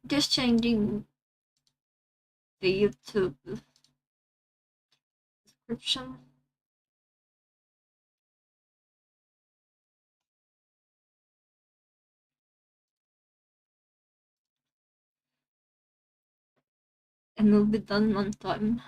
Just changing the YouTube description. And we'll be done on time.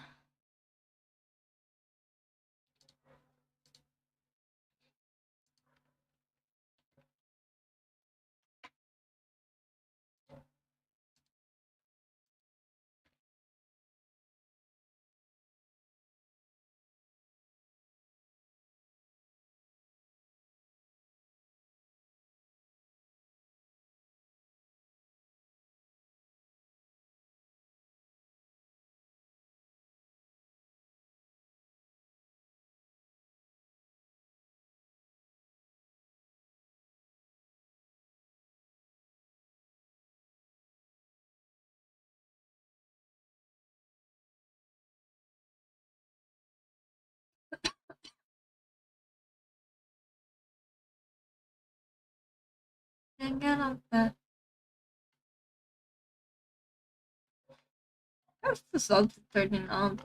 How's the salt turning out?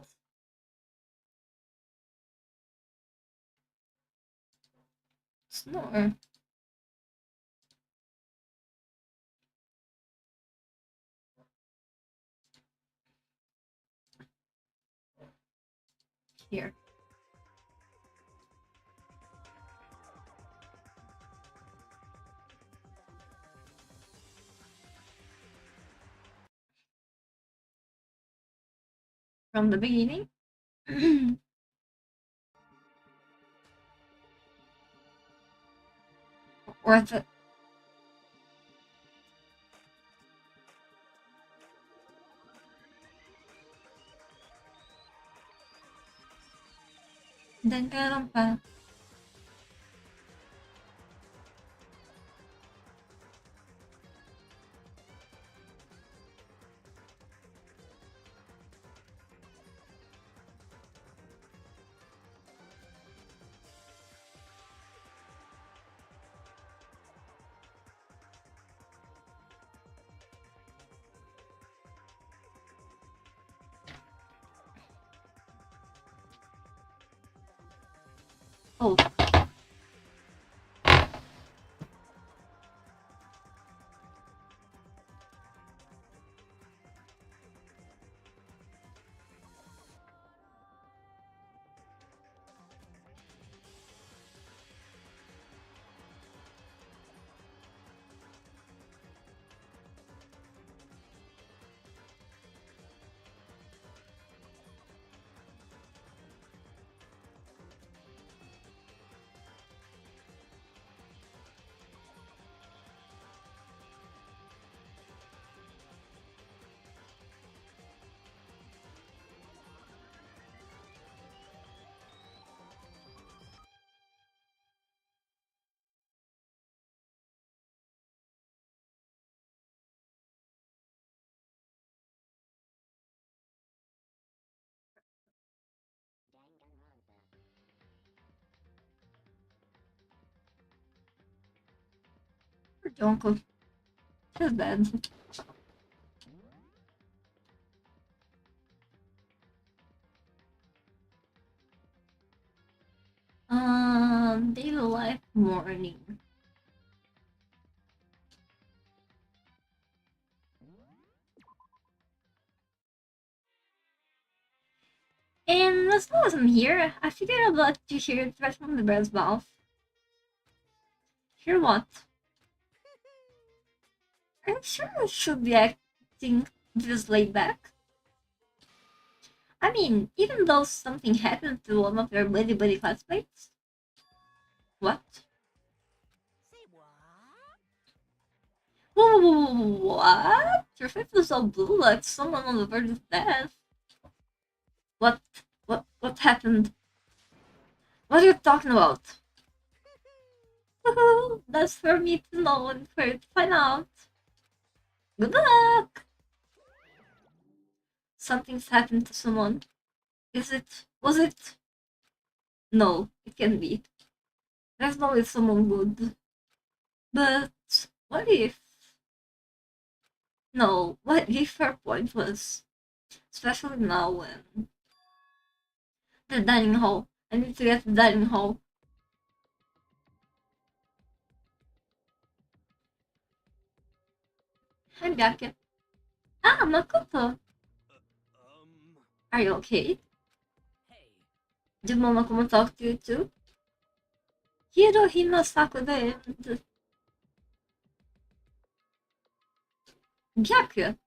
Snore. Here. From the beginning. Or the Danganronpa. Oh, poor uncle. Feels bad. Daily life morning. And as long as I'm here, I figured I'd like to hear it right from the bird's mouth. Hear what? I'm sure I should be acting this laid back. I mean, even though something happened to one of your buddy classmates. What? What? Your face was all blue like someone on the verge of death. What? What happened? What are you talking about? That's for me to know and for you to find out. Good luck! Something's happened to someone. Is it? Was it? No, it can't be. There's no way someone good. But what if? No, what if her point was, especially now when the dining hall. I need to get the dining hall. Hi, Byakuya. Ah, Makoto. Are you okay? Did Momokuma talk to you too? Hirohima Sakuda and Byakuya.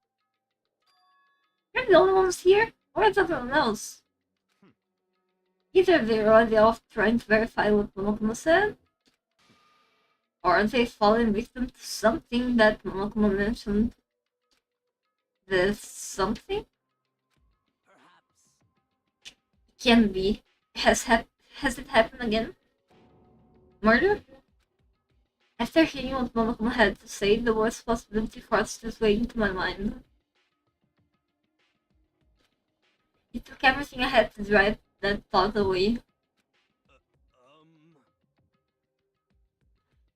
You're the only ones here? Where's everyone else? Either they're already off trying to verify what Momokuma said, or they've fallen victim to something that Momokuma mentioned. This something? Can be. Has it happened again? Murder? After hearing what Momokuma had to say, the worst possibility forced its way into my mind. It took everything I had to drive that thought away.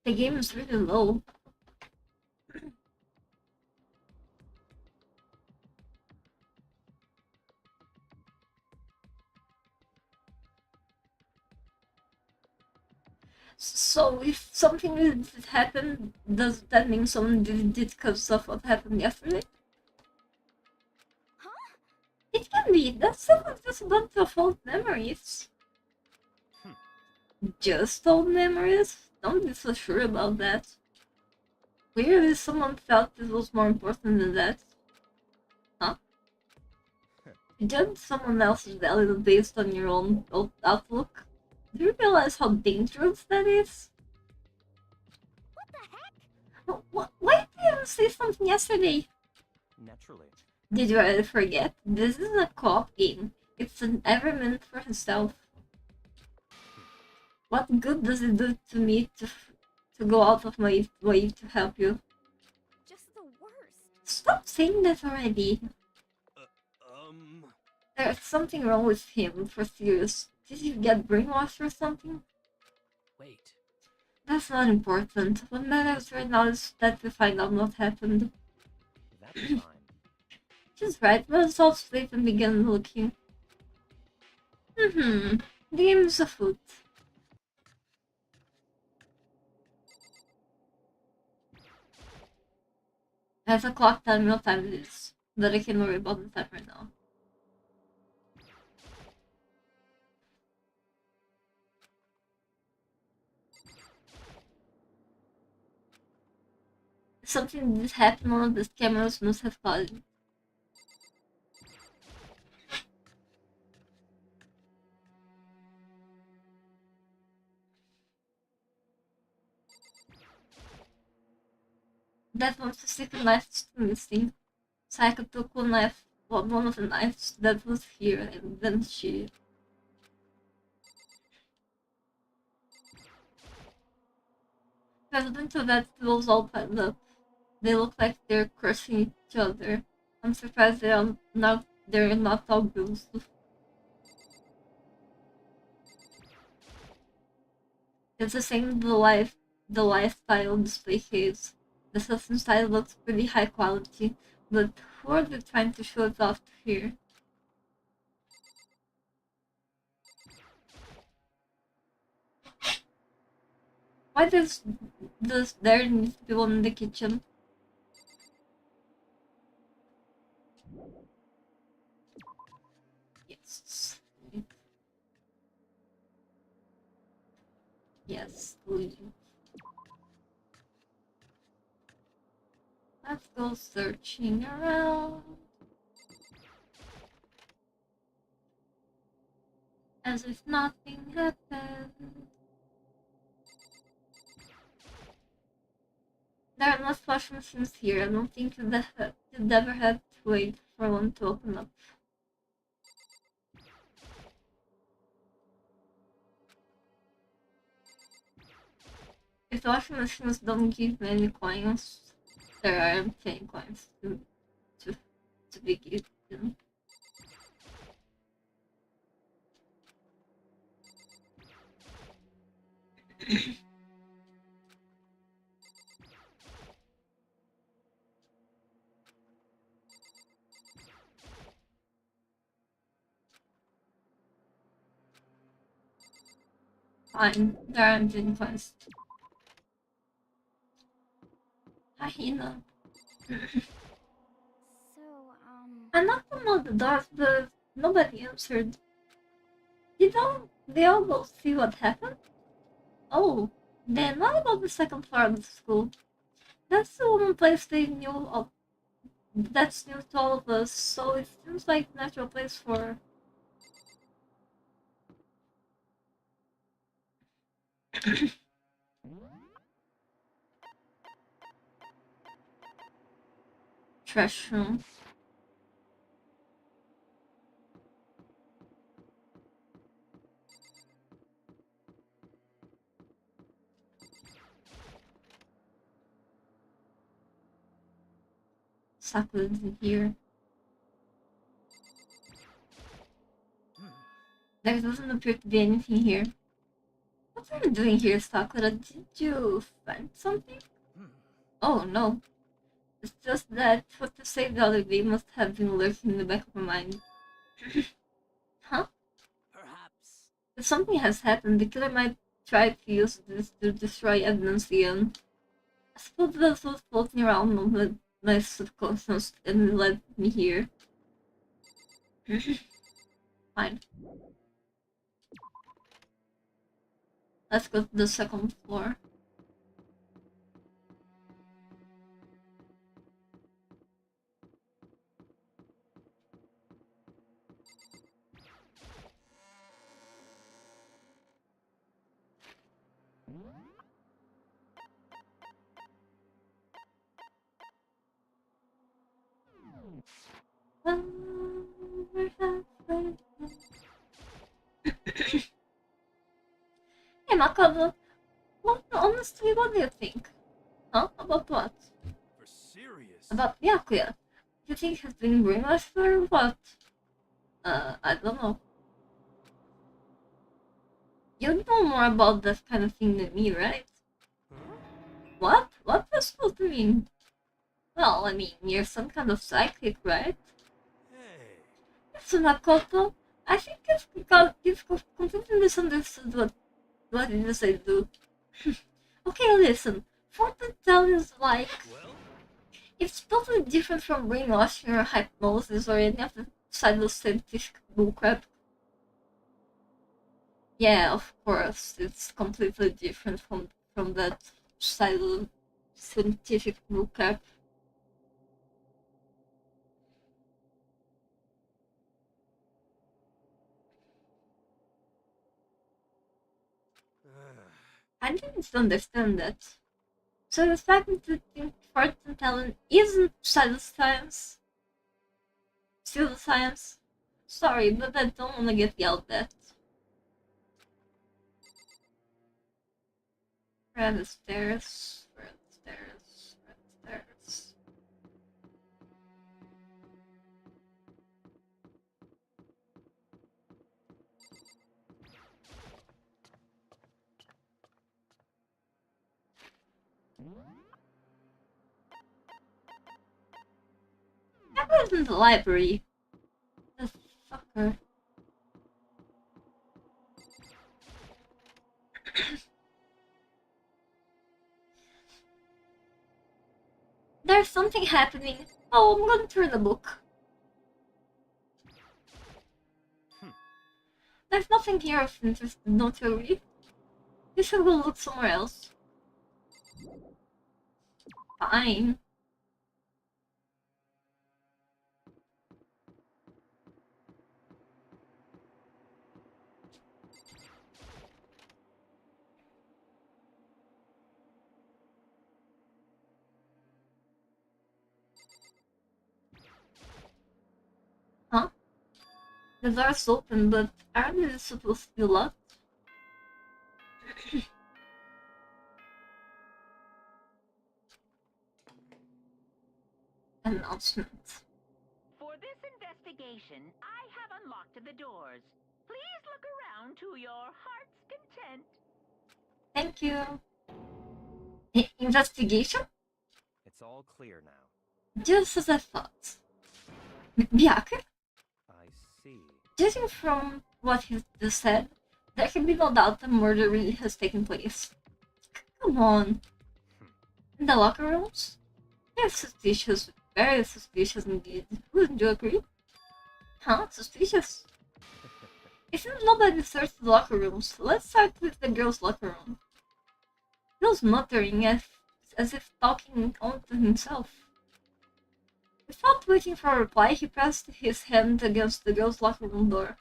The game is really low. So if something did happen, does that mean someone did it because of what happened yesterday? It can be. That's someone just a bunch of old memories. Just old memories? Don't be so sure about that. Clearly someone felt this was more important than that. Huh? You judge someone else's value based on your own outlook? Do you realize how dangerous that is? What the heck? Why didn't you say something yesterday? Naturally. Did you already forget? This is a co-op game. It's an every minute for himself. What good does it do to me to go out of my way to help you? Just the worst. Stop saying that already. There's something wrong with him, for serious. Did you get brainwashed or something? Wait. That's not important. What matters right now is that we find out what happened. That's fine. She's right, let's all sleep and begin looking. The game is afoot. I have a clock telling me what time it is, but I can't worry about the time right now. Something did happen, one of these cameras must have caught it. That one specific knife is missing. Saika took one of the knives that was here, and then she... President of that it was all piled up. They look like they're crushing each other. I'm surprised they're not all bruised. It's the same with the lifestyle display case. The stuff inside looks pretty high quality, but who are they trying to show it off to here? Why does there need to be one in the kitchen? Yes. Yes, leave. Let's go searching around. As if nothing happened. There are not wash machines here. I don't think you'd ever had to wait for one to open up. If the washing machines don't give me any coins, there aren't any coins to, to be given. Fine, there aren't any quests. Hyena. So, I knocked on all the doors, but nobody answered. They all go see what happened? Oh, then what about the second floor of the school? That's the one place they knew of. That's new to all of us, so it seems like a natural place for. Trash room. Sakura's in here. There doesn't appear to be anything here. What are you doing here, Sakura? Did you find something? Oh no. It's just that what you said the other day must have been lurking in the back of my mind. Huh? Perhaps. If something has happened, the killer might try to use this to destroy evidence again. I suppose that's what's floating around on my subconscious and led me here. Fine. Let's go to the second floor. Hey, Macabre, honestly, what do you think? Huh? About what? For serious. About Byakuya. You think he's been brainwashed or what? I don't know. You know more about that kind of thing than me, right? Huh? What? What was supposed to mean? Well, I mean, you're some kind of psychic, right? Hey. So Makoto, I think it's because you've completely misunderstood what it is I do. Okay, listen. Fortune telling is like Well, it's totally different from brainwashing or hypnosis or any of the pseudoscientific bullcrap. Yeah, of course, it's completely different from that pseudoscientific bullcrap. I didn't understand that. So you're starting to think fortune telling isn't pseudoscience? Pseudoscience? Sorry, but I don't want to get yelled at. Red stairs, red stairs, red stairs. That was in the library. The fucker. There's something happening. Oh, I'm gonna turn the book. There's nothing here of interest, don't you agree? You should go look somewhere else. Fine. Huh? The door's open, but aren't they supposed to be locked? Announcement. For this investigation, I have unlocked the doors. Please look around to your heart's content. Thank you. Investigation? it's all clear now. Just as I thought. Byaku? I see. Judging from what he just said, There can be no doubt the murder really has taken place. Come on. In the locker rooms? They're suspicious. Very suspicious indeed. Wouldn't you agree? Huh? Suspicious? It seems nobody searched the locker rooms. Let's start with the girls' locker room. He was muttering as if talking only to himself. Without waiting for a reply, he pressed his hand against the girls' locker room door.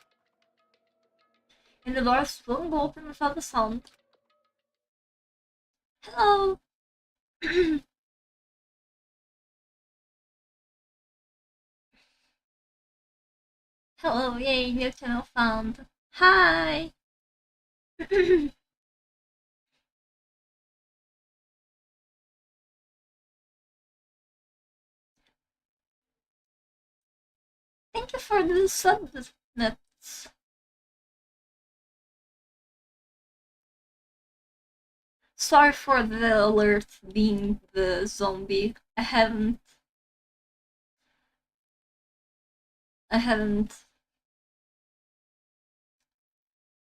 And the door swung open without a sound. Hello! Hello, yay, new channel found. Hi! Thank you for the subnets. Sorry for the alert being the zombie. I haven't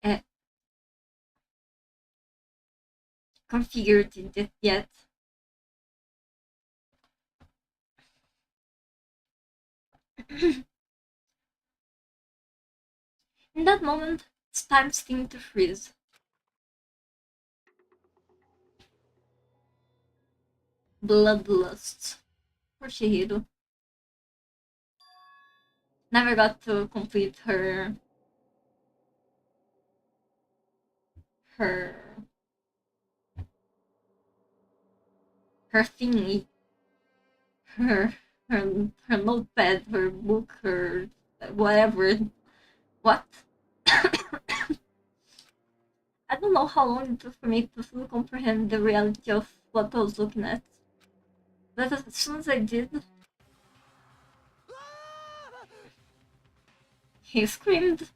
uh, configured it yet. In that moment, time seemed to freeze. Bloodlust. Poor Shihiro. Never got to complete her thingy, her her notepad, her book, her whatever. What? I don't know how long it took for me to fully comprehend the reality of what I was looking at. But as soon as I did, he screamed.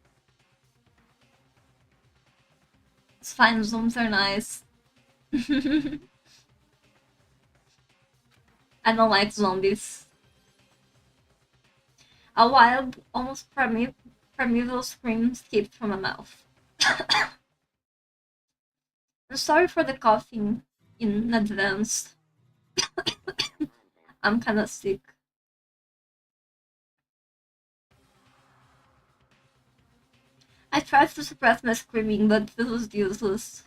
It's fine, zooms are nice. I don't like zombies. A wild, almost primeval scream escaped from my mouth. I'm sorry for the coughing in advance. I'm kinda sick. I tried to suppress my screaming, but this was useless.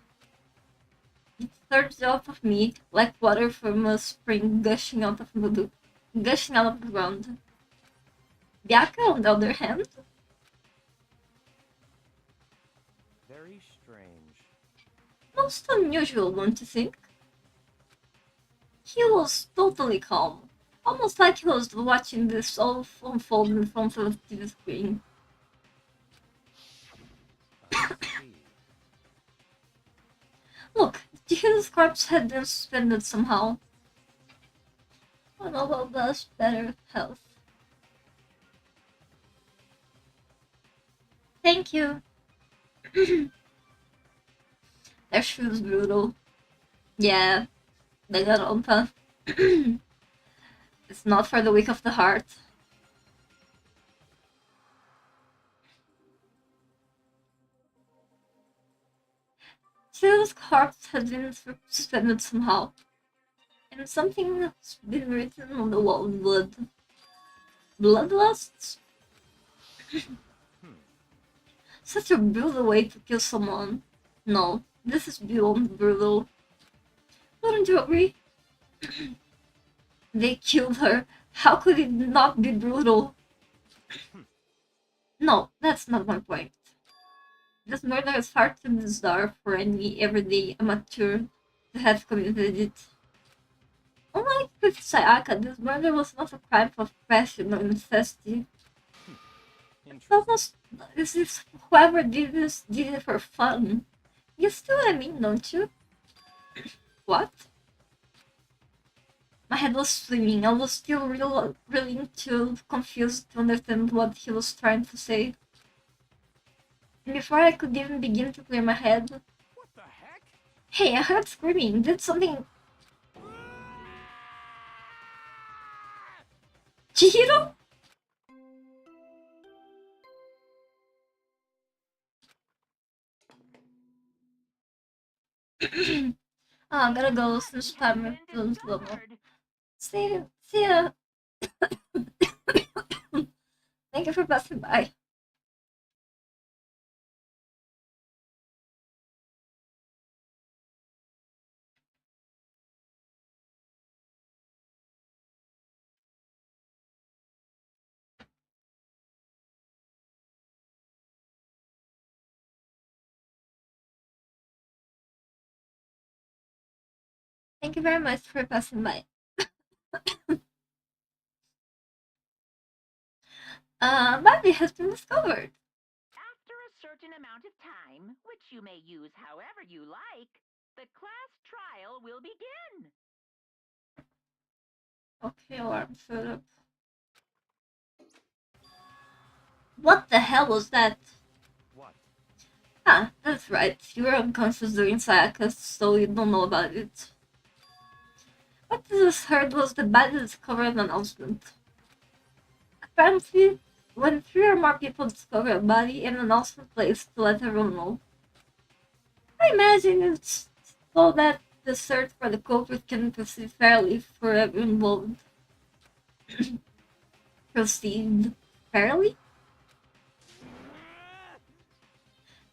It surged out of me like water from a spring gushing out of the ground. Biaka, on the other hand, Very strange. most unusual, don't you think? He was totally calm, almost like he was watching this all unfold in front of the TV screen. I see. Look, his corpse had been suspended somehow. Oh no, well, that's better health. Thank you. That shoe is brutal. Yeah, they got on. It's not for the weak of the heart. His corpse had been suspended somehow, and something has been written on the wall in blood. Bloodlust? Such a brutal way to kill someone. No, this is beyond brutal. Wouldn't you agree? They killed her. How could it not be brutal? No, that's not my point. This murder is far too bizarre for any everyday amateur to have committed it. Unlike with Sayaka, this murder was not a crime of passion or necessity. It's almost as if whoever did this did it for fun. You see what I mean, don't you? What? My head was swimming. I was still really too confused to understand what he was trying to say. And before I could even begin to clear my head, What the heck? hey, I heard screaming. Did something... Chihiro? Oh, I'm gonna go since time Contestant is slow. discovered. See ya. Thank you for passing by. Thank you very much for passing by. Bobby has been discovered. After a certain amount of time, which you may use however you like, the class trial will begin. Okay, alarm showed up. What the hell was that? What? Ah, that's right. You were unconscious during Sayaka's, so you don't know about it. What I just heard was the bad discovery announcement. Apparently, when 3 or more people discover a body, an announcement plays to let everyone know. I imagine it's so that the search for the culprit can proceed fairly for everyone involved. Proceed fairly?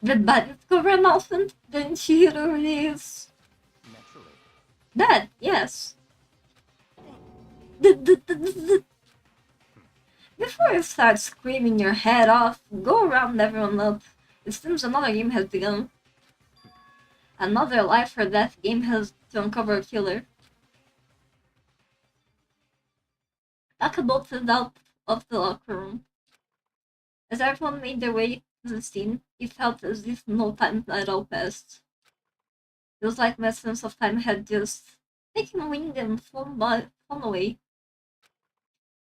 The body discovery announcement? Didn't she hear the release? Naturally. That, yes. The. Before you start screaming your head off, go round everyone up. It seems another game has begun. Another life or death game has to uncover a killer. Taka bolted out of the locker room. As everyone made their way to the scene, it felt as if no time at all passed. It was like my sense of time had just taken wing and flown away.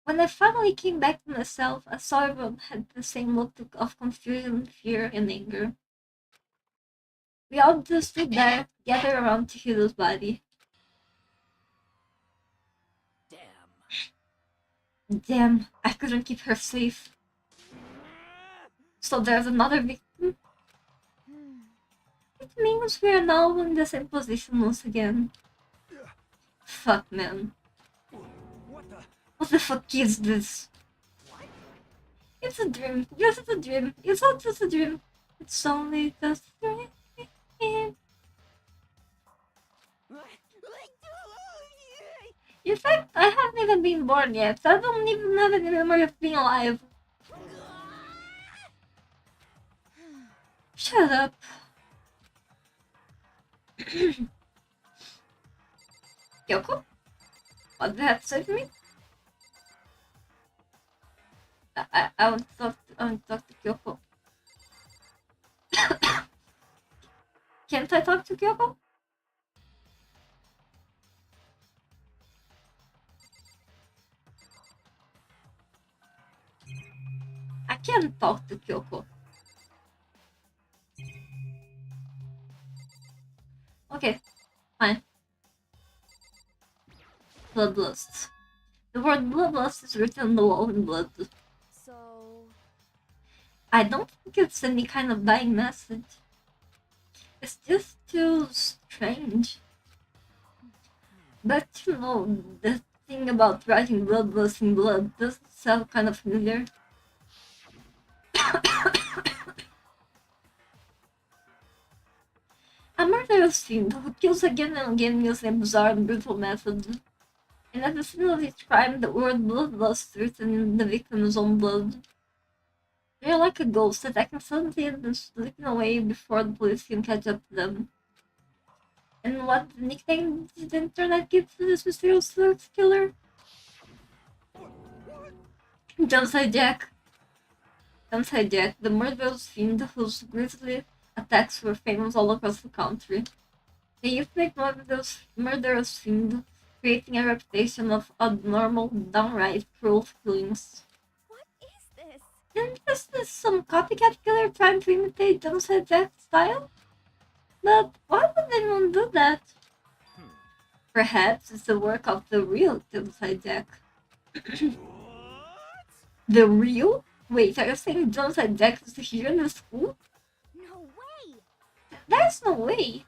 When I finally came back to myself, I saw everyone had the same look of confusion, fear, and anger. We all just stood there, gathered around Chihiro's body. Damn, I couldn't keep her safe. So there's another victim? It means we're now in the same position once again. Fuck, man. What the? What the fuck is this? It's a dream. Yes, it's a dream. It's not just a dream. It's only just a dream. In fact, I haven't even been born yet. I don't even have any memory of being alive. Shut up. Kyoko? What did you have to say to me? I want to talk to Kyoko. Can't I talk to Kyoko? I can't talk to Kyoko. Okay, fine. Bloodlust. The word bloodlust is written on the wall in blood. So, I don't think it's any kind of dying message. It's just too strange. But you know, the thing about writing bloodlust in blood doesn't sound kind of familiar. A murderous fiend who kills again and again using bizarre and brutal methods. And at the scene of each crime, the word bloodlust is written in the victim's own blood. They're like a ghost attacking suddenly and then slipping away before the police can catch up to them. And what nickname did the internet give to this mysterious serial killer? Jumpside Jack. Jumpside Jack, the murderous fiend whose grisly attacks were famous all across the country. They used to make murderous fiend, creating a reputation of abnormal, downright cruel killings. what is this? And is this some copycat killer trying to imitate Jumpside Jack's style? But why would anyone do that? Perhaps it's the work of the real Jumpside Jack. The real? Wait, are you saying Jumpside Jack is here in the school? No way! There's no way.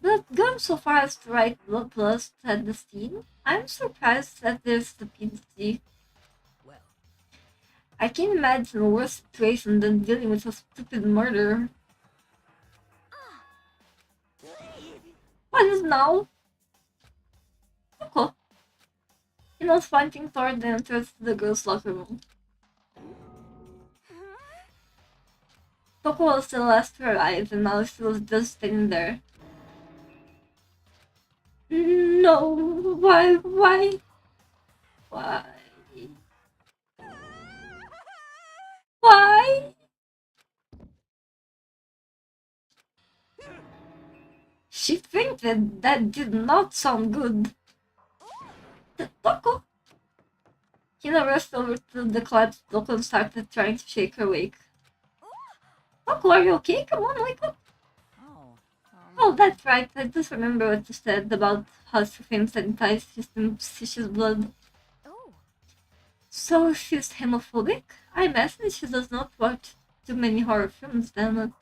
But going so far as to write bloodlust at the scene, I'm surprised at their stupidity. Well, I can't imagine a worse situation than dealing with a stupid murder. What is now? Coco. He was pointing toward the entrance to the girls' locker room. Coco was the last to arrive, and now she was just standing there. No, why? Why? Why? She fainted. That did not sound good. Coco. Hina rushed over to the collapsed Coco and started trying to shake her awake. Coco, are you okay? Come on, wake up. Oh. Oh, that's right. I just remember what you said about how she faints and ties suspicious blood. Oh. So she's homophobic? I imagine she does not watch too many horror films then.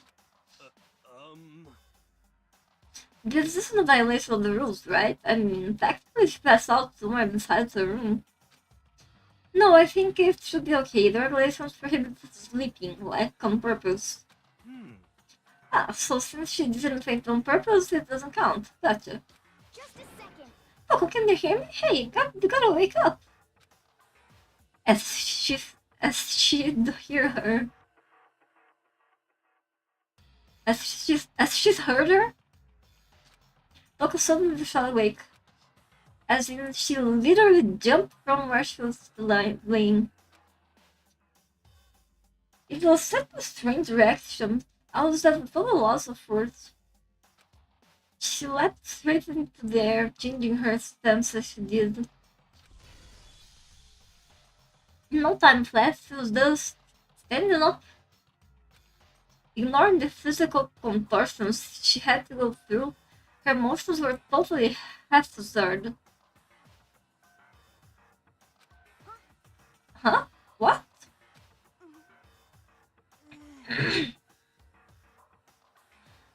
This isn't a violation of the rules, right? I mean, technically she passed out somewhere besides the room. No, I think it should be okay. The regulations prohibit sleeping, like, on purpose. Ah, so since she didn't faint on purpose, it doesn't count. Gotcha. Just a second. Oh, can you hear me? Hey, you gotta wake up. As she'd hear her. As she's heard her, Loco suddenly shot awake. As in, she literally jumped from where she was laying. It was such a strange reaction. I was at a total loss of words. She leapt straight into the air, changing her stance as she did. In no time flat, she was just standing up, ignoring the physical contortions she had to go through. Her emotions were totally half-absurd. Huh? What?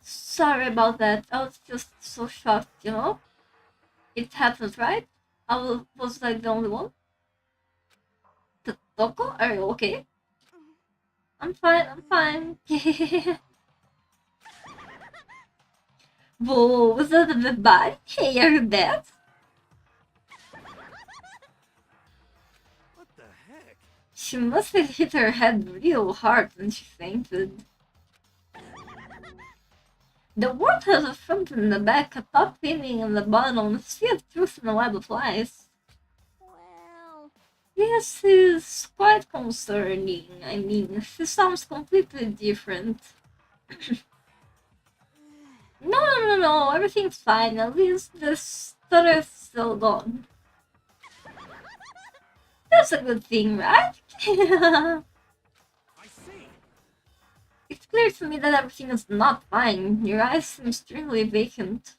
Sorry about that. I was just so shocked, you know? It happened, right? Was like the only one? Toko, are you okay? I'm fine. Whoa, was that a bit bad? Hey, are you dead? what the heck? She must have hit her head real hard when she fainted. The wart has a front in the back, a top painting in the bottom, a sea of truth and a web of lies. Well. This is quite concerning. I mean, she sounds completely different. No, everything's fine. At least the stutter is still gone. That's a good thing, right? I see. It's clear to me that everything is not fine. Your eyes seem extremely vacant.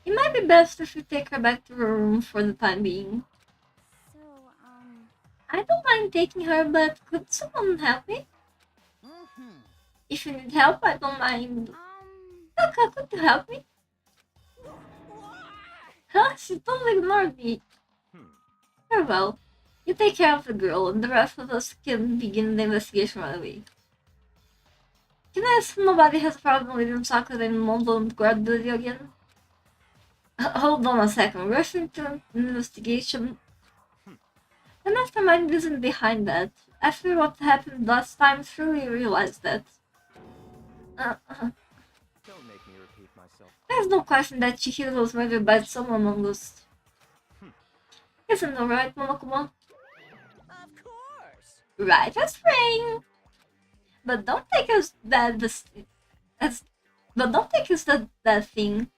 It might be best if you take her back to her room for the time being. So, I don't mind taking her, but could someone help me? If you need help, I don't mind. Kaka, could you help me? Huh? She totally ignored me. Very well. You take care of the girl, and the rest of us can begin the investigation right away. Can I assume nobody has a problem with Sakura and Mondo guard video again? Hold on a second. Rushing to an investigation. The mastermind isn't behind that. After what happened last time, surely realized that. Don't make me repeat myself. There's no question that Chihiro was murdered by someone among us. Isn't that right, Monokuma? of course. Right as rain. But don't take us but don't take us that thing.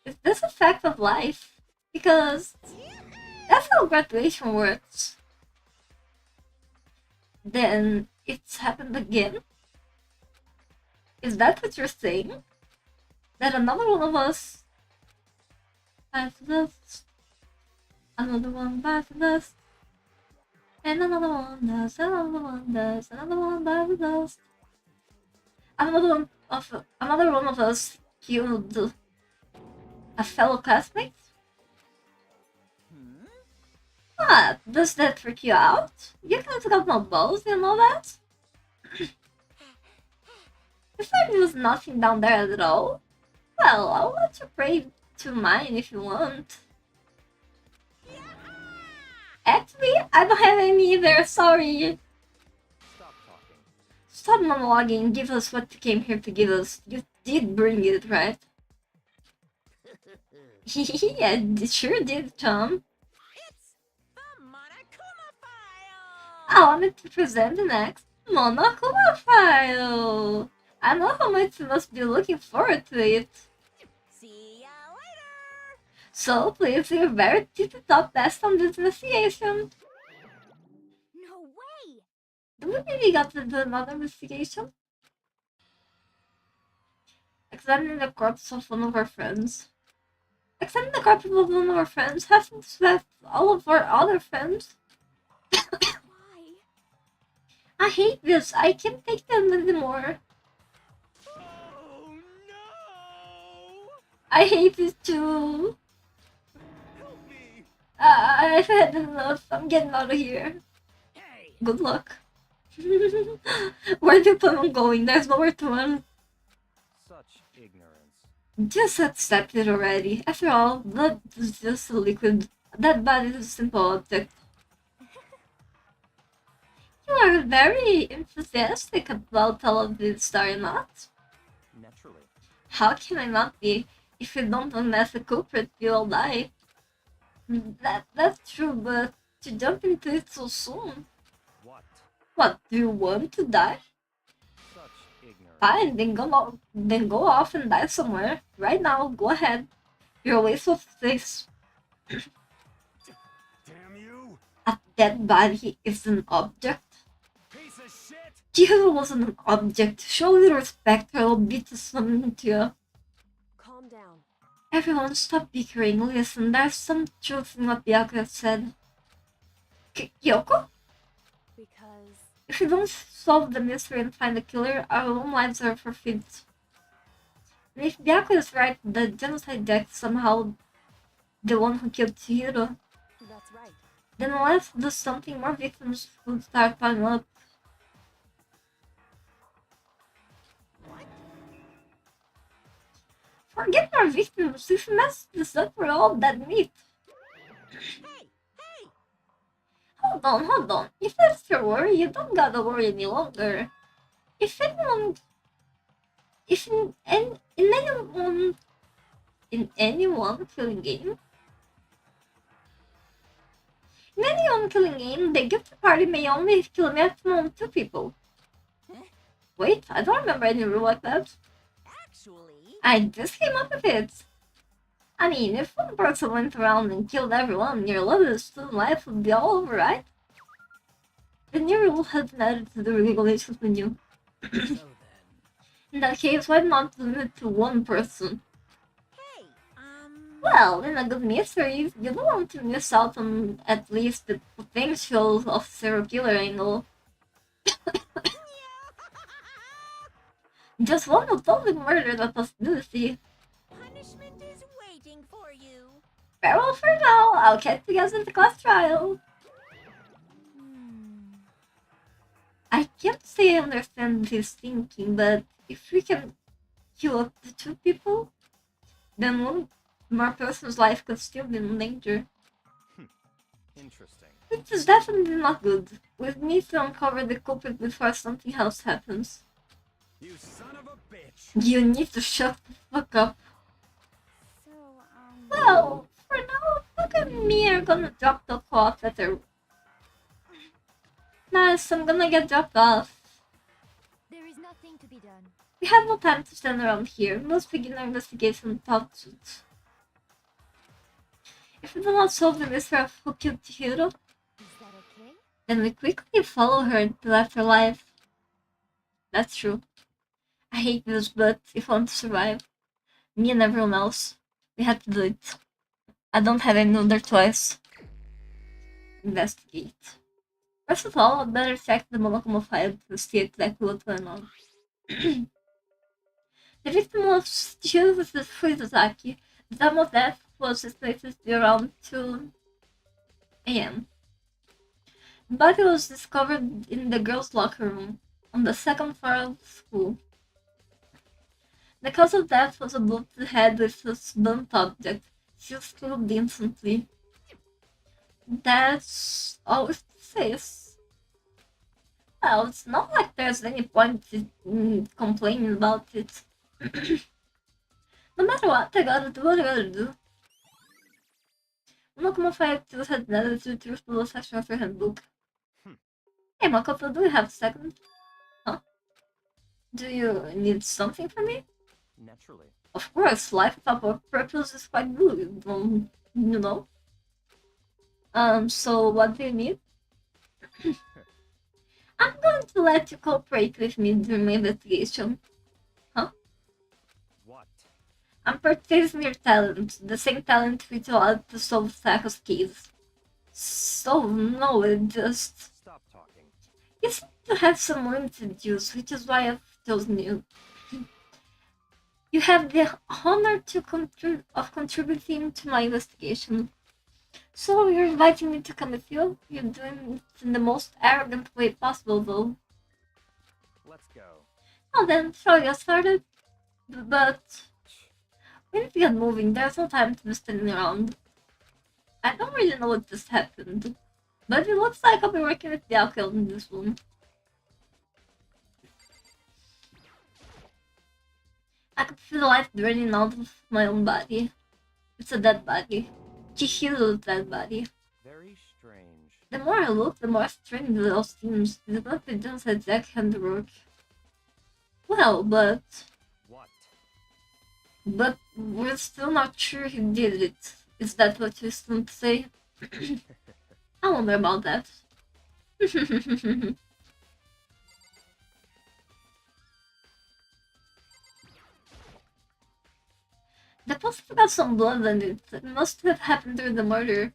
It's just a fact of life. Because that's how graduation works. Then it's happened again? Is that what you're saying? That another one of us bites the dust, another one bites the dust, and another one does, another one does, another one bites the dust. Another one of us killed a fellow classmate? What? Does that freak you out? You can't got no balls, you know that? You said there was nothing down there at all? Well, I'll let you pray to mine if you want. Actually, I don't have any either, sorry. Stop talking. Stop monologuing, give us what you came here to give us. You did bring it, right? Yeah, sure did, Tom. It's the Monokuma file! I wanted to present the next Monokuma file. I know how much you must be looking forward to it. See ya later! So please do your very tip-top best on this investigation. No way! Do we really got to do another investigation? Examining the corpse of one of our friends. Examining the corpse of one of our friends hasn't left all of our other friends. Why? I hate this. I can't take them anymore. Oh no! I hate it too. Help me! I've had enough. I'm getting out of here. Hey! Good luck. Where do you plan on going? There's nowhere to run. Such ignorance. Just accept it already. After all, blood is just a liquid. That body is a simple object. You are very enthusiastic about all of this, are you not? Naturally. How can I not be? If you don't unmask the culprit, you'll die. That's true, but to jump into it so soon. What? What, do you want to die? Such ignorance. Fine, then go off and die somewhere. Right now, go ahead. You're a waste of space. Damn you! A dead body is an object. Piece of shit! Jihu wasn't an object. Show little respect or I'll beat something to you. Calm down. Everyone, stop bickering. Listen, there's some truth in what Byakuya said. Kyoko? Because... If we don't solve the mystery and find the killer, our own lives are forfeit. And if Byakuya is right, the genocide deck is somehow the one who killed Chihiro, That's right. then let's do something. More victims will start piling up. What? Forget more victims. If we mess this up, we're all dead meat. Hey! Hey! Hold on. If that's your worry, you don't gotta worry any longer. If anyone, if in anyone killing game, in anyone killing game, the guilty party may only kill a maximum 2 people. Huh? Wait, I don't remember any rule like that. Actually... I just came up with it. I mean, if one person went around and killed everyone, your limited student life would be all over, right? The new rule has been added to the regulations menu. So then. In that case, why not limit it to one person? Hey! Well, in a good mystery, you don't want to miss out on at least the potential of serial killer angle. Just one would totally murder the possibility. Punishment is waiting for you. Farewell for now, I'll catch you guys in the class trial. I can't say I understand his thinking, but if we can kill up to 2 people, then one more person's life could still be in danger. Interesting. Which is definitely not good. We need to uncover the culprit before something else happens. You son of a bitch! You need to shut the fuck up. So, Well, for now, look at me are gonna drop the cloth at her. Nice, I'm gonna get dropped off. there is nothing to be done. We have no time to stand around here. We must begin our investigation without suits. If we do not solve the mystery of who killed Chihiro, Is that okay? then we quickly follow her into afterlife. That's true. I hate this, but if I want to survive, me and everyone else, we have to do it. I don't have any other choice. Investigate. First of all, I'd better check the Monokuma file to see exactly what's going on. The victim was killed with the freeze attack. The time of death was estimated to be around 2 a.m. The body was discovered in the girls' locker room on the second floor of the school. The cause of death was a blow to the head with a blunt object. She was killed instantly. That's all it says. Well, it's not like there's any point in complaining about it. No matter what, I gotta do what I gotta do. Não como foi a tua nada to truth below section of your handbook. Hey, Makoto, do you have a second? Huh? Do you need something from me? Naturally. Of course, life without purpose is quite good, you know? So what do you need? I'm going to let you cooperate with me during my investigation. Huh? What? I'm purchasing your talent, the same talent we allowed to solve Sako's case. So, no, it just... Stop talking. You seem to have some limited use, which is why I've chosen you. You have the honor of contributing to my investigation. So you're inviting me to come with you? You're doing it in the most arrogant way possible, though. Let's go. Well then, shall we get started? But we need to get moving. There's no time to be standing around. I don't really know what just happened, but it looks like I'll be working with the alcohol in this one. I could feel the life draining out of my own body. It's a dead body. Chihiro's dead body. Very strange. The more I look, the more strange it all seems. It's not be just a deckhand work. Well, but What? we're still not sure he did it. Is that what you still say? I wonder about that. The poster got some blood on it. It must have happened during the murder.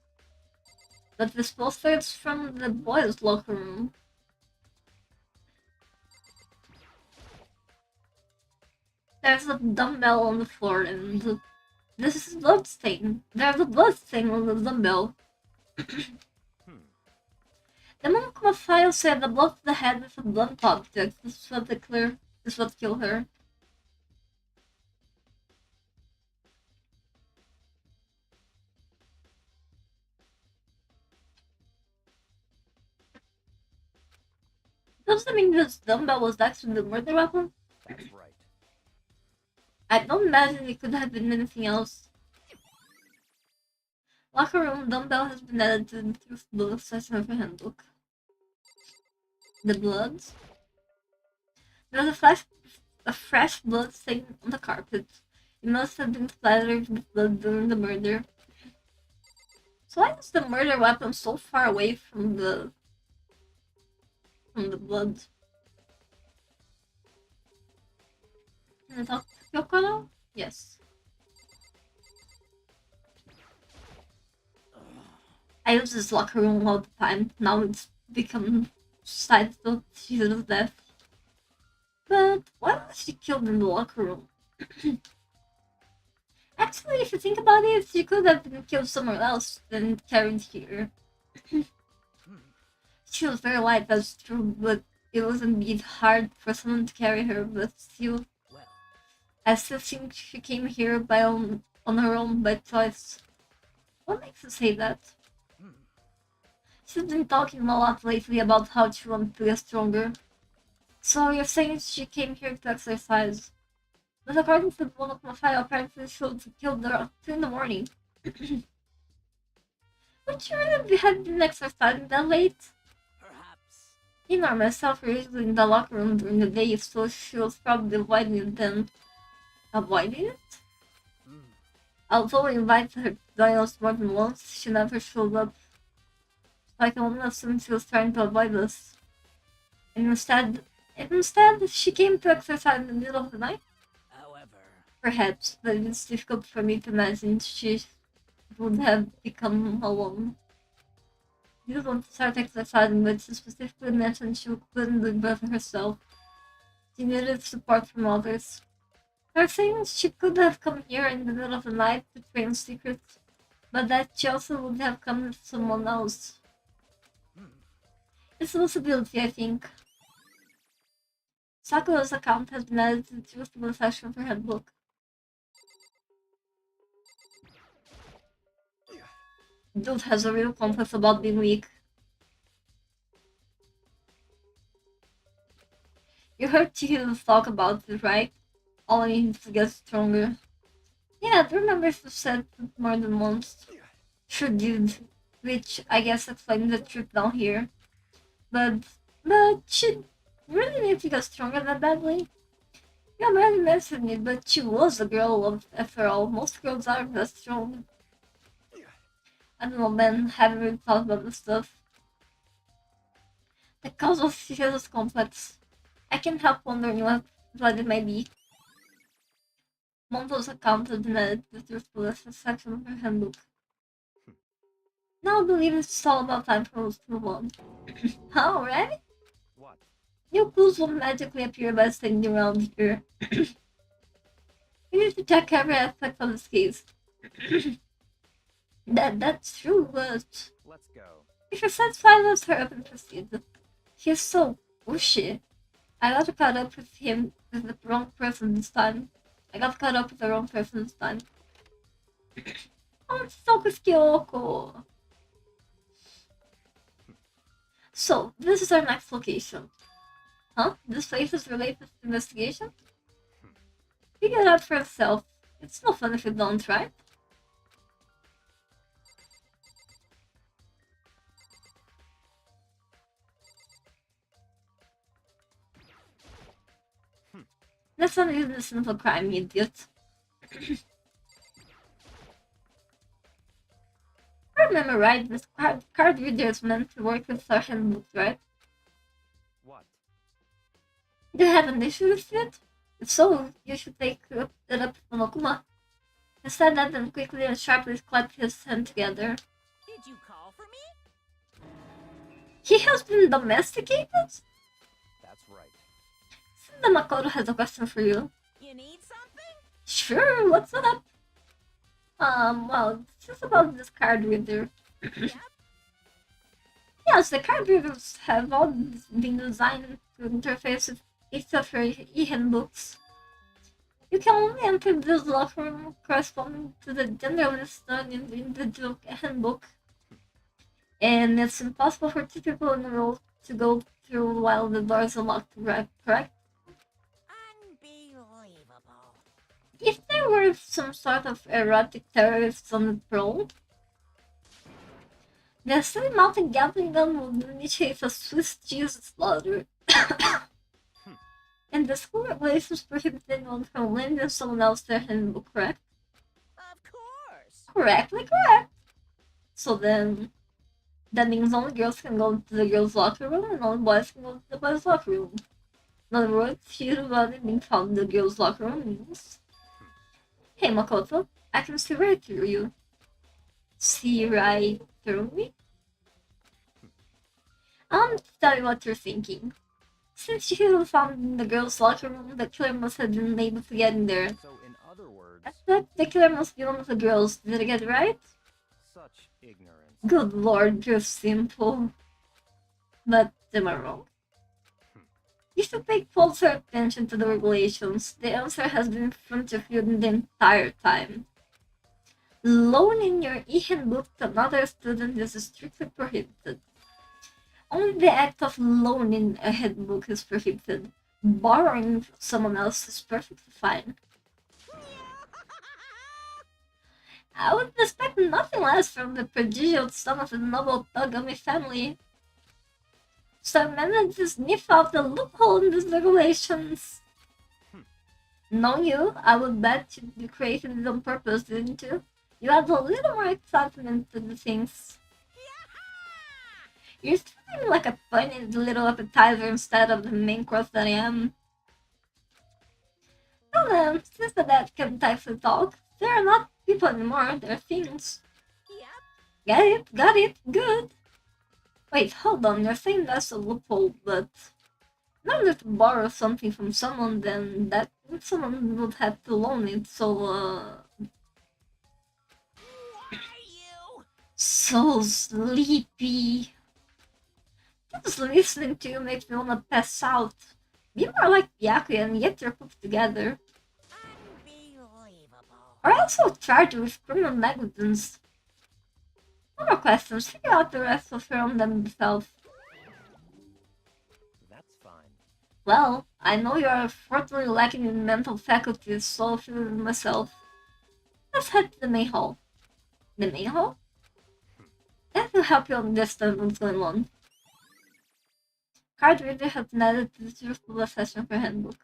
But this poster is from the boys' locker room. There's a dumbbell on the floor and this is blood stain. There's a blood stain on the dumbbell. The Monokuma file said the blow to the head with a blunt object. This is what killed her. Does that mean this dumbbell was actually the murder weapon? That's right. I don't imagine it could have been anything else. Locker room dumbbell has been added to the truth bullet section of your handbook. The blood. There was a fresh blood stain on the carpet. It must have been splattered with blood during the murder. So why is the murder weapon so far away from the blood? Can I talk to Yokoro? Yes. I use this locker room all the time. Now it's become side of Shizu's death. But why was she killed in the locker room? Actually, if you think about it, she could have been killed somewhere else than carried here. She was very light, that's true, but it was indeed hard for someone to carry her, but still. I still think she came here on her own by choice. What makes you say that? She's been talking a lot lately about how she wants to get stronger. So you're saying she came here to exercise. But according to one of my file, apparently she was killed there at 2 in the morning. Would she really have been exercising that late? Perhaps. Ina and myself were usually in the locker room during the day, so she was probably avoiding it then. Avoiding it? Although I invited her to join us more than once, she never showed up. So I can only assume she was trying to avoid us. And instead, she came to exercise in the middle of the night? However, Perhaps, but it's difficult for me to imagine she would have become alone. She didn't want to start exercising, but she specifically mentioned she couldn't do it by herself. She needed support from others. Her saying she could have come here in the middle of the night to train secrets, but that she also would have come with someone else. It's a possibility, I think. Sakura's account has been added to the truthful section of her handbook. Dude has a real complex about being weak. You heard Chihiru talk about it, right? All I need to get stronger. Yeah, I remember you said it more than once. Sure did. Which I guess explains the trip down here. But she really needs to get stronger that badly. You already mentioned it, but she was a girl after all. Most girls aren't that strong. I don't know, man, haven't really thought about this stuff. The cause of Chihiru's is complex. I can't help wondering what it may be. Monto's account has been added to the truthfulness section of her handbook. Now I believe it's all about time for us to move on. Huh, already? What? New clues will magically appear by standing around here. We need to check every aspect of this case. That's true, but Let's go. if you're satisfied, let's hurry up and proceed. He's so pushy. I got caught up with him with the wrong person this time. Oh, it's so with Kyoko. So, this is our next location. Huh? This place is related to investigation? Figure it out for yourself. It's no fun if you don't, right? That's not even a simple crime, idiot. I remember right, this card reader is meant to work with our handbooks, right? What? Do you have an issue with it? If so, you should take it up with Monokuma. He said that and quickly and sharply clapped his hand together. Did you call for me? He has been domesticated? That's right. The Makoto has a question for you. You need something? Sure, what's up? Well, it's just about this card reader. Yep. Yes, the card readers have all been designed to interface with each of your e-handbooks. You can only enter this locker room corresponding to the gender listed in the individual handbook. And it's impossible for two people in a row to go through while the doors are locked, correct? Unbelievable. If there were some sort of erotic terrorists on the prowl, the silly mountain Gatling gun would initiate a Swiss cheese slaughter. And the school regulations prohibit anyone from lending someone else their handbook, correct? Of course. Correctly correct. So then, that means only girls can go to the girls' locker room and only boys can go to the boys' locker room. In other words, feudal body being found in the girls' locker room means... Hey Makoto, I can see right through you. See right through me? I want to tell you what you're thinking. Since you was found in the girls' locker room, the killer must have been able to get in there. So, in other words, I thought the killer must be one of the girls. Did I get it right? such ignorance. Good lord, you're simple. But am I wrong? You should pay closer attention to the regulations. The answer has been in front of you the entire time. Loaning your e-handbook to another student is strictly prohibited. Only the act of loaning a handbook is prohibited. Borrowing someone else is perfectly fine. I would expect nothing less from the prodigious son of the noble Togami family. So I managed to sniff out the loophole in these regulations. Knowing you, I would bet you created it on purpose, didn't you? You add a little more excitement to the things. You're treating me like a funny little appetizer instead of the main course that I am. Well then, since the dead can actually talk, they are not people anymore, they're things. Yep. Got it, good. Wait, hold on, you're saying that's a loophole, but in order to borrow something from someone, then that someone would have to loan it, so Why you? so sleepy. Just listening to you makes me wanna pass out. Be more like Byakuya and get your poop together. Unbelievable. Or also charged with criminal negligence. No more questions, figure out the rest of from themselves. That's fine. Well, I know you are unfortunately lacking in mental faculties, so I feel it myself. Let's head to the main hall. The main hall? That will help you understand what's going on. Card reader has been added to the truthful assessment for handbook.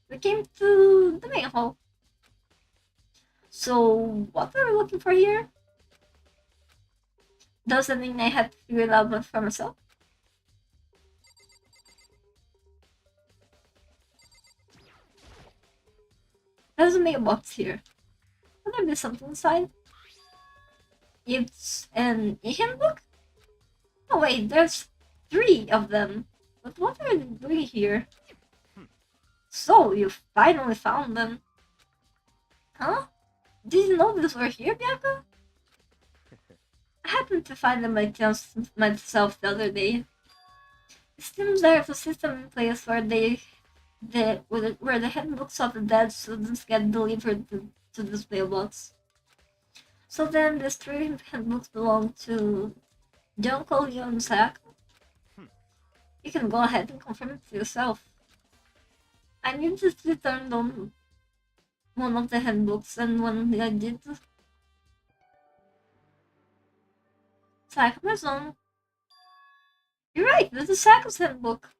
We came to the main hall. So, what are we looking for here? Does that mean I had to figure it out for myself? There's a mailbox here. Could there be something inside? It's an handbook? Oh wait, there's 3 of them. But what are they doing here? So, you finally found them. Huh? Did you know these were here, Bianca? I happened to find them by chance myself the other day. It seems there's a system in place where where the handbooks of the dead students get delivered to this mailbox. So then these 3 handbooks belong to Junko Leon Sak. You can go ahead and confirm it for yourself. I need to return on one of the handbooks, and when I did, Psychomeson. You're right, this is Sako's handbook.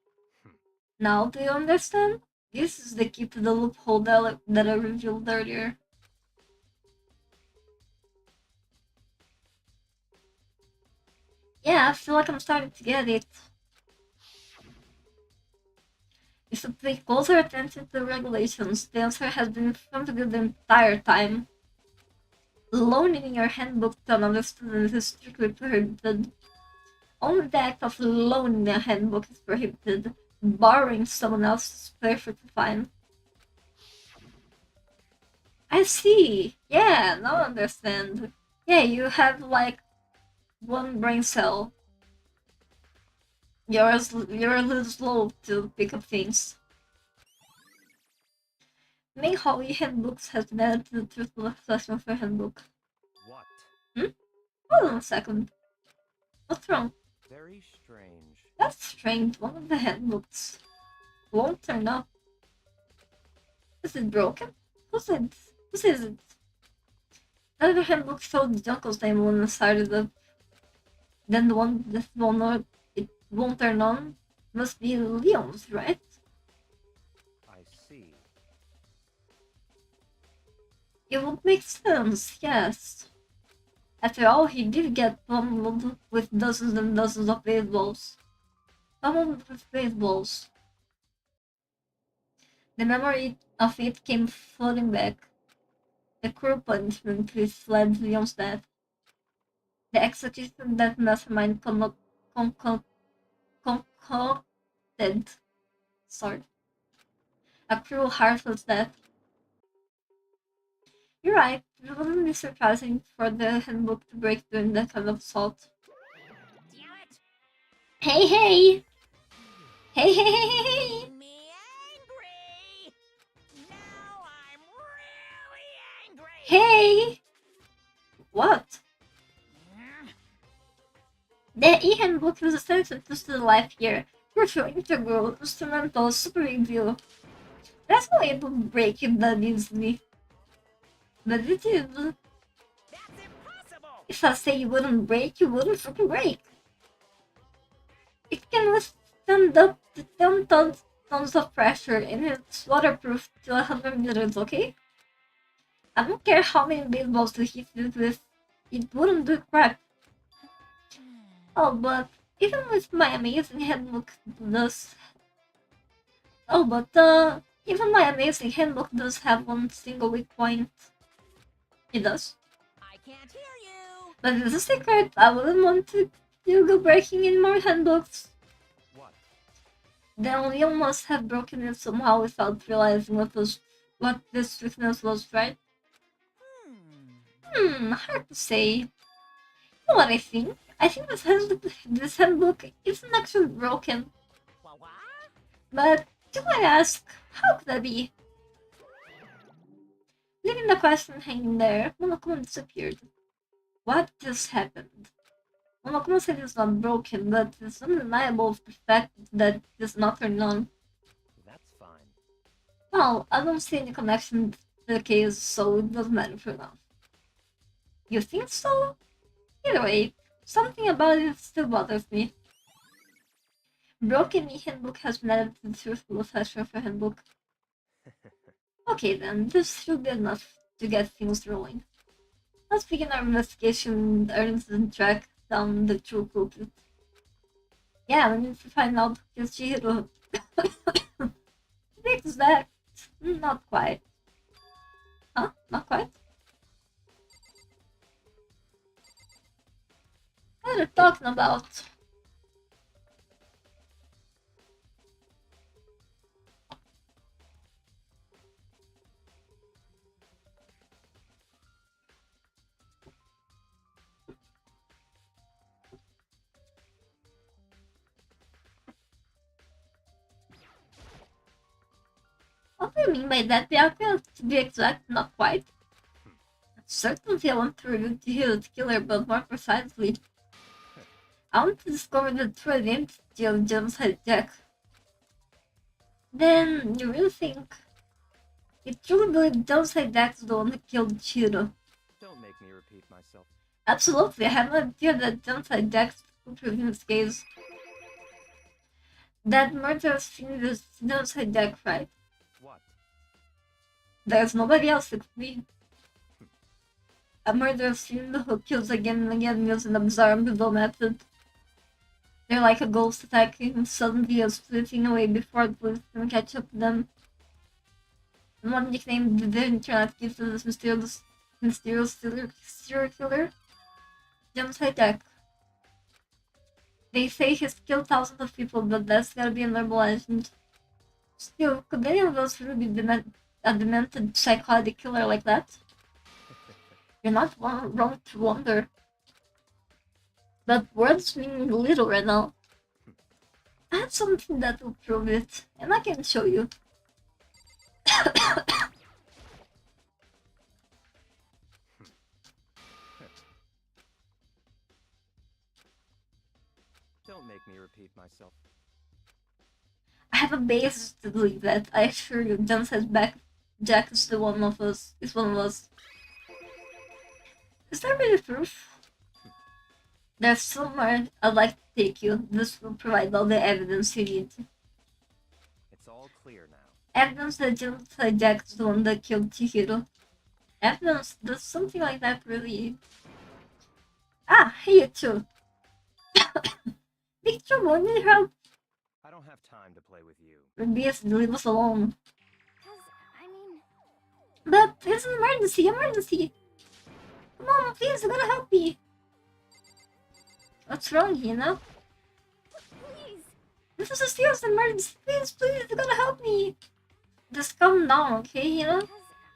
Now do you understand? This is the key to the loophole that I revealed earlier. Yeah, I feel like I'm starting to get it. You should pay closer attention to the regulations. The answer has been in front of you the entire time. Loaning your handbook to another student is strictly prohibited. Only the act of loaning a handbook is prohibited. Borrowing someone else's is perfectly fine. I see. Yeah, now I understand. Yeah, you have like 1 brain cell. You're a little slow to pick up things. Main Holly handbooks has been added to the truthful assessment for handbook. What? Hold on a second. What's wrong? Very strange. That's strange. One of the handbooks won't turn up. Is it broken? Whose is it? The other handbook showed Junko's name on the side of the. Then the one that it won't turn on must be Leon's, right? I see. It would make sense, yes. After all, he did get pummeled with dozens and dozens of baseballs. Pummeled with baseballs. The memory of it came floating back. The cruel punishment which led to Leon's death. The execution that mastermind concocted. Sorry. A cruel, heartless death. You're right, it wouldn't be surprising for the handbook to break during that kind of assault. Damn it! Hey, hey! Hey, hey, hey, hey, hey! Making me angry. Now I'm really angry. Hey! What? The e-handbook is essential to the life here. Crucial, integral, instrumental, super big deal. That's why it would break it that easily. But it is. That's impossible. If I say you wouldn't break, you wouldn't freaking break. It can withstand up to 10 tons of pressure and it's waterproof to 100 meters, okay? I don't care how many baseballs you hit it with, it wouldn't do crap. Oh, but even with my amazing handbook does... Oh, but even my amazing handbook does have one single weak point. It does. I can't hear you. But it's a secret. I wouldn't want to you go breaking in more handbooks. What? Then Leon must have broken it somehow without realizing what this weakness was, right? Hard to say. You know what I think? I think this handbook isn't actually broken. What? But do I ask, how could that be? Leaving the question hanging there, Monokuma disappeared. What just happened? Monokuma said it's not broken, but it's undeniable the fact that it's not turned on. That's fine. Well, I don't see any connection to the case, so it doesn't matter for now. You think so? Either way, something about it still bothers me. Broken e-handbook has been added to the truthful section of a handbook. Okay then, this should be enough to get things rolling. Let's begin our investigation and track down the true culprit. Yeah, we need to find out who killed Chihiro. Exact. Not quite. Huh? Not quite? What are you talking about? What do you mean by that, Byakuya? To be exact, not quite. Certainly I want to reveal Chihiro's killer, but more precisely, I want to discover the true identity of Genocide Jack. Then, you really think you truly believe Genocide Jack is the one who killed Chihiro? Don't make me repeat myself. Absolutely, I have no idea that Genocide Jack's culprit in this case. That murder scene is Genocide Jack, right? What? There's nobody else it could be. A murder scene who kills again and again using a bizarre and brutal method. They're like a ghost attacking, suddenly splitting away before the police can catch up to them. And what nickname did the internet give to this mysterious serial killer? Genocide Jack. They say he's killed thousands of people, but that's gotta be an urban legend. Still, could any of us really be a demented psychotic killer like that? You're not wrong to wonder. But words mean little right now. I have something that will prove it, and I can show you. Don't make me repeat myself. I have a basis to believe that. I assure you, John says back Jack is one of us. Is there really proof? There's somewhere I'd like to take you. This will provide all the evidence you need. It's all clear now. Evidence that Genocide Jack is the one that killed Chihiro. Evidence that something like that really... Ah, hey you too. Big trouble, I need help. I don't have time to play with you. BS, leave us alone. 'Cause, I mean, But it's an emergency! Come on, please, you gotta help me! What's wrong, Hina? please. This is a serious emergency, please, you gotta help me! Just calm down, okay, Hina? 'Cause,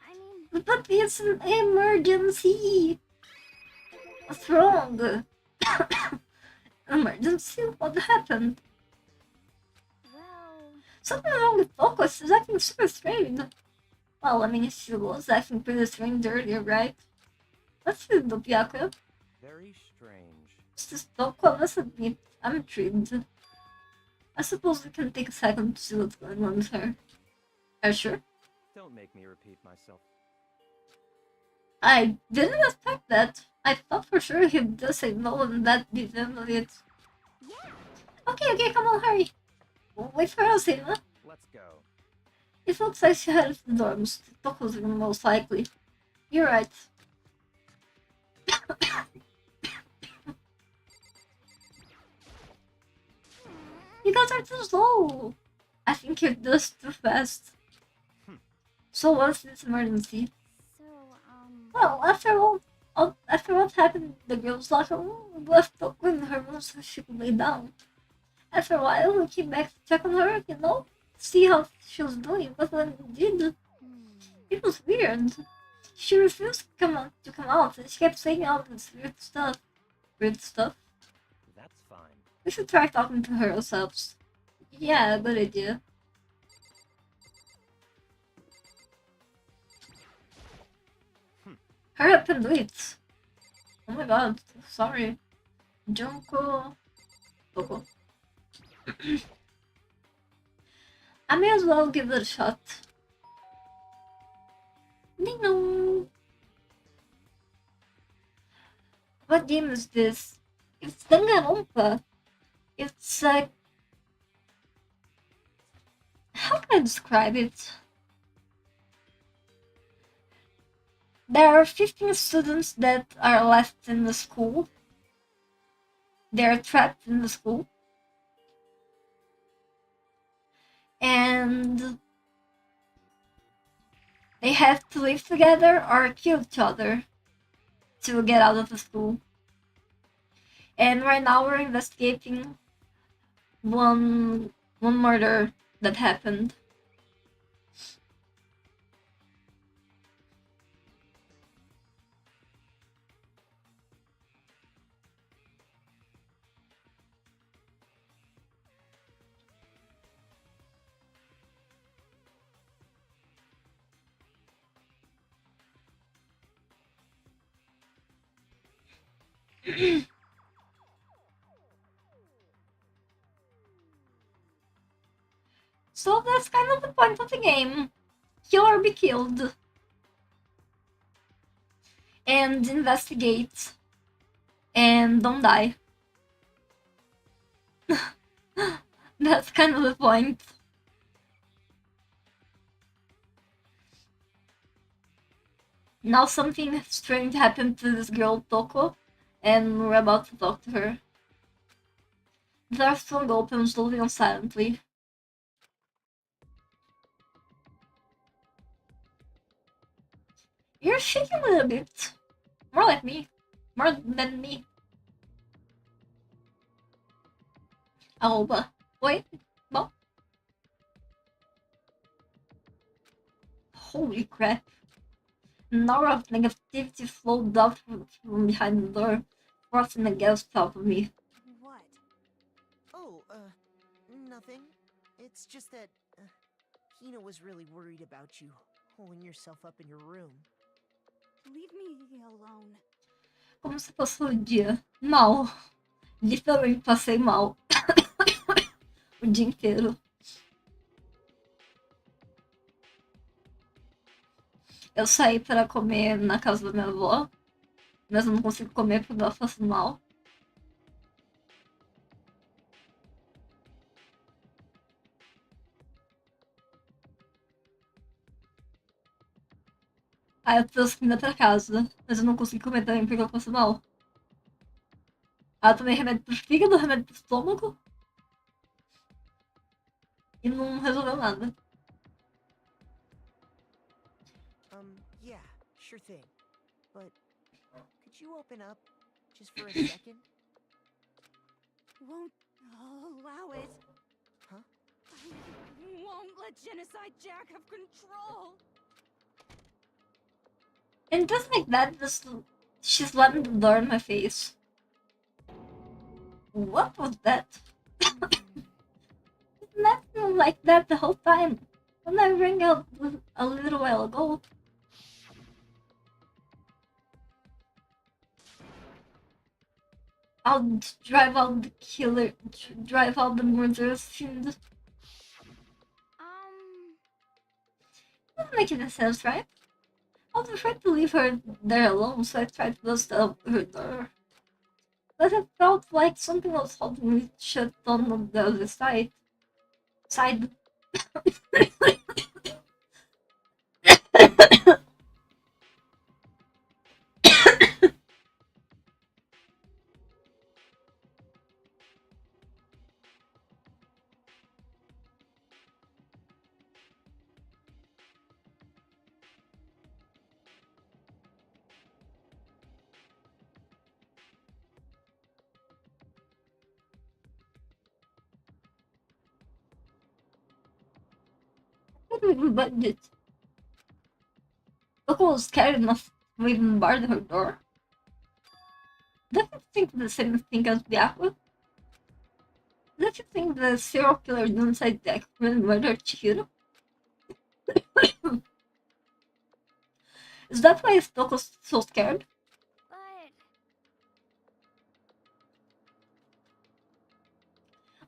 I mean, But it's an emergency! What's wrong? Emergency? What happened? well, Something wrong with Focus, she's acting super strange. Well, I mean, she was acting pretty strange earlier, right? Let's see the Byakuya. Very strange. Just don't convince me. I'm intrigued. I suppose we can take a second to see what's going on with her. Are you sure? Don't make me repeat myself. I didn't expect that. I thought for sure he'd just say no and that'd be the end of it. yeah. Okay, come on, hurry. Wait for us, Hina. Let's go. It looks like she headed to the dorms. Toko's room, most likely. You're right. You guys are too slow. I think you're just too fast. So what's this emergency? So, Well, after what happened in the girls' locker room, we left Toko in her room so she could lay down. After a while, we came back to check on her, see how she was doing. But when we did, it was weird. She refused to come out, and she kept saying all this weird stuff. Weird stuff. That's fine. We should try talking to her ourselves. Yeah, good idea. Hurry up and do it. Oh my god, sorry. Junko. Toko. I may as well give it a shot. Dino! What game is this? It's Danganronpa. It's like... how can I describe it? There are 15 students that are left in the school. They're trapped in the school. And they have to live together or kill each other to get out of the school. And right now we're investigating one murder that happened. So that's kind of the point of the game. Kill or be killed. And investigate. And don't die. That's kind of the point. Now something strange happened to this girl Toko, and we're about to talk to her. The door swung open slowly and silently. You're shaking a little bit. More like me. More than me. Aoba. Wait. Well. Holy crap. An aura of negativity flowed out from behind the door, forcing a gasp out of me. What? Oh, nothing. It's just that, Hina was really worried about you, holding yourself up in your room. Leave me alone. Como se passou o dia? Mal. Literalmente passei mal. O dia inteiro. Eu saí para comer na casa da minha avó, mas eu não consigo comer porque ela faz mal. Aí eu trouxe comida pra casa, mas eu não consigo comer também porque eu faço mal. Aí eu tomei remédio pro fígado, remédio pro estômago. E não resolveu nada. Yeah, sure thing. But, could you open up, just for a second? Won't allow it. Huh? I won't let Genocide Jack have control. And just like that, she slammed the door in my face. What was that? It's not like that the whole time. When I rang out a little while ago. I'll drive out the killer, drive out the murderous fiend. Doesn't make any sense, right? I was afraid to leave her there alone, so I tried to bust up her door. But it felt like something was holding me shut on the other side. couldn't even budget. Loco was scared enough to even bar her door. Don't you think the same thing as Byaku? Don't you think the serial killer inside deck will murder Chihiro? Is that why Stoko's so scared?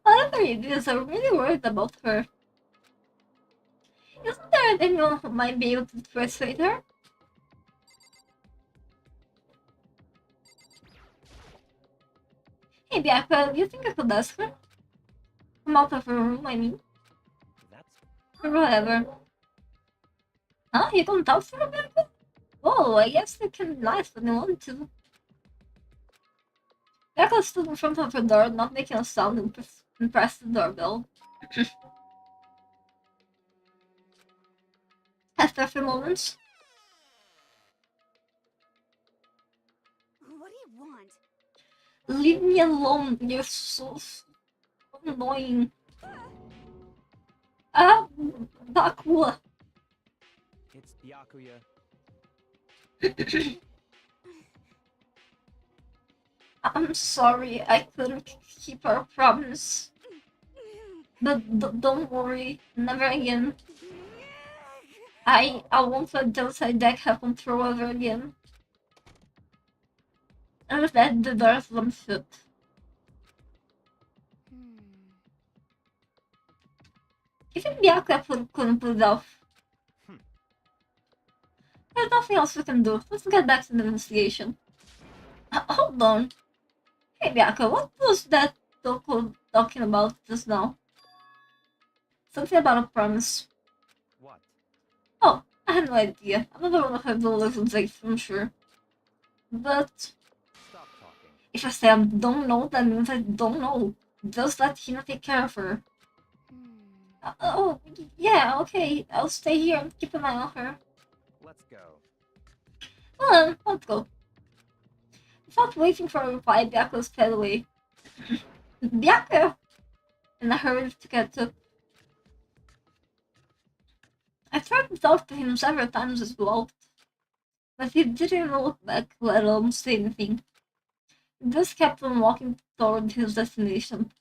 But Whatever it is, I'm really worried about her. Isn't there anyone who might be able to persuade her? Hey Byaku, do you think I could ask her? Come out of her room, I mean. That's Or whatever. Huh? You don't talk to her, Byaku? Oh, I guess you can lie when you want to. Byaku stood in front of her door, not making a sound, and pressed the doorbell. After a few moments, what do you want? leave me alone, you're so annoying. Ah, Bakua. it's Byakuya. I'm sorry, I couldn't keep our promise. But don't worry, never again. I won't let the outside deck have control ever again. And with that, the door slammed shut. Even Byaku couldn't pull it off. There's nothing else we can do. Let's get back to the investigation. Hold on. Hey Byaku, what was that Doko talking about just now? Something about a promise. What? Oh, I had no idea. Another one of her bullets would say, I'm sure. But Stop talking. if I say I don't know, that means I don't know. Just let Hina take care of her. Oh, yeah, okay. I'll stay here and keep an eye on her. Let's go. Well then, let's go. Without waiting for a reply, Byaku sped away. Byaku! And I hurried to catch up. I tried to talk to him several times as well, but he didn't look back, let alone say anything. He just kept on walking toward his destination.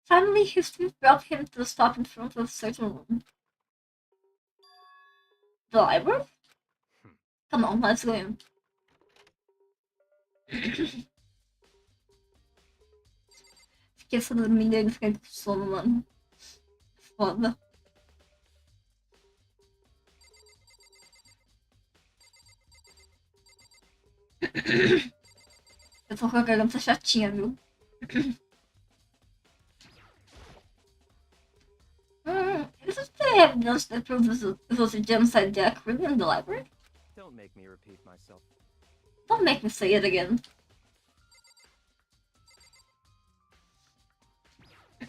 Finally, his feet brought him to a stop in front of a certain room. The library? Come on, let's go in. Esqueça da minha ficar com sono, mano. Foda. Eu tô com a garganta chatinha, viu? Isn't there evidence that proves it was a genocide Jack really in the library? Don't make me repeat myself. Don't make me say it again.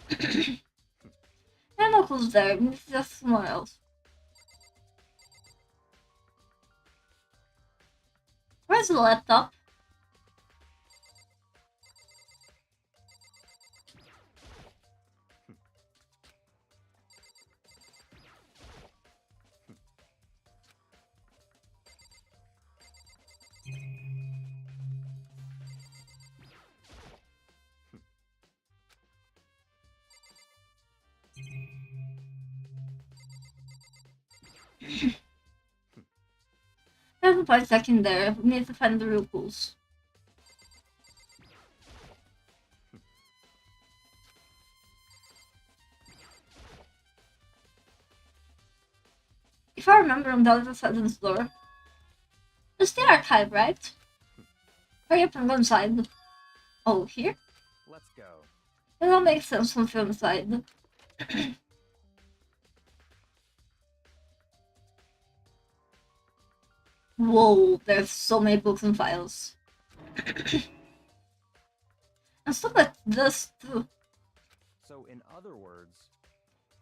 There are no clues there, it's just somewhere else. Where's the laptop? There's a part stuck in there. We need to find the real clues. If I remember on the other side of this door. It's the archive, right? Hurry up and go inside. Oh, here? Let's go. It all makes sense from film side. Whoa, there's so many books and files. And stuff like this too. So, in other words,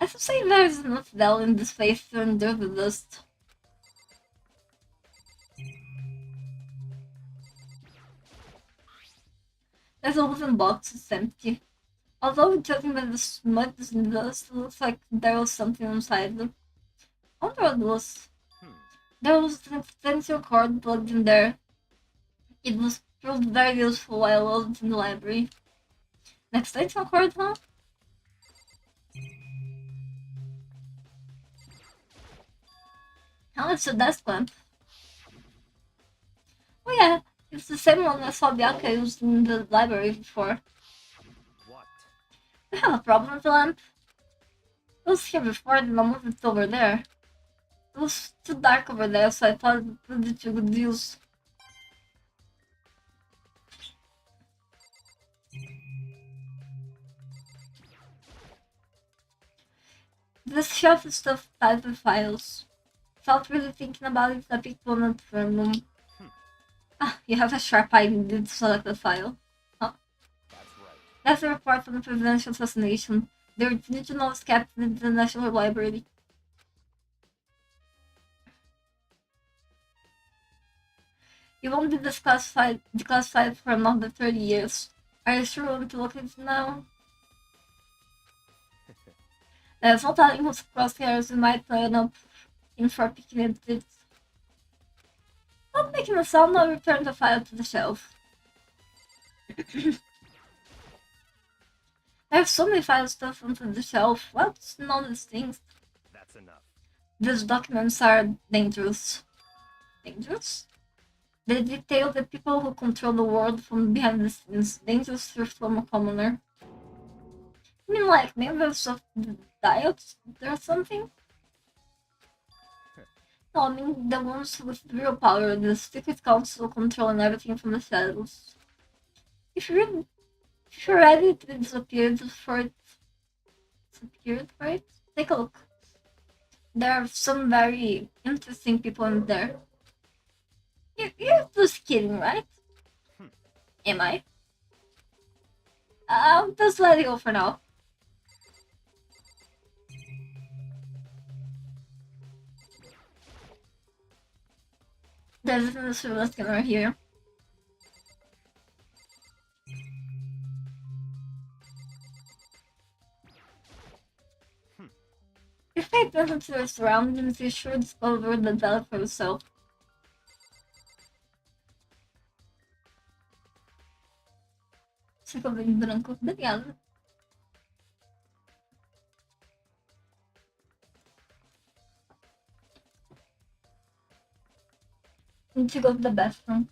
I should say there's enough Dell in this place to endure the dust. There's a wooden box, it's empty. Although judging by the smudge and dust, it looks like there was something inside. I wonder what it was. Hmm. There was an extension cord plugged in there. It was proved very useful while I was in the library. An extension cord, huh? How is the desk lamp? Oh yeah, it's the same one I saw Bianca used in the library before. What? I have a problem with the lamp. It was here before, then I moved it over there. It was too dark over there, so I thought it would be too good use. This shelf is stuffed with files. Without really thinking about it, I picked one up from them. Ah, you have a sharp eye and did select the file. Huh. That's right. That's a report on the presidential assassination. The original is kept in the National Library. You won't be declassified for another 30 years. Are you sure you want to look at it now? There's no telling whose crosshairs we might end up in for picking at it. Not making a sound, I'll return the file to the shelf. There's so many files stuffed onto the shelf. What's in all these things? That's enough. These documents are dangerous. Dangerous? They detail the people who control the world from behind the scenes. Dangerous from a commoner. I mean, like, members of the Diet or something? No, I mean the ones with real power, the secret council controlling everything from the shadows. If you read it, it disappeared for it. Take a look. There are some very interesting people in there. You're just kidding, right? Am I? I'll just let it go for now. There's a surveillance camera here. If I pay attention to your surroundings, you should discover the bell for yourself. Ficou bem branco. Obrigada. Need to go to the bathroom.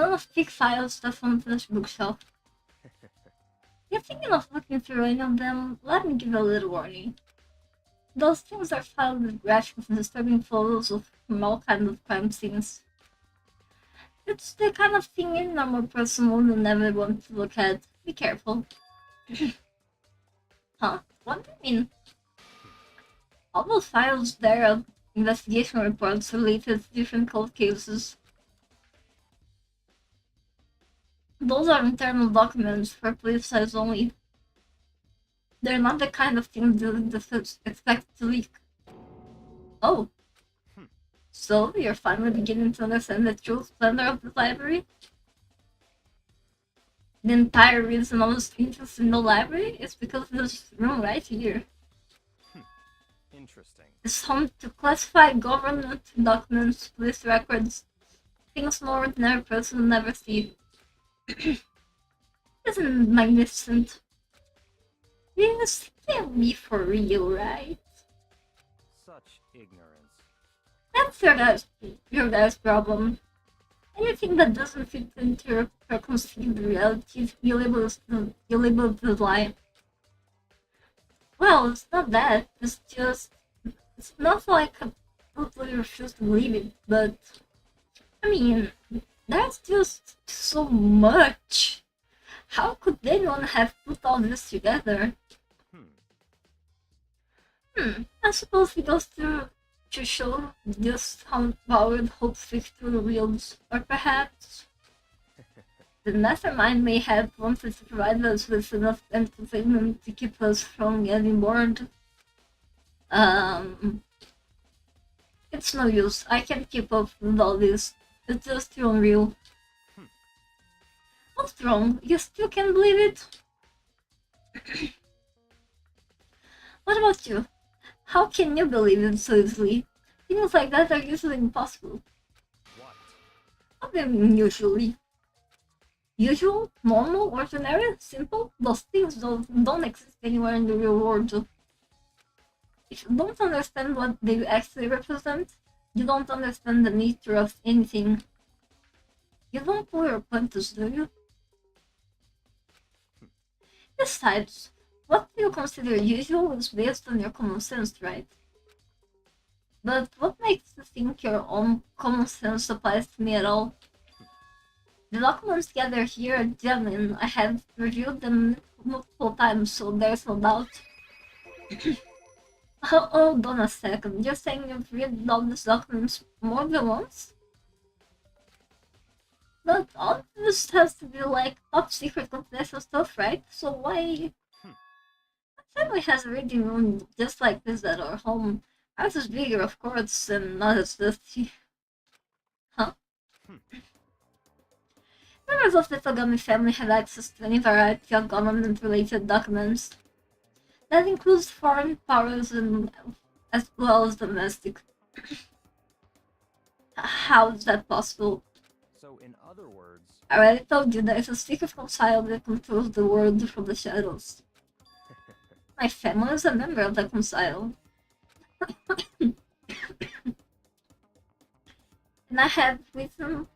ton of thick files stuff on this bookshelf. You're thinking of looking through any of them? Let me give you a little warning. Those things are filled with graphic and disturbing photos from all kinds of crime scenes. It's the kind of thing any normal person would never want to look at. Be careful. Huh? What do you mean? All those files there are investigation reports related to different cold cases. Those are internal documents for police files only. They're not the kind of things the expect to leak. Oh. So, you're finally beginning to understand the true splendor of the library? The entire reason I was interested in the library is because of this room right here. Interesting. It's home to classified government documents, police records, things no ordinary person will never see. Isn't it magnificent? This can't be for real, right? Such ignorance. That's your guys' problem. Anything that doesn't fit into your preconceived reality, you label it as lie. Well, it's not that. It's just... It's not like I totally refuse to believe it, but... I mean, that's just so much. How could anyone have put all this together? I suppose it goes to show just how powered Hope Victor wields, or perhaps the mastermind may have wanted to provide us with enough entertainment to keep us from getting bored. It's no use. I can't keep up with all this. It's just too unreal. What's wrong? You still can't believe it? What about you? How can you believe it so easily? Things like that are usually impossible. What do you mean usually? Usual? Normal? Ordinary? Simple? Those things don't exist anywhere in the real world. If you don't understand what they actually represent, you don't understand the nature of anything. You don't pull your punches, do you? Besides, what you consider usual is based on your common sense, right? But what makes you think your own common sense applies to me at all? The documents gathered here are genuine. I have reviewed them multiple times, so there's no doubt. Oh, hold on a second. You're saying you've read all these documents more than once? But all this has to be like top secret confidential stuff, right? So why... My family has a reading room just like this at our home. Ours is bigger, of course, and not as dusty. Huh? Members of the Togami family have access to any variety of government-related documents. That includes foreign powers and as well as domestic. How is that possible? So, in other words, I already told you there is a secret concile that controls the world from the shadows. My family is a member of the concile. And I have written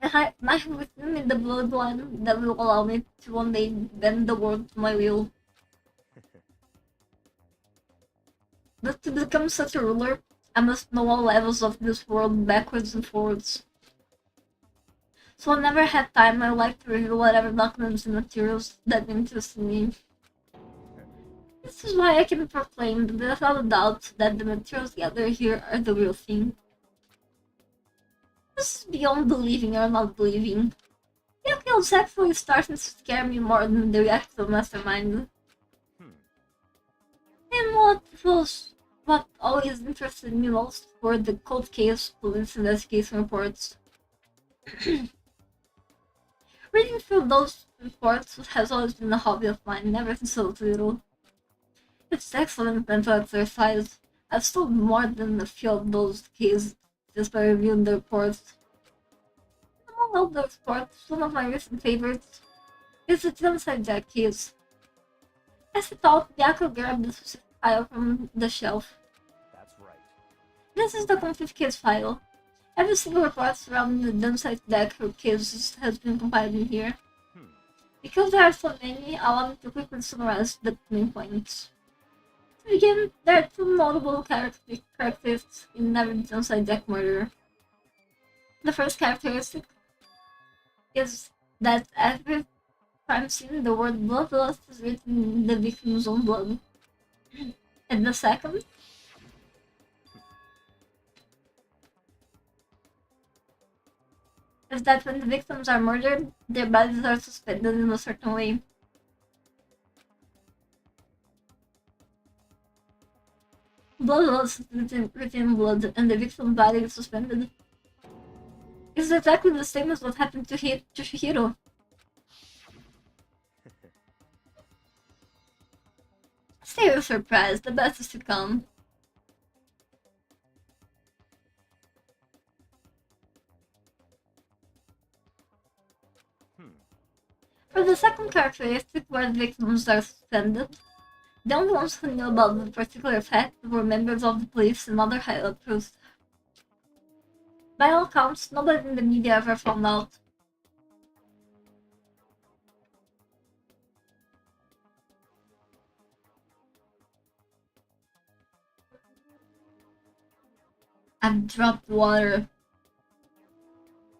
in the bloodline that will allow me to one day bend the world to my will. But to become such a ruler, I must know all levels of this world backwards and forwards. So whenever I have time, I like to review whatever documents and materials that interest me. This is why I can proclaim without a doubt that the materials gathered here are the real thing. This is beyond believing or not believing. It's actually starting to scare me more than the actual mastermind. And what always interested me most were the cold case police investigation reports. Reading through those reports has always been a hobby of mine, ever since I was little. It's excellent mental exercise. I've solved more than a few of those cases just by reviewing the reports. Among all the reports, one of my recent favorites is the genocide Jack case. As I thought, Yako grabbed the specific file from the shelf. that's right. This is the complete case file. Every single report surrounding the Dunsite deck cases has been compiled in here. Because there are so many, I wanted to quickly summarize the main points. To begin, there are two notable characteristics in every Dunsite deck murder. The first characteristic is that every crime scene the word bloodlust is written in the victim's own blood. And the second is that when the victims are murdered, their bodies are suspended in a certain way. Bloodlust is written in blood, and the victim's body is suspended. It's exactly the same as what happened to Shihiro. Stay surprised, the best is to come. For the second characteristic, where the victims are suspended, the only ones who knew about the particular fact were members of the police and other high-up crews. By all accounts, nobody in the media ever found out. I've dropped water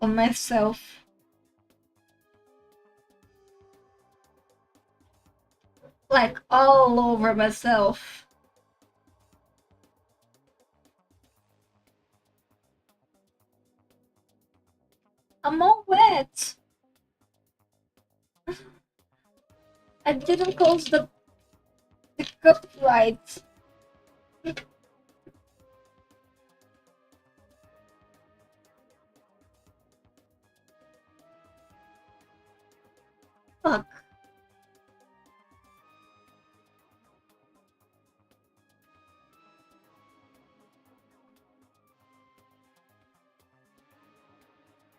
on myself. Like all over myself. I'm all wet. I didn't close the cup right. Fuck.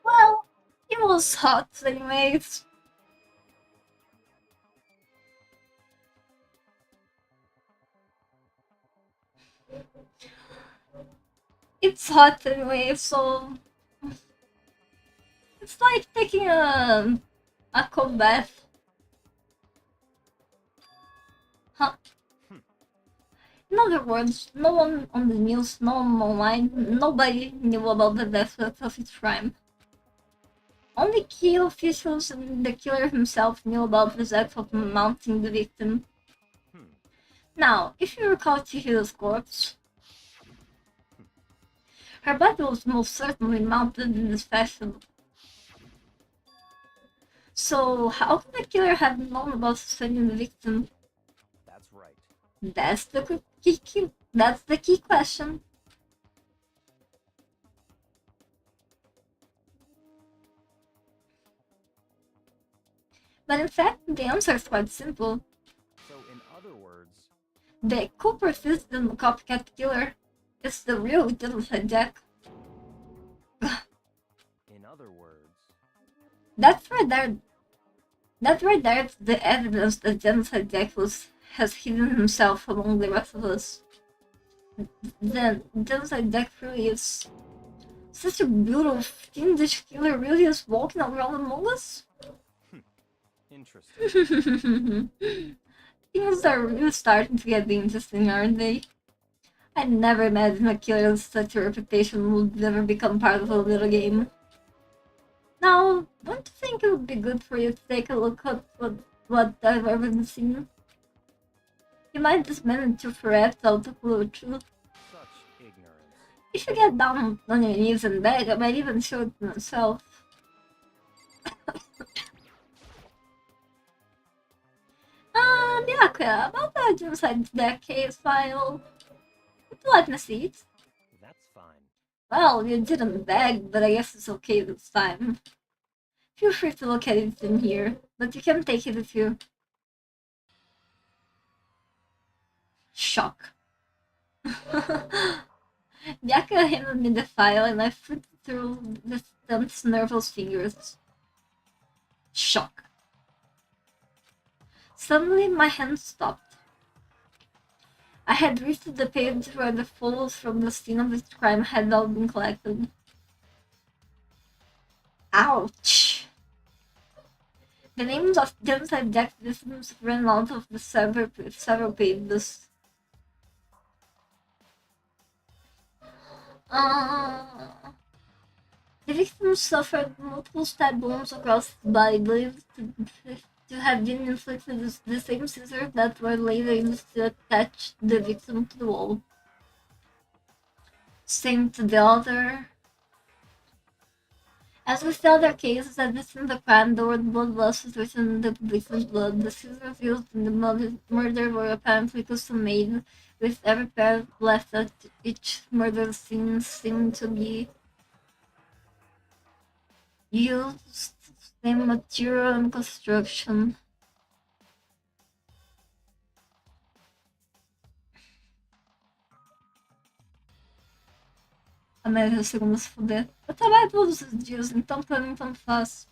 Well, it was hot anyways. It's hot anyway, so it's like taking a cold bath. Huh? In other words, no one on the news, no one online, nobody knew about the death of its crime. Only key officials and the killer himself knew about this act of mounting the victim. Now, if you recall Chihiro's corpse, her body was most certainly mounted in this fashion. So, how could the killer have known about suspending the victim? That's right. That's the key question. But in fact, the answer is quite simple. So, in other words, The culprit is the copycat killer. It's the real Genocide Jack. in other words, That's right there. That right there is the evidence that Genocide Jack has hidden himself among the rest of us. Then Genocide Jack really is such a brutal, fiendish killer. Really is walking around among us. interesting. Things are really starting to get interesting, aren't they? I never imagined a killer with such a reputation would ever become part of a little game. Now, don't you think it would be good for you to take a look at what I've ever seen? You might just manage to ferret out a clue or two. Such ignorance. If you get down on your knees and beg, I might even show it to myself. Byakuya, about the genocide deck case file. Would you let me see it? That's fine. Well, you didn't beg, but I guess it's okay this time. Feel free to look at it in here, but you can take it with you. Shock. Byakuya handed me the file and I flipped through with tense, nervous fingers. Shock. Suddenly, my hand stopped. I had reached the page where the photos from the scene of the crime had all been collected. Ouch. The names of genocide deck victims ran out of the several pages. The victim suffered multiple stab wounds across the body, believed to have been inflicted with the same scissors that were later used to attach the victim to the wall. Same to the other. As with the other cases that within the crime, the word bloodlust was written in the victim's blood. The scissors used in the murder were apparently custom made, with every pair left at each murder scene seemed to be used same material and construction. A média segunda se fuder. Eu trabalho todos os dias, então pra mim tanto faz.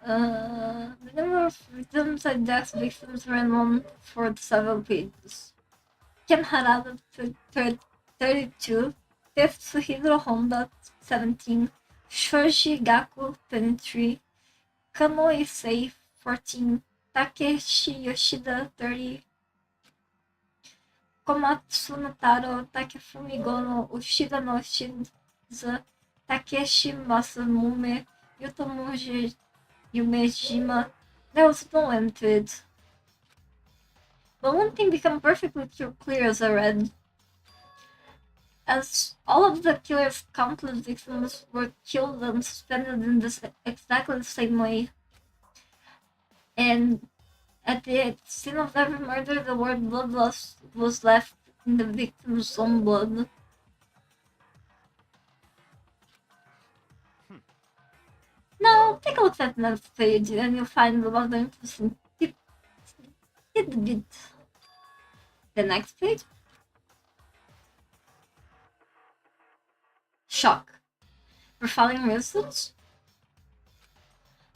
The number of victims and death victims ran on for several pages. Ken Harada, 32, Fifth Suhiro Honda, 17, Shoji Gaku, 23, Kano Issei, 14, Takeshi Yoshida, 30, Komatsu Taro, Takefumi Gono, Ushida no Shiza, Takeshi Masamume, Yutomuji Yumejima. There was no end to it. But one thing became perfectly clear as I read. As all of the killer's countless victims were killed and suspended in this exactly the same way. And at the scene of every murder, the word bloodlust was left in the victim's own blood. Now, take a look at the next page and you'll find a lot of interesting tidbit. The next page. Shock. Profiling results.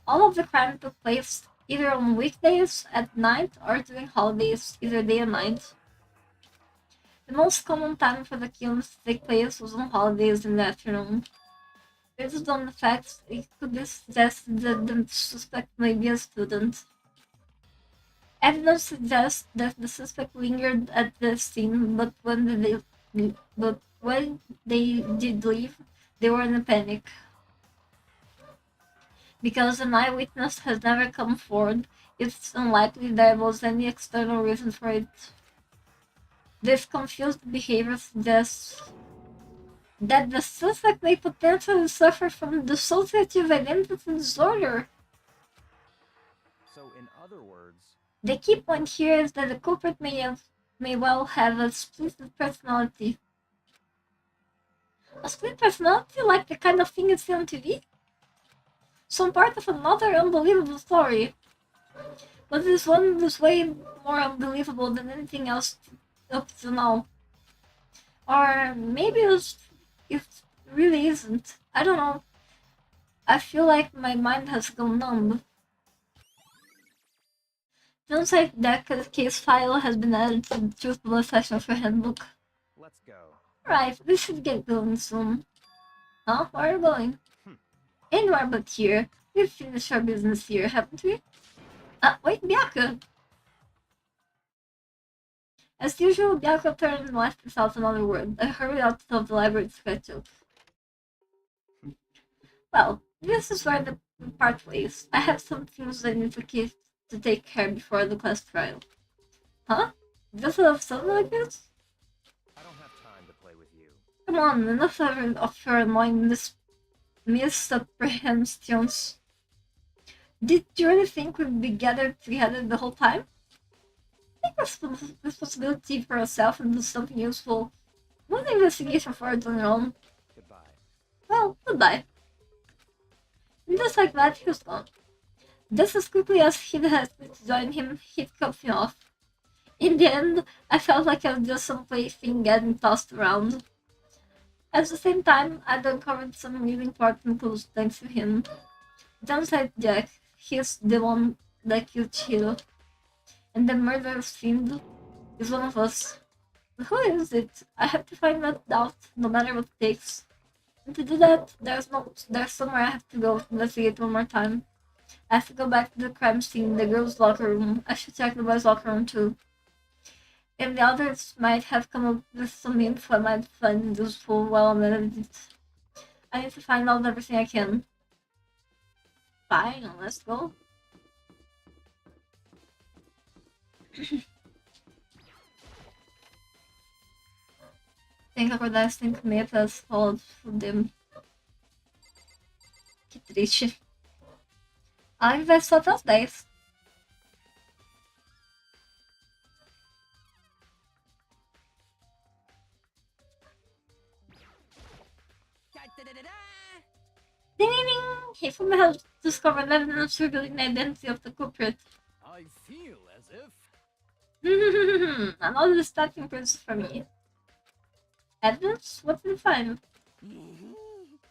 All of the crime took place either on weekdays at night or during holidays, either day or night. The most common time for the killings to take place was on holidays in the afternoon. Based on the facts, it could be suggested that the suspect may be a student. Evidence suggests that the suspect lingered at the scene, but when they did leave, they were in a panic. Because an eyewitness has never come forward, it's unlikely there was any external reason for it. This confused behavior suggests that the suspect may potentially suffer from dissociative identity disorder. So, in other words, The key point here is that the culprit may well have a split personality. A split personality like the kind of thing you see on TV? Some part of another unbelievable story. But this one is way more unbelievable than anything else up to now. Or maybe it really isn't. I don't know. I feel like my mind has gone numb. Genocide deck case file has been added to the Truth Blood section of your handbook. let's go. Right, we should get going soon. Huh? Where are you going? Anywhere but here. We've finished our business here, haven't we? Wait, Bianca! As usual, Bianca turned and left without another word. I hurried out of the library to catch up. Well, this is where the part ways. I have some things I need to take care before the class trial. Huh? Just have something like this? I don't have time to play with you. Come on, enough of your annoying misapprehensions. Did you really think we'd be gathered together the whole time? Take responsibility for yourself and do something useful. Not an investigation for it on your own. Goodbye. Well, goodbye. And just like that, he was gone. Just as quickly as he'd asked me to join him, he'd cut me off. In the end, I felt like I was just some plaything getting tossed around. At the same time, I'd uncovered some really important clues thanks to him. Genocide Jack, he's the one that killed Chiro. and the murder fiend is one of us. But who is it? I have to find that out, no matter what it takes. And to do that, there's somewhere I have to go to investigate one more time. I have to go back to the crime scene, the girls' locker room. I should check the boys' locker room too. And the others might have come up with some info I might find useful while I'm at it. I need to find out everything I can. Fine, let's go. Tem que acordar às 5h30 pra escola, fudeu. Que triste. A live vai só até as 10. Ding ding ding! He from help discovered evidence revealing the identity of the culprit. I feel as if. Another distracting process for me. Evidence? What did you find?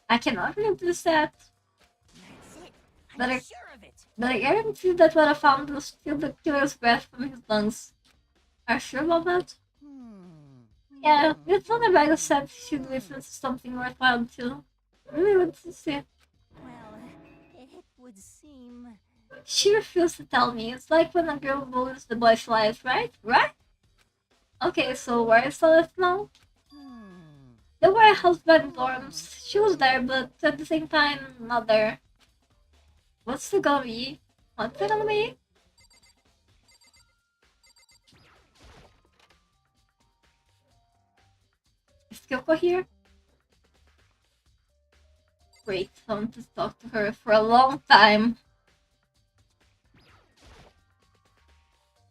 I cannot read this set. That's it. But I'm I- sure of it. But I guarantee that what I found was still the killer's breath from his lungs. Are you sure about that? Yeah, it's not a bag of set should witness something worthwhile too. Really want to see. Well, it would seem. She refused to tell me. It's like when a girl bullies the boy's life, right? Right? Okay, so where is Solid now? The warehouse by the dorms. She was there, but at the same time, not there. What's it gonna be? What's it gonna be? Is Kyoko here? Great, I want to talk to her for a long time.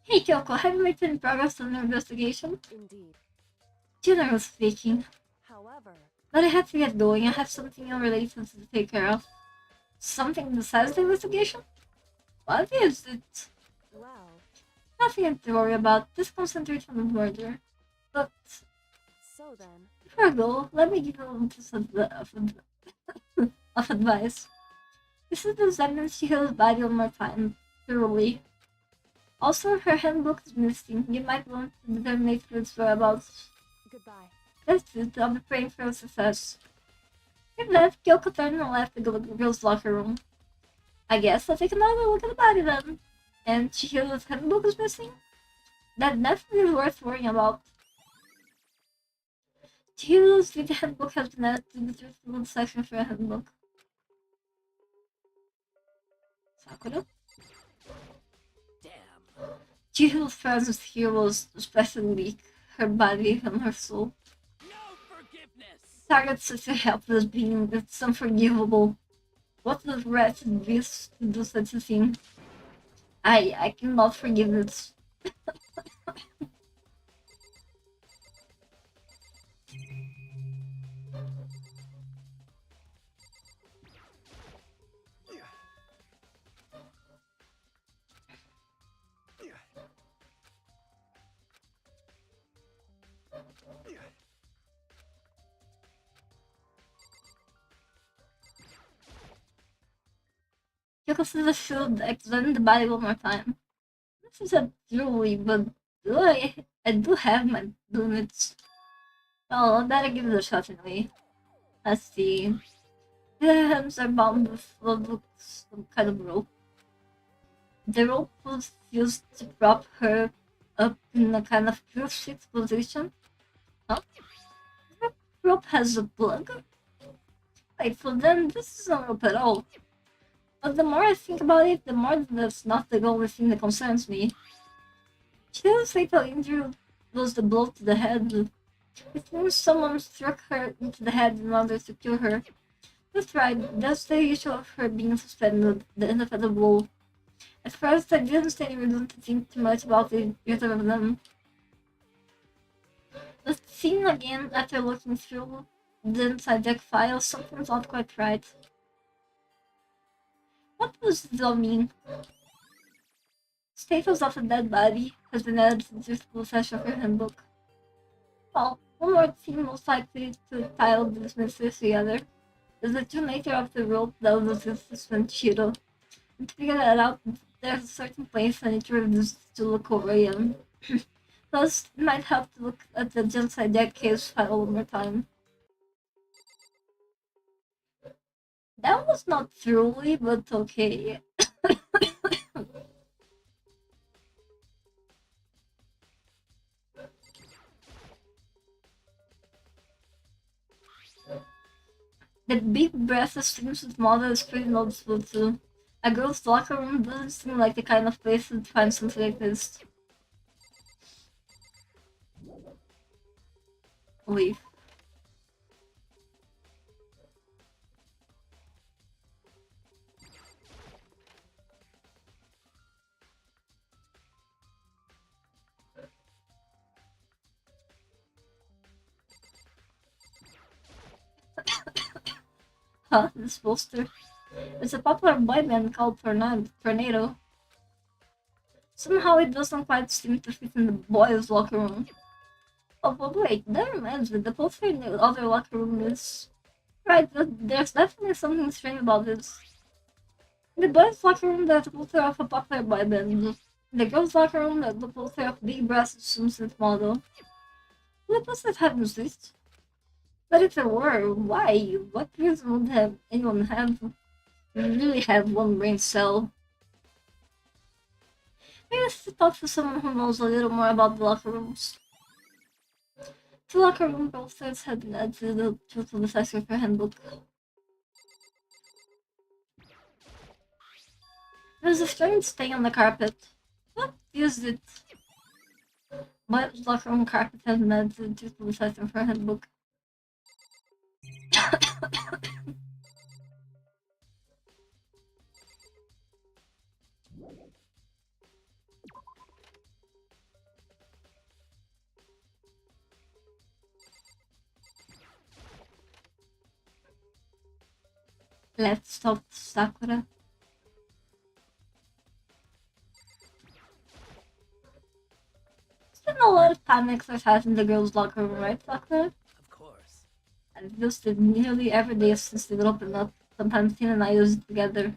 Hey Kyoko, have you made any progress on your investigation? Indeed. Generally speaking. However, But I have to get going. I have something unrelated to take care of. Something besides the investigation? What is it? well, Nothing to worry about. Just concentrate on the murder. But so then, before I go, let me give you a little piece of advice. This is the examine Shihiro's body one more time, thoroughly. Also, her handbook is missing. You might want to determine its whereabouts. goodbye. That's it. I'll be praying for your success. With that, Kyoko turned and left the girls' locker room. I guess I'll take another look at the body then. And Chihiro's handbook is missing? That definitely is worth worrying about. Chihiro's video handbook has been added to the treatment section for a handbook. Sakura? Damn. Chihiro's presence here was especially weak. Her body and her soul. No forgiveness. Target's such a helpless being, it's unforgivable. What a wretched beast to do such a thing. I cannot forgive it. Kyoko says I should examine the body one more time. This is a jewelry, but I do have my limits. Well, I better give it a shot anyway. Let's see. The hands are bound with what looks some kind of rope. The rope was used to prop her up in a kind of crucifix position. Huh? The rope has a plug? Wait, so then this isn't a rope at all. But the more I think about it, the more that's not the only thing that concerns me. Chill's fatal injury was the blow to the head. It means someone struck her into the head in order to kill her. That's right, that's the issue of her being suspended, the end of the blow. At first, I didn't see any reason to think too much about either of them. But seeing again after looking through the inside deck files, something's not quite right. What does this all mean? Status of a dead body has been added to the school session of your handbook. Well, one more thing most likely to tie these mysteries together is the true nature of the rope that was used to suspend Shiro. And to figure that out, there's a certain place I need to reduce to look over again. Plus, it might help to look at the genocide deck case file one more time. That was not truly, but okay. That big breath of swimsuit model is pretty noticeable too. A girl's locker room doesn't seem like the kind of place to find something like this. Leave. Huh, this poster. It's a popular boy band called Tornado. Somehow it doesn't quite seem to fit in the boys' locker room. Oh, but wait, that reminds me, the poster in the other locker room is... Right, but there's definitely something strange about this. In the boys' locker room, there's a poster of a popular boy band. In the girls' locker room, there's a poster of big brass swimsuit model. The posters haven't switched. But if there were, why? What reason would have anyone have really have one brain cell? Maybe I should talk to someone who knows a little more about the locker rooms. The locker room posters had been added to the total decipher handbook. There's a strange stain on the carpet. What is it? My locker room carpet has been added to the total decipher handbook. Let's talk to Sakura. There's been a lot of time exercise in the girls' locker room, right, Sakura? Of course. I've used it nearly every day since it opened up. Sometimes Tina and I use it together.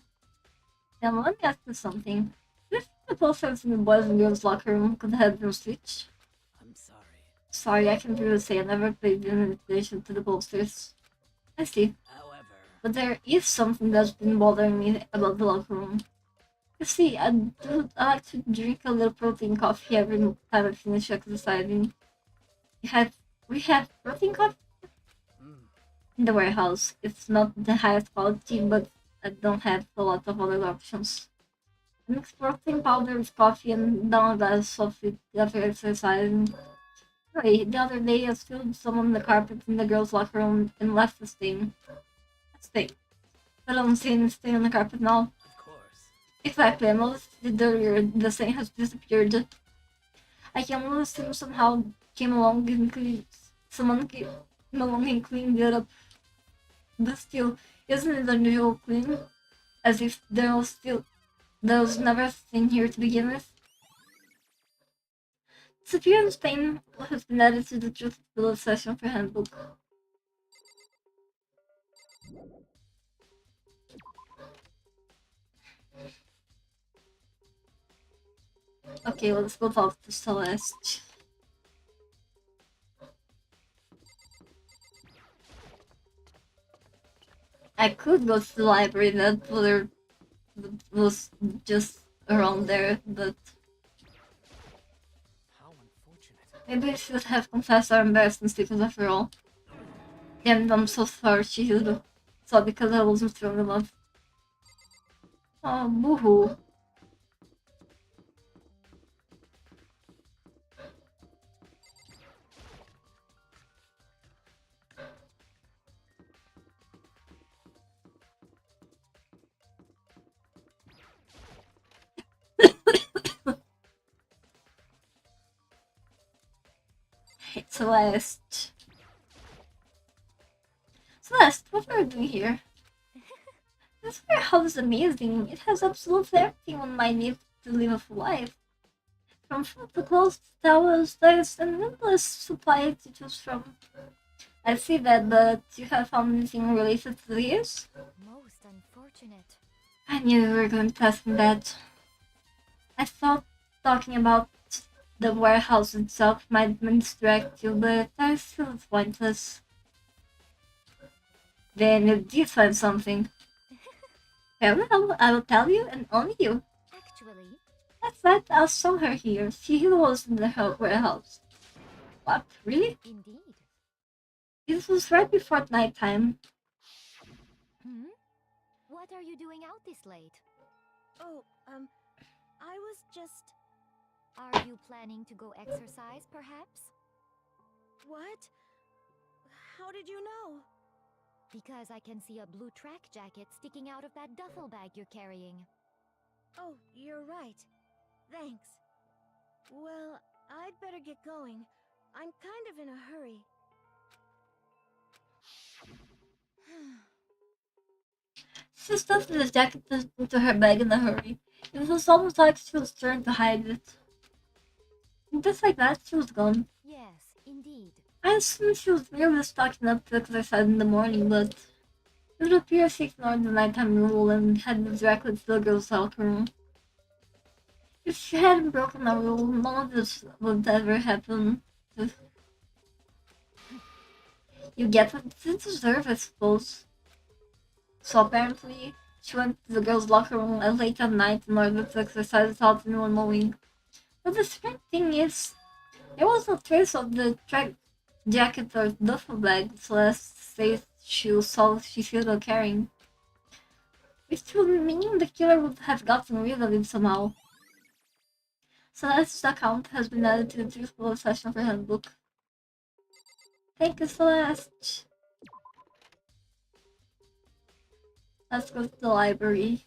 Now, let me ask you something. Do you think the posters in the boys and girls' locker room could have been switched? I'm sorry. Sorry, I can't really say I never paid any attention to the posters. I see. However, But there is something that's been bothering me about the locker room. You see, I like to drink a little protein coffee every time I finish exercising. We have, we have protein coffee in the warehouse. It's not the highest quality, but I don't have a lot of other options. I mix protein powder with coffee and down a glass of it after exercising. Anyway, the other day I spilled some on the carpet in the girls' locker room and left a stain. A stain. I don't see any stain on the carpet now. of course. Exactly, I noticed it earlier. The stain has disappeared. I can almost assume somehow came along and came along and cleaned it up. But still, isn't it unusual clean? As if there was never a stain here to begin with. Disappearance stain has been added to the truth below session for handbook. Okay, let's go talk to Celeste. I could go to the library, that was just around there, but How unfortunate. maybe I should have confessed our embarrassments because after all. Damn, I'm so sorry, Chihiro. So because I wasn't strong enough. Oh, boo-hoo. Hey, Celeste. Celeste, what are you doing here? This warehouse is amazing. It has absolutely everything one might need to live a full life. From food to clothes to towels, there's an endless supply to choose from. I see that, but you have found anything related to these? Most unfortunate. I knew you were going to ask me that. I thought talking about the warehouse itself might distract you, but I feel it's pointless. Then you did find something. Very well, I will tell you and only you. Actually, I thought I saw her here. She was in the warehouse. What? Really? indeed. This was right before nighttime. Hmm? What are you doing out this late? Oh, I was just. Are you planning to go exercise, perhaps? What? How did you know? Because I can see a blue track jacket sticking out of that duffel bag you're carrying. Oh, you're right. Thanks. Well, I'd better get going. I'm kind of in a hurry. She stuffed the jacket into her bag in a hurry. It was almost like she was trying to hide it. And just like that, she was gone. Yes, indeed. I assumed she was merely stocking up to exercise in the morning, but it would appear she ignored the nighttime rule and headed directly to the girls' locker room. If she hadn't broken a rule, none of this would ever happen. You get what you deserve, I suppose. So apparently, she went to the girls' locker room late at night in order to exercise without anyone knowing. But the strange thing is, there was no trace of the track jacket or duffel bag Celeste says she saw she should have carrying. Which would mean the killer would have gotten rid of it somehow. Celeste's account has been added to the truthful session of her handbook. Thank you, Celeste. Let's go to the library.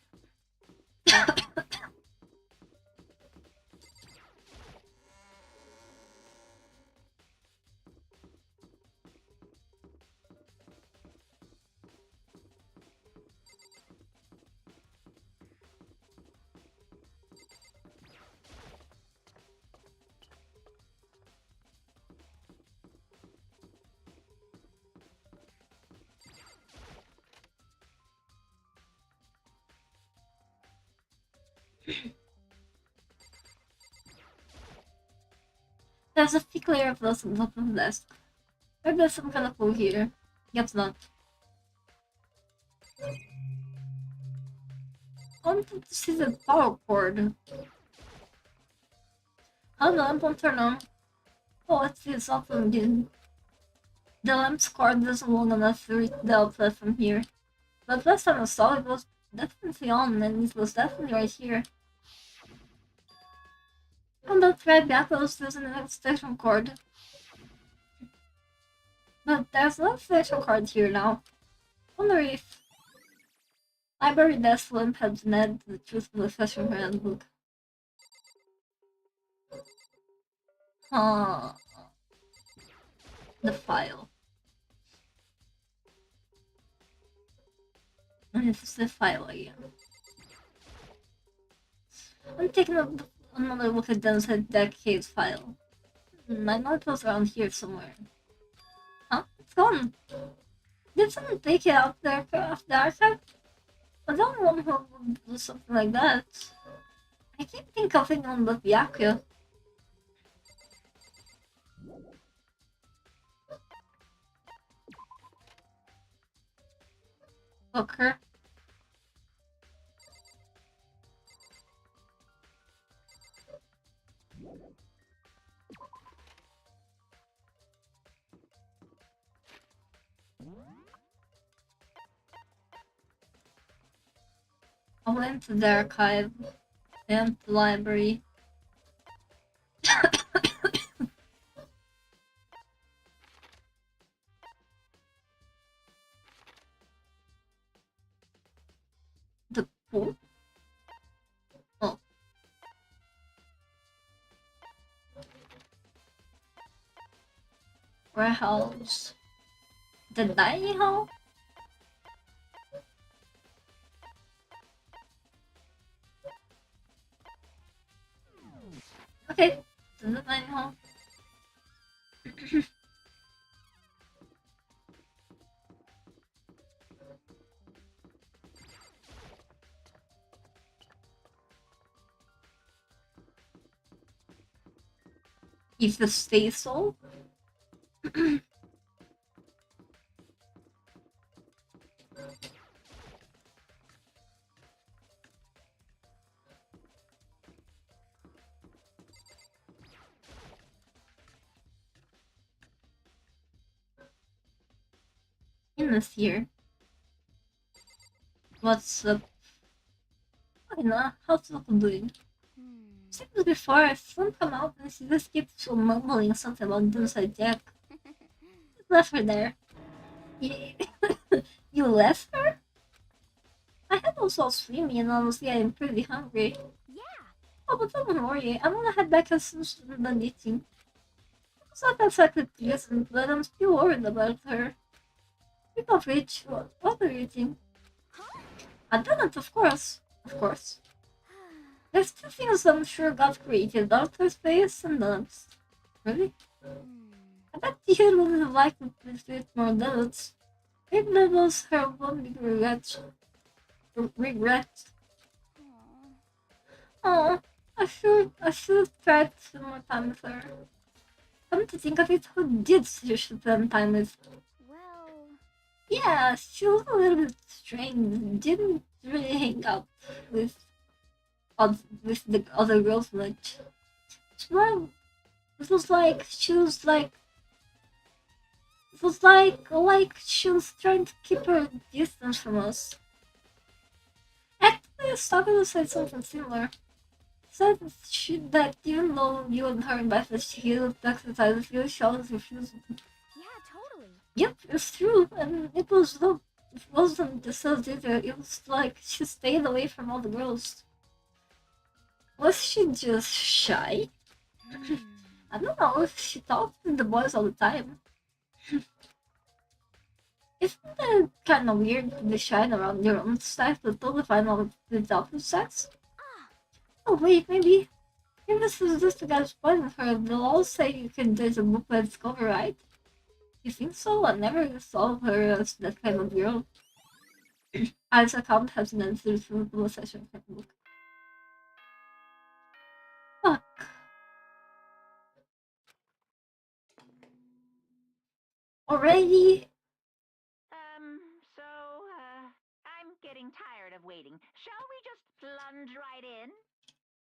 There's a thick layer of dust on top of the desk. Maybe there's some kind of clue here. Guess not. I wanted to see the power cord. How the lamp won't turn on? Oh, let's see, it's off again. The lamp's cord isn't long enough to reach the outlet from here. But last time I saw it was definitely on, and it was definitely right here. And that right back was using an extension cord. But there's no extension cord here now. Wonder if library desk lamp had been added to the truthful session handbook. Huh. The file. And it's the file again. I'm taking another look at Den's Decade's file. I know it was around here somewhere. Huh? It's gone. Did someone take it out there off the archive? I don't know who would do something like that. I can't think of anyone but Byakuya. Hooker. I went to the archive and the library. The pool? Oh. Warehouse. The dining hall? Okay, to the dining hall. if you say so. In this year. What's up? I know, how's it doing? Seems before I film come out and she just keeps mumbling something about Doomsday Jack. Just left her there. You, you left her? I had also swimming and I was getting pretty hungry. Yeah. Oh, but don't worry, I'm gonna head back as soon as I'm done eating. It's not exactly pleasant, but I'm still worried about her. Speaking of which, what are you eating? A donut, of course. Of course. There's two things I'm sure God created, outer space and donuts. Really? I bet you would have liked to eat more donuts. Maybe that was her one big regret. Oh, I should have tried to spend more time with her. Come to think of it, who did you should spend time with? Well, Yeah, she was a little bit strange. Didn't really hang out with with the other girls much. Well, it was like she was like it was like she was trying to keep her distance from us. Actually, Stalker said something similar. Said that even though you and her invested, she would exercise with you, she always refused. yeah, totally. Yep, it's true, and it wasn't just us either. It was like she stayed away from all the girls. Was she just shy? I don't know if she talked to the boys all the time. Isn't that kind of weird to be shy around your own stuff but totally fine with opposite sex? Oh wait, maybe this is just a guy's point with her. They'll all say you can judge a book by its cover, right? You think so? I never saw her as that kind of girl. As account has an answer to the session from the book. Fuck. Already? I'm getting tired of waiting. Shall we just plunge right in?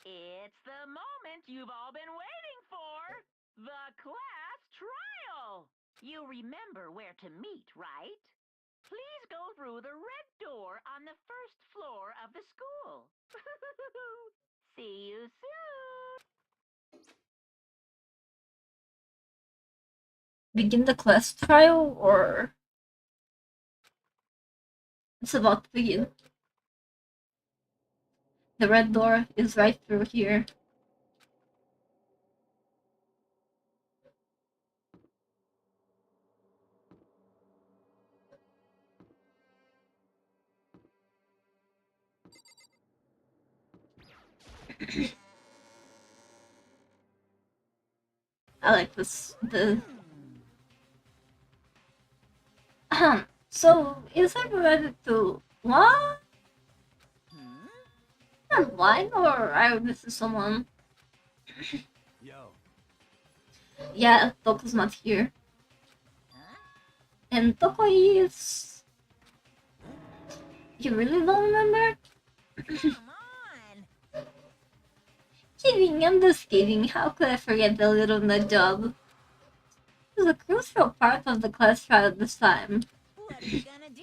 It's the moment you've all been waiting for! The class trial! You remember where to meet, right? Please go through the red door on the first floor of the school. See you soon! Begin the class trial, or it's about to begin. The red door is right through here. I like this. So, is everyone ready to what? I'm blind, or I this is someone? Yo. Yeah, Toko's not here. And Toko is... You really don't remember? Come on! Kidding, I'm just kidding. How could I forget the little nut job? It was a crucial part of the class trial this time. What are you gonna do?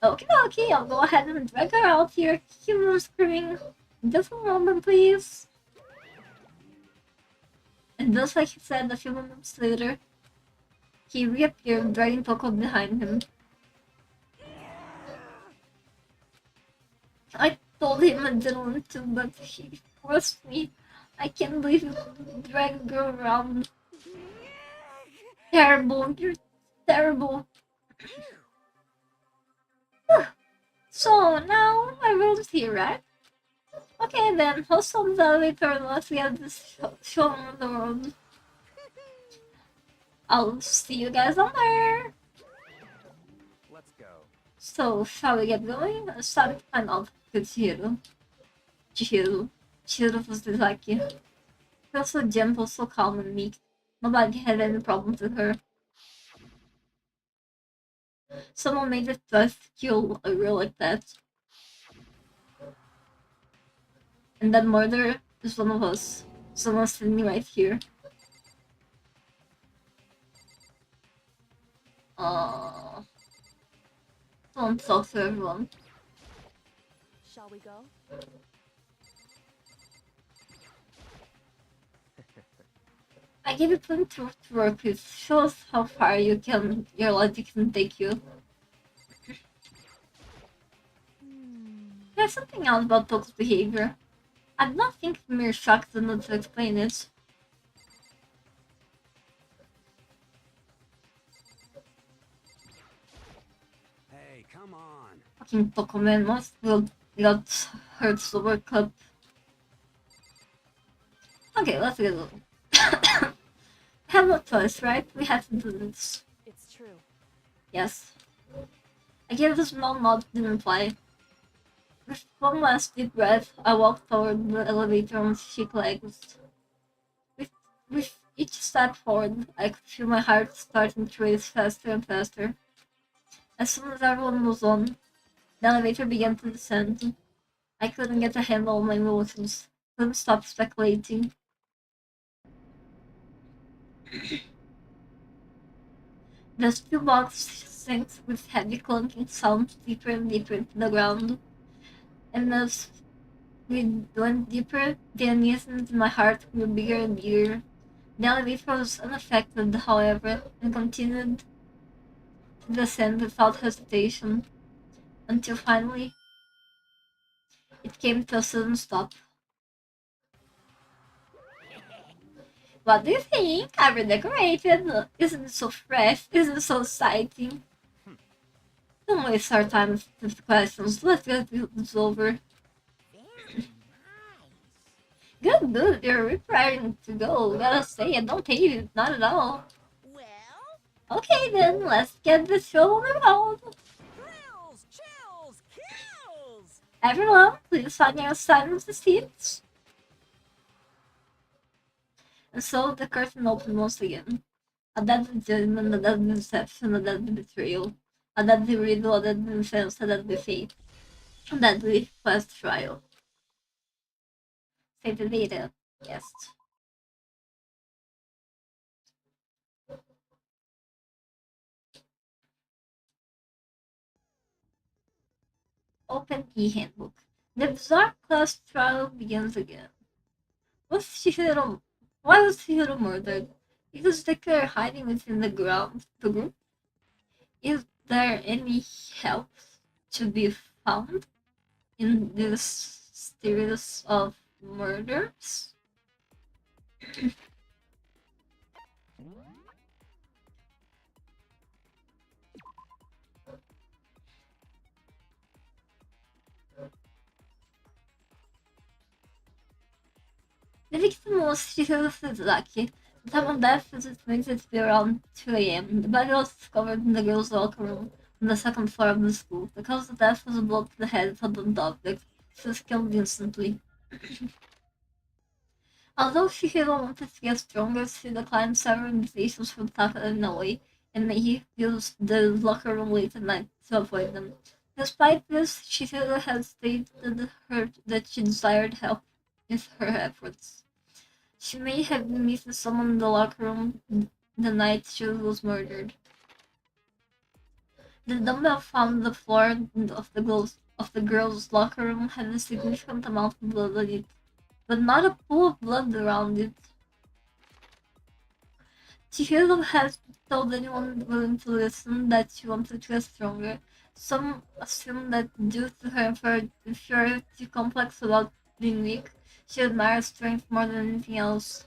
Okay, I'll go ahead and drag her out here. Keep her screaming. Just a moment, please. And just like he said a few moments later, he reappeared, dragging Toko behind him. I told him I didn't want to, but he forced me. I can't believe you dragged a girl around. Terrible, you're terrible. So now everyone's here, right? Okay then, host on the elevator and let's get this show on the road. I'll see you guys on there. Let's go. So, shall we get going? Start to find out with Chihiro. Chihiro was the lucky. Feels so gentle, so calm and meek. Nobody had any problems with her. Someone made it to kill a girl like that. And that murderer is one of us. Someone sitting right here. Don't talk to everyone. Shall we go? I gave you plenty to work with. Show us how far your logic can take you. There's something else about Toko's behavior. I do not think mere shock is enough to explain it. Hey, come on. Fucking Tokoman must got hurt super cup. Okay, let's go. Have no choice, right? We have to do this. It's true. Yes. I gave this small nod, didn't reply. With one last deep breath, I walked toward the elevator on shaky legs. With each step forward, I could feel my heart starting to race faster and faster. As soon as everyone was on, the elevator began to descend. I couldn't get a handle on my emotions, couldn't stop speculating. The steel box sank with heavy clunking sounds deeper and deeper into the ground, and as we went deeper, the uneasiness in my heart grew bigger and bigger. The elevator was unaffected, however, and continued to descend without hesitation, until finally it came to a sudden stop. What do you think? I redecorated. Isn't it so fresh? Isn't it so exciting? Don't waste our time with questions. Let's get this over. Good, good. You're preparing to go. Gotta say, I don't hate it. Not at all. Well, Okay then, let's get the show on the road. thrills, chills, kills! Everyone, please find your assignments the seats. And so the curtain opened once again. A deadly judgment, a deadly deception, a deadly betrayal, a deadly riddle, a deadly defense, a deadly fate, a deadly quest trial. Save the data. Yes. Open e-handbook. The bizarre class trial begins again. Was Chihiro... Why was Chihiro murdered? Because they were hiding within the ground. The group? Is there any help to be found in this series of murders? The victim was Chihiro Suzaki. The time of death is estimated to be around 2 a.m. The body was discovered in the girls' locker room on the second floor of the school. The cause of death was a blow to the head with a blunt object. She was killed instantly. Although Shihiro wanted to get stronger, she declined several invitations from Taka in Inoue, and he used the locker room late at night to avoid them. Despite this, Shihiro had stated that she desired help with her efforts. She may have been meeting someone in the locker room the night she was murdered. The dumbbell found on the floor of the girls' locker room had a significant amount of blood on it, but not a pool of blood around it. Chihiro has told anyone willing to listen that she wanted to get stronger. Some assume that due to her inferiority complex about being weak, she admires strength more than anything else.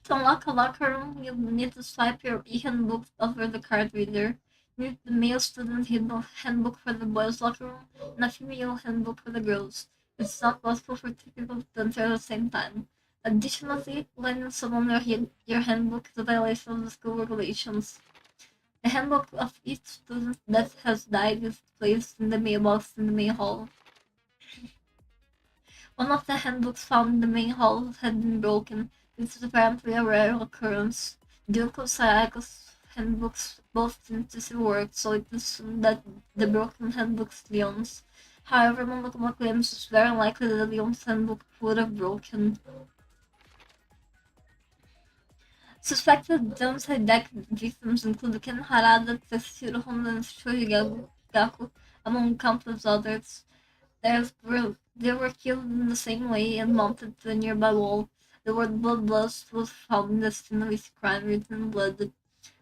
To unlock a locker room, you'll need to swipe your e-handbook over the card reader. You need the male student handbook for the boys' locker room and a female handbook for the girls. It's not possible for two people to enter at the same time. Additionally, lending someone your handbook is a violation of the school regulations. The handbook of each student that has died is placed in the mailbox in the main hall. One of the handbooks found in the main hall had been broken. This is apparently a rare occurrence. Duco Sayaka's handbooks both seem to work, so it is assumed that the broken handbook's Leon's. However, Monokuma claims it's very unlikely that Leon's handbook would have broken. Suspected downside deck victims include Ken Harada, Tetsuhiro Honda, and Shoigaku, among countless others. They were killed in the same way and mounted to a nearby wall. The word bloodlust was found in the Sinnohisi crime written in blood.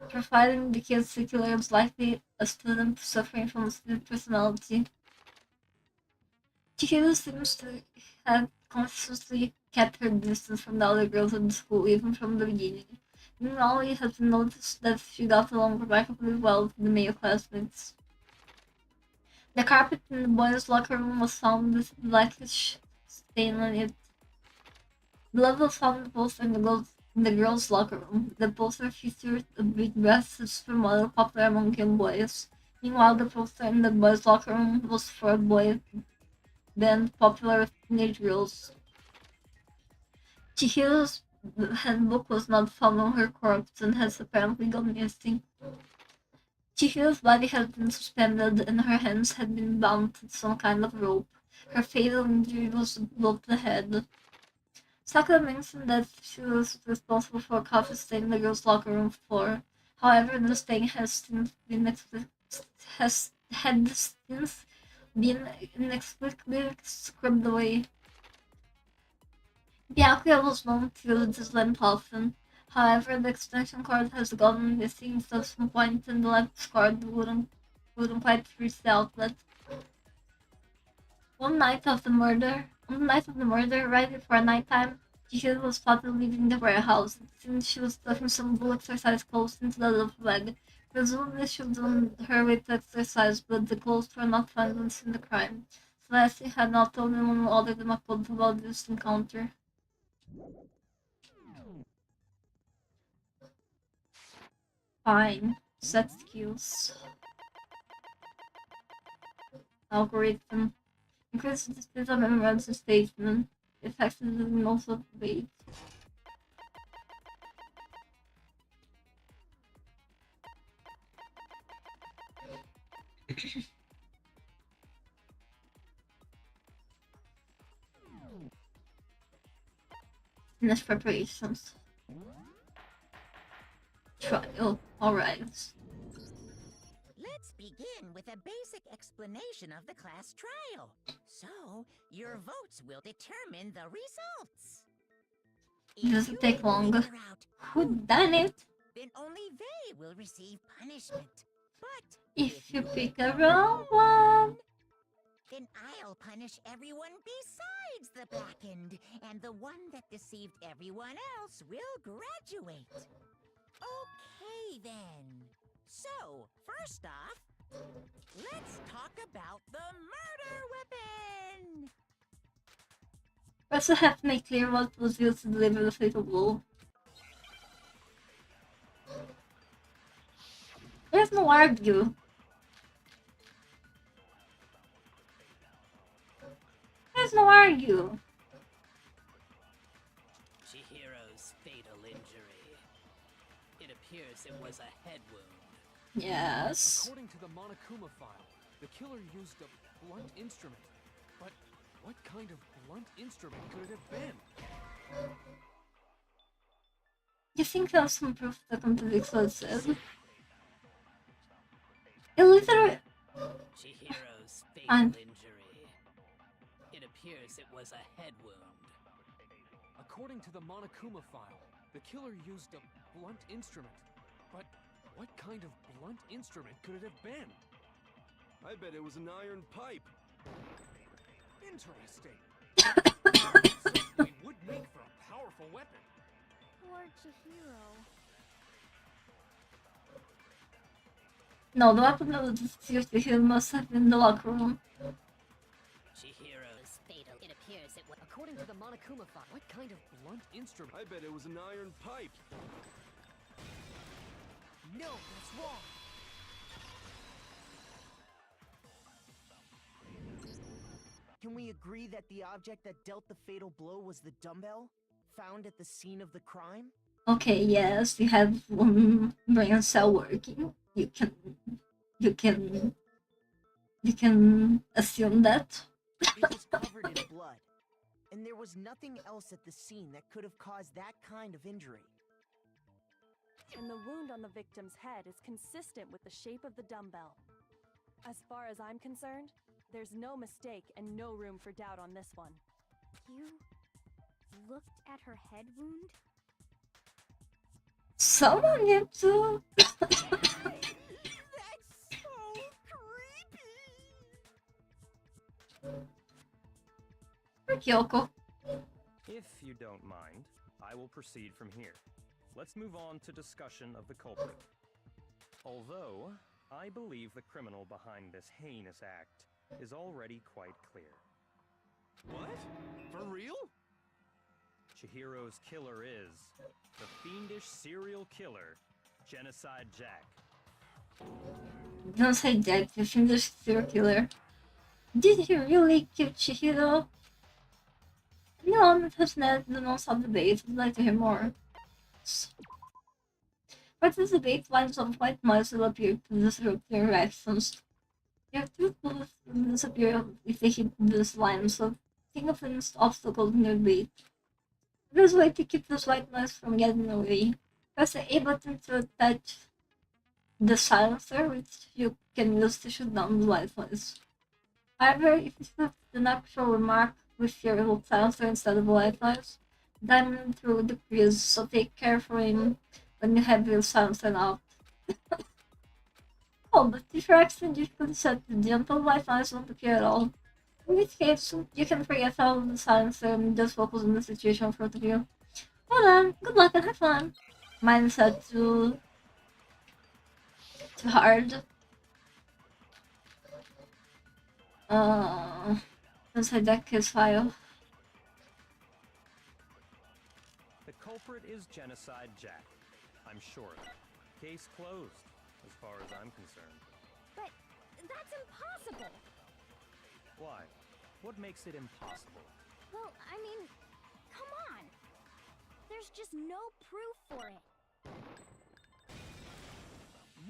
Profiling the kid's killer is likely a student suffering from a split personality. Chihiro seems to have consciously kept her distance from the other girls at the school, even from the beginning. Meanwhile, it has been noticed that she got along remarkably well with the male classmates. The carpet in the boys' locker room was found with blackish stain on it. Blood was found in the poster in the girls' locker room. The poster featured a big breast supermodel popular among young boys. Meanwhile, the poster in the boys' locker room was for a boy band popular with teenage girls. Chihiro's handbook was not found on her corpse and has apparently gone missing. Chihiro's body had been suspended and her hands had been bound to some kind of rope. Her fatal injury was a blow to the head. Sakura mentioned that she was responsible for a coffee stain in the girls' locker room floor. However, the stain has since been inexplicably scrubbed away. Byakuya was known to use this lamp often. However, the extension cord has gone missing at some point and the lamp's cord wouldn't quite reach the outlet. On the night of the murder, right before nighttime, Chihiro was spotted leaving the warehouse. It seemed she was stuffing some blue exercise clothes into the duffel bag. Presumably she was on her way to exercise, but the clothes were not found on the scene of the crime. Celeste had not told anyone other than Makoto about this encounter. Fine. Set skills. Algorithm. Increase the speed of emergency statement. Effectively most of the weight. Finish preparations. Trial. Alright. Let's begin with a basic explanation of the class trial. So, your votes will determine the results. If Doesn't you take long. figure out Who done it? then only they will receive punishment. But If you pick a wrong one. then I'll punish everyone besides the blackened, and the one that deceived everyone else will graduate. Okay, then. So, first off, let's talk about the murder weapon! We also have to make clear what was used to deliver the fatal blow. There's no argue. There's no argue. Chihiro's fatal injury. It appears it was a head wound. Yes. According to the Monokuma file, the killer used a blunt instrument. But what kind of blunt instrument could it have been? You think there's some proof that contradicts what it says? It literally... Chihiro's fatal Fine. injury. It appears it was a head wound. According to the Monokuma file, the killer used a blunt instrument. But what kind of blunt instrument could it have been? I bet it was an iron pipe. Interesting. Certainly would make for a powerful weapon. Poor Chihiro. No, the weapon that was used to him must have been in the locker room. Chihiro's fatal. It appears it was. According to the Monokuma file, what kind of blunt instrument? I bet it was an iron pipe. No, that's wrong. Can can we agree that the object that dealt the fatal blow was the dumbbell found at the scene of the crime? Okay, yes, you have one brain cell working. You can you can assume that. It was covered in blood, and there was nothing else at the scene that could have caused that kind of injury. And the wound on the victim's head is consistent with the shape of the dumbbell. As far as I'm concerned, there's no mistake and no room for doubt on this one. You looked at her head wound? Someone need to. That's so creepy! Kyoko. If you don't mind, I will proceed from here. Let's move on to discussion of the culprit. Although, I believe the criminal behind this heinous act is already quite clear. What? For real? Chihiro's killer is the fiendish serial killer, Genocide Jack. Don't say Jack, you think this serial killer. Did he really kill Chihiro? No, because Ned don't stop debate. I'd like to hear more. Participate lines of white noise will appear to disrupt their reactions. Your truth will disappear if they hit these lines, so think of an obstacle in your bait. There's a way to keep this white noise from getting away. Press the A button to attach the silencer, which you can use to shoot down the white noise. However, if you put the actual remark with your old silencer instead of white noise, diamond through the crease, so take care for him when you have your silencer out. Oh, but if your accent you could set the gentle white noise won't appear at all. In which case, you can forget all the silencer and just focus on the situation in front of you. Well then, good luck and have fun. Mine is set too hard. Let's hijack his file. The culprit is Genocide Jack. I'm sure of it. Case closed, as far as I'm concerned. But that's impossible! Why? What makes it impossible? Well, I mean, come on! There's just no proof for it.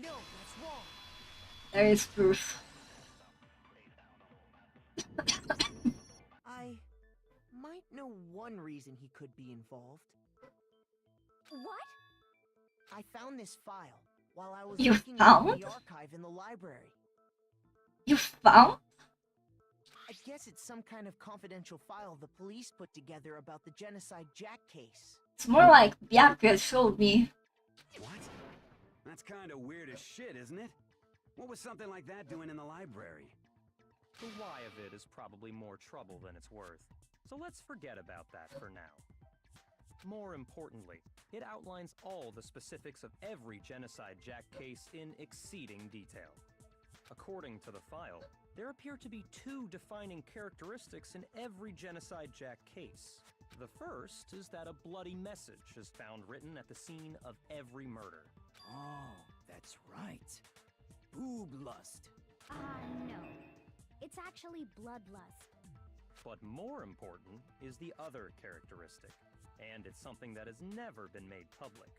No, that's wrong. There is proof. I might know one reason he could be involved. What? I found this file while I was You looking found? at the archive in the library. You found? I guess it's some kind of confidential file the police put together about the Genocide Jack case. It's more like Bianca showed me. What? That's kind of weird as shit, isn't it? What was something like that doing in the library? The why of it is probably more trouble than it's worth, so let's forget about that for now. More importantly, it outlines all the specifics of every Genocide Jack case in exceeding detail. According to the file, there appear to be two defining characteristics in every Genocide Jack case. The first is that a bloody message is found written at the scene of every murder. Oh, that's right. Boob lust. No. It's actually bloodlust. But more important is the other characteristic, and it's something that has never been made public.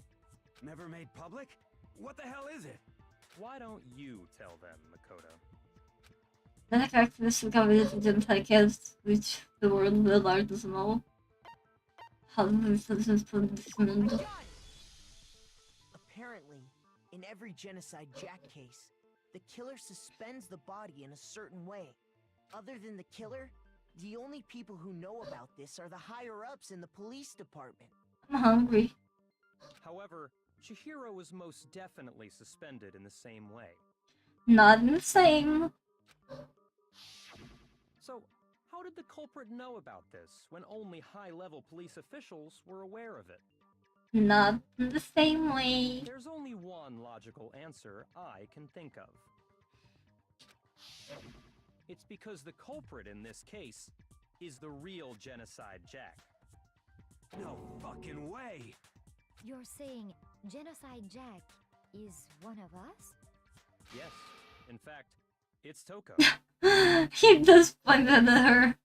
Never made public? What the hell is it? Why don't you tell them, Makoto? The characteristic of it didn't like it, which the world will learn doesn't know. How this is for this mundo. Apparently, in every Genocide Jack case, the killer suspends the body in a certain way. Other than the killer, the only people who know about this are the higher-ups in the police department. I'm hungry. However, Chihiro was most definitely suspended in the same way. Not the same. So, how did the culprit know about this when only high-level police officials were aware of it? Not in the same way. There's only one logical answer I can think of. It's because the culprit in this case is the real Genocide Jack. No fucking way! You're saying Genocide Jack is one of us? Yes, in fact, it's Toko. He just pointed at her.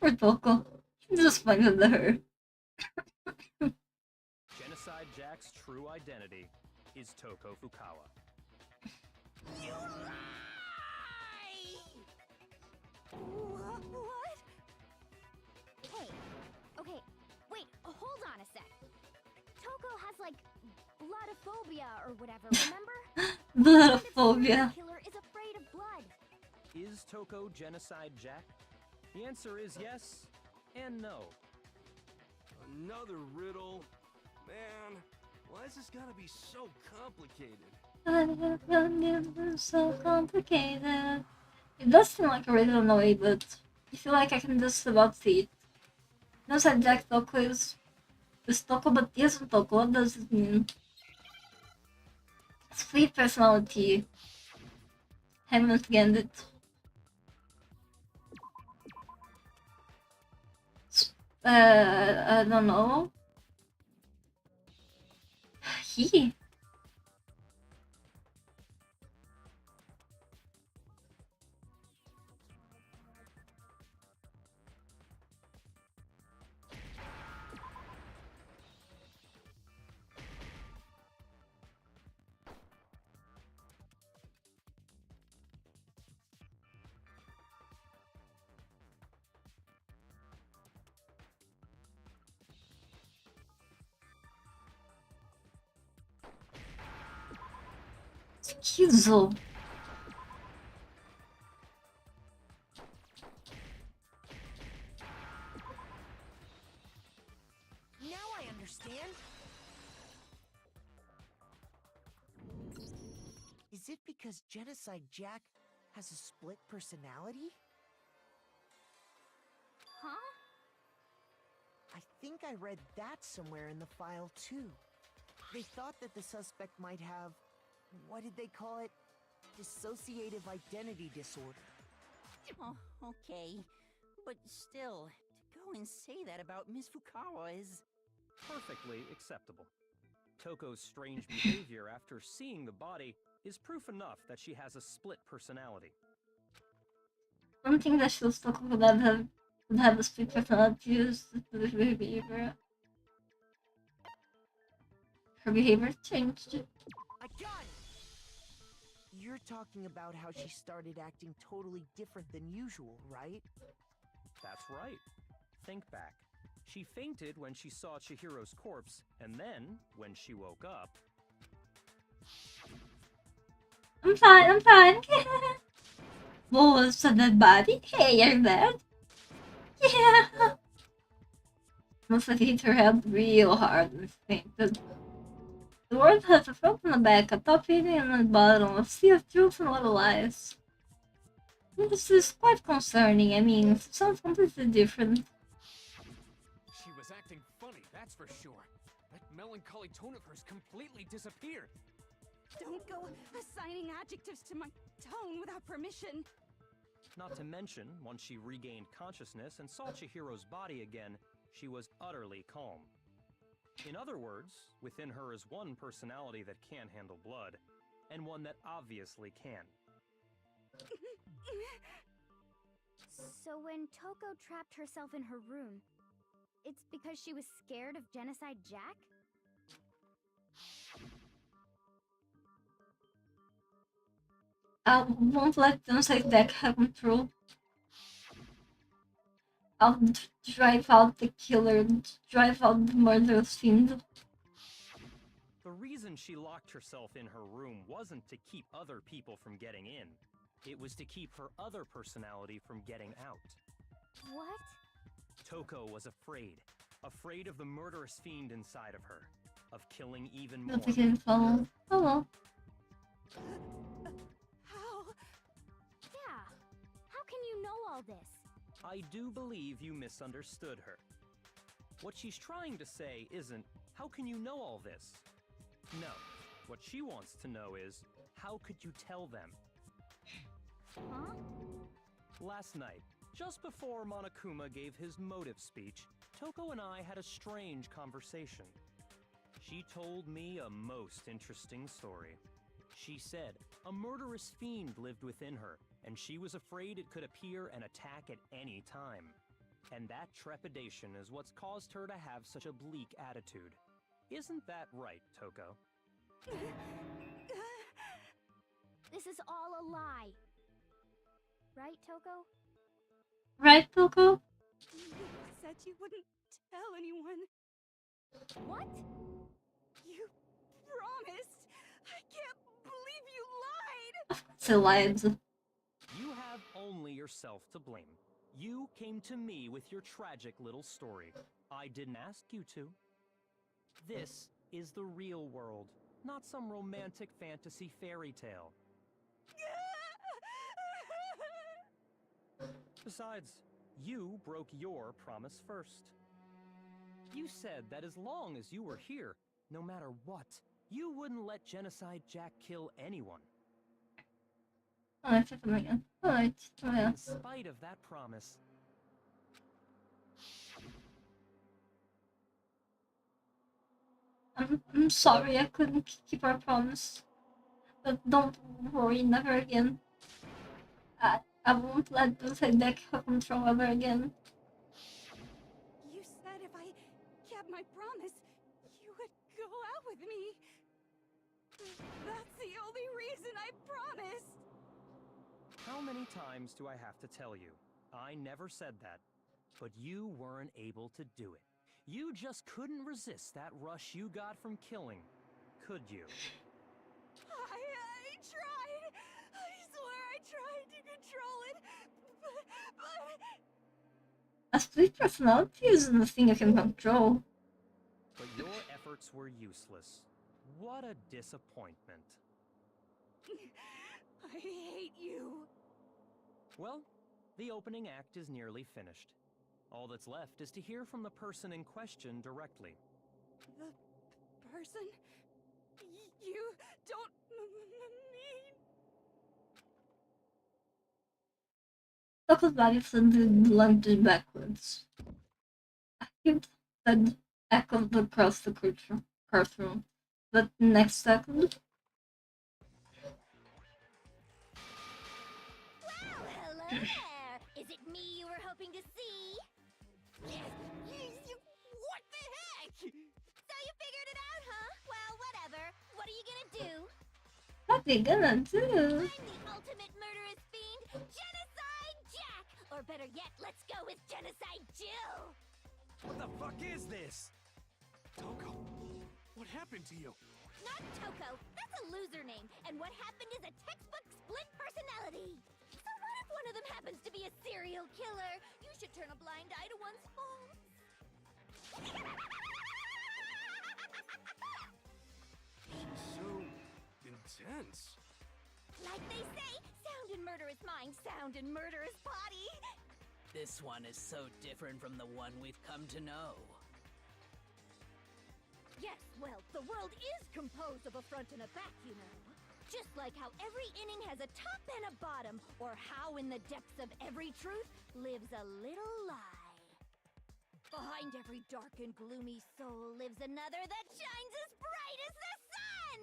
Poor Toko. He disappointed her. Genocide Jack's true identity is Toko Fukawa. You lie! What? Hey, okay, wait, hold on a sec. Toko has like bloodophobia or whatever, remember? Bloodophobia. The killer is afraid of blood. Is Toko Genocide Jack? The answer is yes and no. Another riddle? Man, why is this gotta be so complicated? So complicated. It does seem like a riddle in a way, but I feel like I can just about see it. Genocide Jack Toko is Toko but isn't Toko. What does it mean? Split personality. Haven't gained it. I don't know. He. Kizo. Now I understand. Is it because Genocide Jack has a split personality? Huh? I think I read that somewhere in the file too. They thought that the suspect might have, what did they call it? Dissociative identity disorder. Oh, okay. But still, to go and say that about Miss Fukawa is... Perfectly acceptable. Toko's strange behavior after seeing the body is proof enough that she has a split personality. I don't think that she'll Toko would have a split personality used to her behavior. Her behavior changed. I got it! You're talking about how she started acting totally different than usual, right? That's right. Think back. She fainted when she saw Chihiro's corpse, and then, when she woke up... I'm fine. What was a dead body? Hey, you're dead? Yeah. Must have hit her head real hard and fainted. The world has a front and a back, a top eating and a bottom, a sea of truth and little lies. This is quite concerning. I mean, it sounds completely different. She was acting funny, that's for sure. That melancholy tone of hers completely disappeared. Don't go assigning adjectives to my tone without permission. Not to mention, once she regained consciousness and saw Chihiro's body again, she was utterly calm. In other words, within her is one personality that can't handle blood, and one that obviously can. So when Toko trapped herself in her room, it's because she was scared of Genocide Jack? I won't let them say that happen through. I'll drive out the killer, drive out the murderous fiend. The reason she locked herself in her room wasn't to keep other people from getting in. It was to keep her other personality from getting out. What? Toko was afraid. Afraid of the murderous fiend inside of her. Of killing even more. Nothing follow. Hello. How? Yeah. How can you know all this? I do believe you misunderstood her. What she's trying to say isn't, how can you know all this? No. What she wants to know is, how could you tell them? Huh? Last night, just before Monokuma gave his motive speech, Toko and I had a strange conversation. She told me a most interesting story. She said a murderous fiend lived within her, and she was afraid it could appear and attack at any time. And that trepidation is what's caused her to have such a bleak attitude. Isn't that right, Toko? This is all a lie. Right, Toko? Right, Toko? You said you wouldn't tell anyone. What? You promised. I can't believe you lied. She lied. You have only yourself to blame. You came to me with your tragic little story. I didn't ask you to. This is the real world, not some romantic fantasy fairy tale. Besides, you broke your promise first. You said that as long as you were here, no matter what, you wouldn't let Genocide Jack kill anyone. Alright, check them again. Alright, oh yeah. In spite of that promise, I'm sorry I couldn't keep our promise. But don't worry, never again. I won't let Genocide Jack have control ever again. You said if I kept my promise, you would go out with me. That's the only reason I promised. how many times do I have to tell you? I never said that. But you weren't able to do it. You just couldn't resist that rush you got from killing, could you? I tried. I swear I tried to control it, but... A split personality isn't a thing you can control. But your efforts were useless. What a disappointment. I hate you. Well, the opening act is nearly finished. All that's left is to hear from the person in question directly. The person? You don't mean... Toko's body suddenly lunged backwards. A huge thud echoed across the courtroom, but next second, Well, hello there. Is it me you were hoping to see? What the heck? So you figured it out, huh? Well, whatever. What are you gonna do? what they gonna do? I'm the ultimate murderous fiend, Genocide Jack! Or better yet, let's go with Genocide Jill! What the fuck is this? Toko, what happened to you? Not Toko, that's a loser name, and what happened is a textbook split personality. So what if one of them happens to be a serial killer? You should turn a blind eye to one's faults. She's so intense. Like they say, sound in murderous mind, sound in murderous body. This one is so different from the one we've come to know. Yes, well, the world is composed of a front and a back, you know. Just like how every inning has a top and a bottom, or how in the depths of every truth lives a little lie. Behind every dark and gloomy soul lives another that shines as bright as the sun!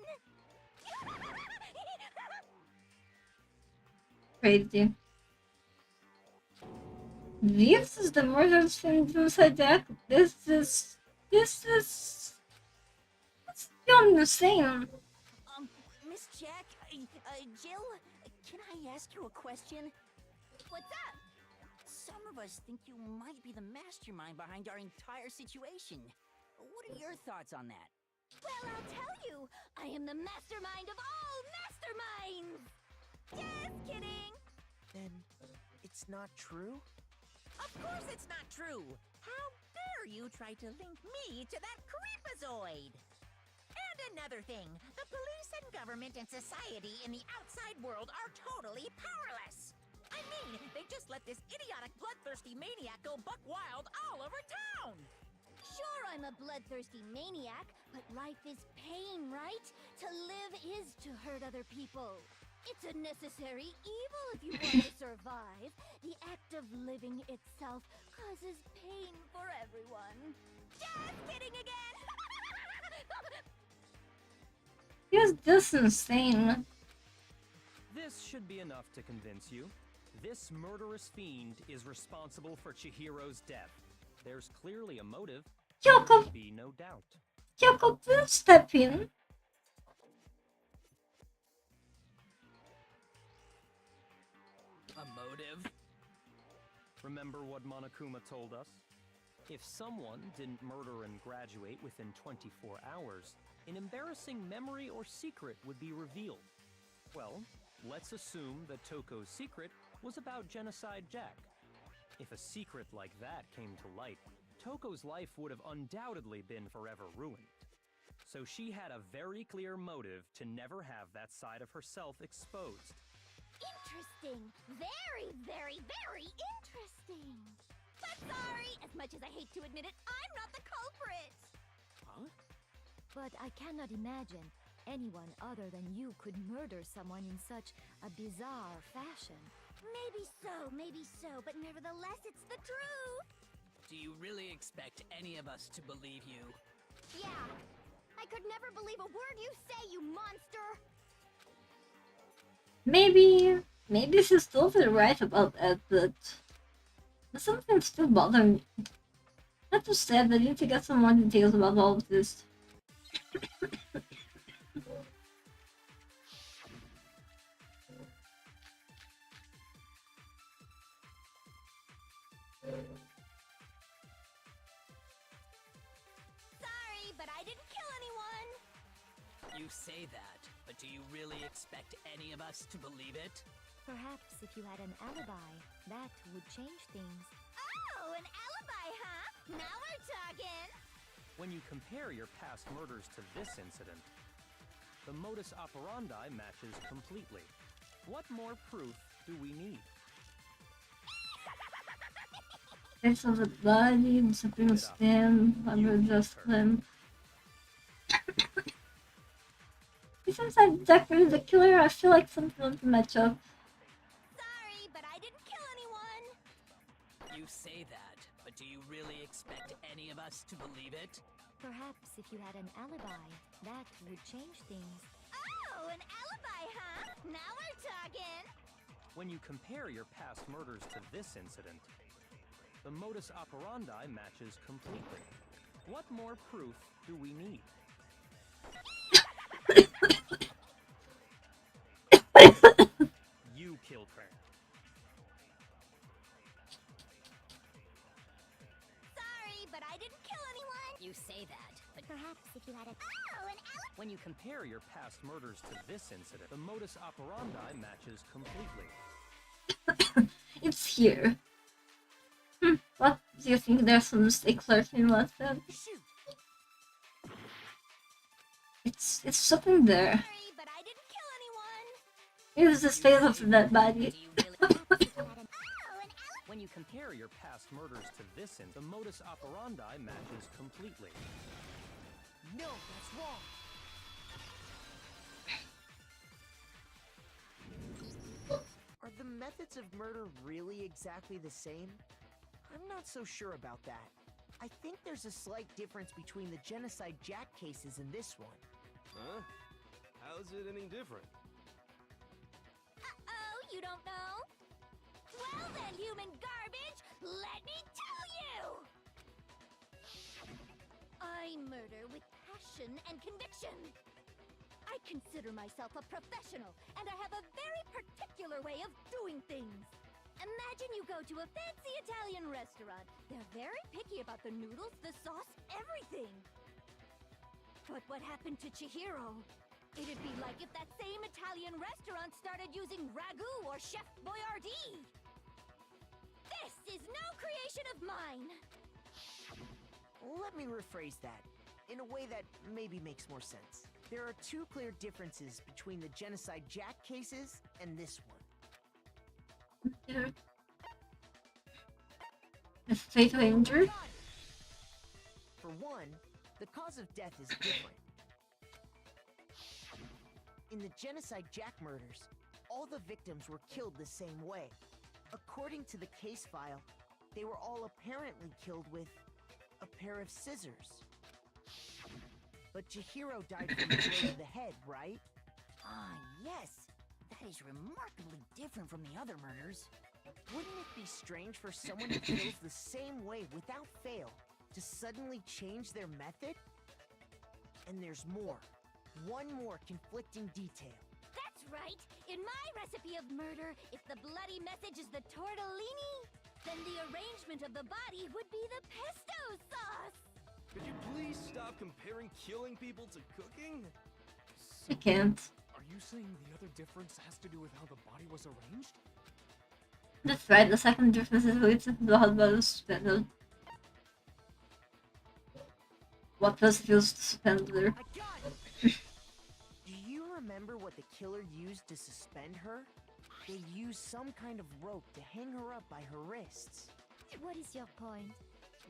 Crazy. This is the murder thing inside Jack. This is beyond insane. Miss Jack, Jill, can I ask you a question? What's up? Some of us think you might be the mastermind behind our entire situation. What are your thoughts on that? Well, I'll tell you. I am the mastermind of all masterminds! Just kidding! Then it's not true? Of course it's not true! How dare you try to link me to that creepazoid? And another thing, the police and government and society in the outside world are totally powerless! I mean, they just let this idiotic bloodthirsty maniac go buck wild all over town! Sure, I'm a bloodthirsty maniac, but life is pain, right? To live is to hurt other people. It's a necessary evil if you want to survive. The act of living itself causes pain for everyone. Just kidding again! He's just insane. This should be enough to convince you. This murderous fiend is responsible for Chihiro's death. There's clearly a motive. There Kyoko, can be no doubt. Kyoko, please step in. A motive? Remember what Monokuma told us? If someone didn't murder and graduate within 24 hours, an embarrassing memory or secret would be revealed. Well, let's assume that Toko's secret was about Genocide Jack. If a secret like that came to light, Toko's life would have undoubtedly been forever ruined. So she had a very clear motive to never have that side of herself exposed. Interesting. Very, very, very interesting. But sorry, as much as I hate to admit it, I'm not the culprit. Huh? But I cannot imagine anyone other than you could murder someone in such a bizarre fashion. Maybe so, but nevertheless, it's the truth. Do you really expect any of us to believe you? Yeah. I could never believe a word you say, you monster. Maybe she's totally right about that, but something still bothering me. That was sad. I need to get some more details about all of this. Sorry, but I didn't kill anyone. You say that, but do you really expect any of us to believe it? Perhaps if you had an alibi, that would change things. Oh, an alibi, huh? Now we're talking. When you compare your past murders to this incident, the modus operandi matches completely. What more proof do we need? There's of the body, disappearing stem, under just limb. Since I'm definitely the killer, I feel like something won't match up. Sorry, but I didn't kill anyone. You say that, but do you really expect any of us to believe it? Perhaps if you had an alibi, that would change things. Oh, an alibi, huh? Now we're talking. When you compare your past murders to this incident, the modus operandi matches completely. What more proof do we need? You killed her. Sorry, but I didn't kill anyone. You say that, but Perhaps if you had a... Oh, an alibi. When you compare your past murders to this incident, the modus operandi matches completely. It's here. What do you think? There's some mistake lurking left then? Shoot! It's something there. Sorry, but I didn't kill anyone. Here's the state of that body. do you really... Oh, an alibi. When you compare your past murders to this incident, the modus operandi matches completely. No, that's wrong. Are the methods of murder really exactly the same? I'm not so sure about that. I think there's a slight difference between the Genocide Jack cases and this one. Huh? How's it any different? Uh-oh, you don't know? Well then, human garbage, let me tell you! I murder with passion and conviction. I consider myself a professional, and I have a very particular way of doing things. Imagine you go to a fancy Italian restaurant. They're very picky about the noodles, the sauce, everything. But what happened to Chihiro? It'd be like if that same Italian restaurant started using ragu or Chef Boyardee. This is no creation of mine. Let me rephrase that in a way that maybe makes more sense. There are two clear differences between the Genocide Jack cases and this one. There. Is fatally injured? For one, the cause of death is different. In the Genocide Jack murders, all the victims were killed the same way. According to the case file, they were all apparently killed with a pair of scissors. But Chihiro died from a blow to the head, right? Ah, yes. That is remarkably different from the other murders. Wouldn't it be strange for someone who kills the same way without fail to suddenly change their method? And there's more. One more conflicting detail. That's right! In my recipe of murder, if the bloody message is the tortellini, then the arrangement of the body would be the pesto sauce! Could you please stop comparing killing people to cooking? I can't. Are you saying the other difference has to do with how the body was arranged? That's right, the second difference is related to the hot bottle suspended. What was used to suspend her? I got it! Do you remember what the killer used to suspend her? They used some kind of rope to hang her up by her wrists. What is your point?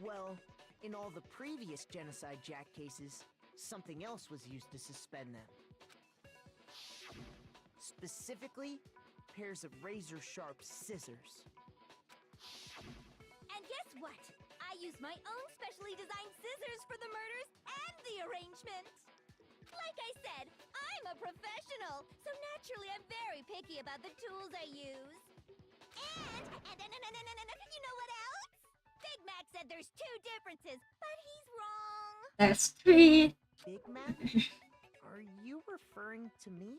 Well, in all the previous Genocide Jack cases, something else was used to suspend them. Specifically, pairs of razor-sharp scissors. And guess what? I used my own specially designed scissors for the murders and the arrangement! Like I said, I'm a professional, so naturally I'm very picky about the tools I use. And you know what else? Big Mac said there's 2 differences, but he's wrong. There's 3. Big Mac? Are you referring to me?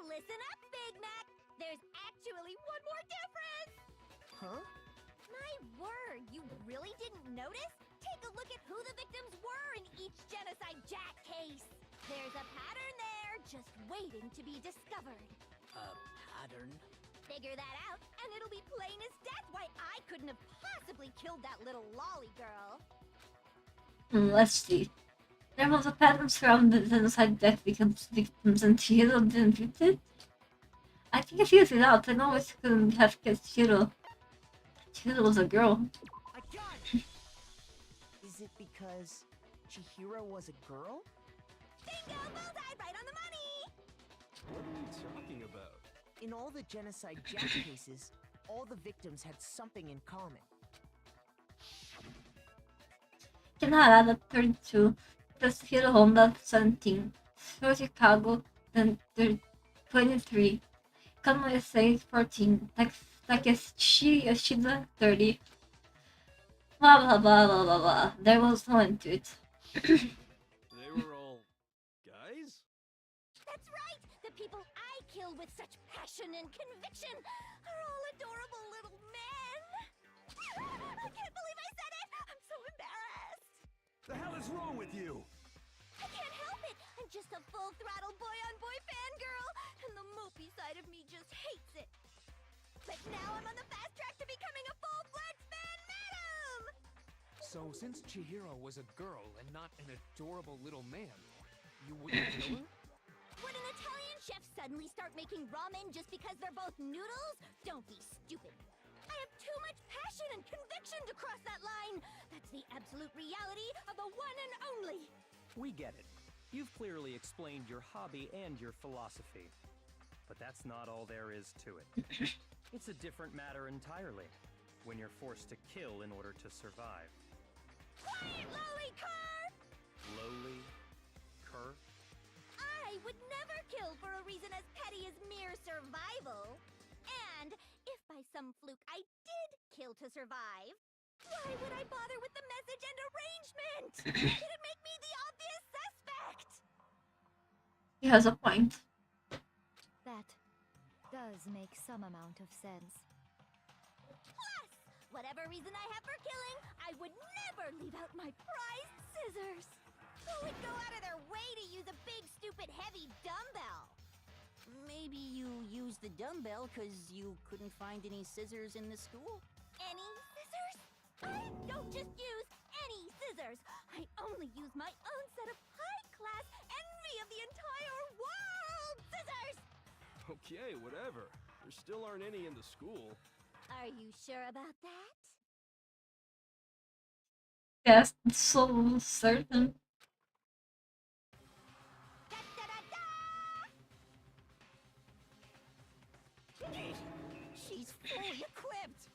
Listen up, Big Mac. There's actually one more difference. Huh? My word, you really didn't notice? Take a look at who the victims were in each Genocide Jack case. There's a pattern there, just waiting to be discovered. A pattern? Figure that out, and it'll be plain as death why I couldn't have possibly killed that little lolly girl. Let's see. There was a pattern around the genocide that victims and Chihiro didn't fit it. I think I figured it out. I know it couldn't have killed Chihiro. Chihiro was a girl. I got it! Is it because Chihiro was a girl? Bingo! Bullseye! Right on the money! What are you talking about? In all the Genocide Jack cases, all the victims had something in common. Kanahara 32, plus Hiro Honda 17, Shiro Chicago 23, Kano SA 14, Takeshi Yoshida 30. Blah blah blah blah blah blah. There was no end to it. They were all guys? That's right! The people I kill with such passion and conviction are all adorable little men! I can't believe I said it! I'm so embarrassed! The hell is wrong with you? I can't help it! I'm just a full-throttle boy-on-boy fangirl, and the mopey side of me just hates it. But now I'm on the fast track to becoming a full-fledged fan madam! So since Chihiro was a girl and not an adorable little man, you wouldn't kill her? Would an Italian chef suddenly start making ramen just because they're both noodles? Don't be stupid. I have too much passion and conviction to cross that line. That's the absolute reality of the one and only. We get it. You've clearly explained your hobby and your philosophy. But that's not all there is to it. It's a different matter entirely, when you're forced to kill in order to survive. Quiet, lowly cur! Lowly? Cur? I would never kill for a reason as petty as mere survival. And if by some fluke I did kill to survive, why would I bother with the message and arrangement? It'd make me the obvious suspect! He has a point. That does make some amount of sense. Plus, whatever reason I have for killing, I would never leave out my prized scissors. Who would go out of their way to use a big, stupid, heavy dumbbell? Maybe you used the dumbbell because you couldn't find any scissors in the school? Any scissors? I don't just use any scissors. I only use my own set of high-class, envy of the entire world scissors! Okay, whatever. There still aren't any in the school. Are you sure about that? Yes, so certain. She's fully equipped!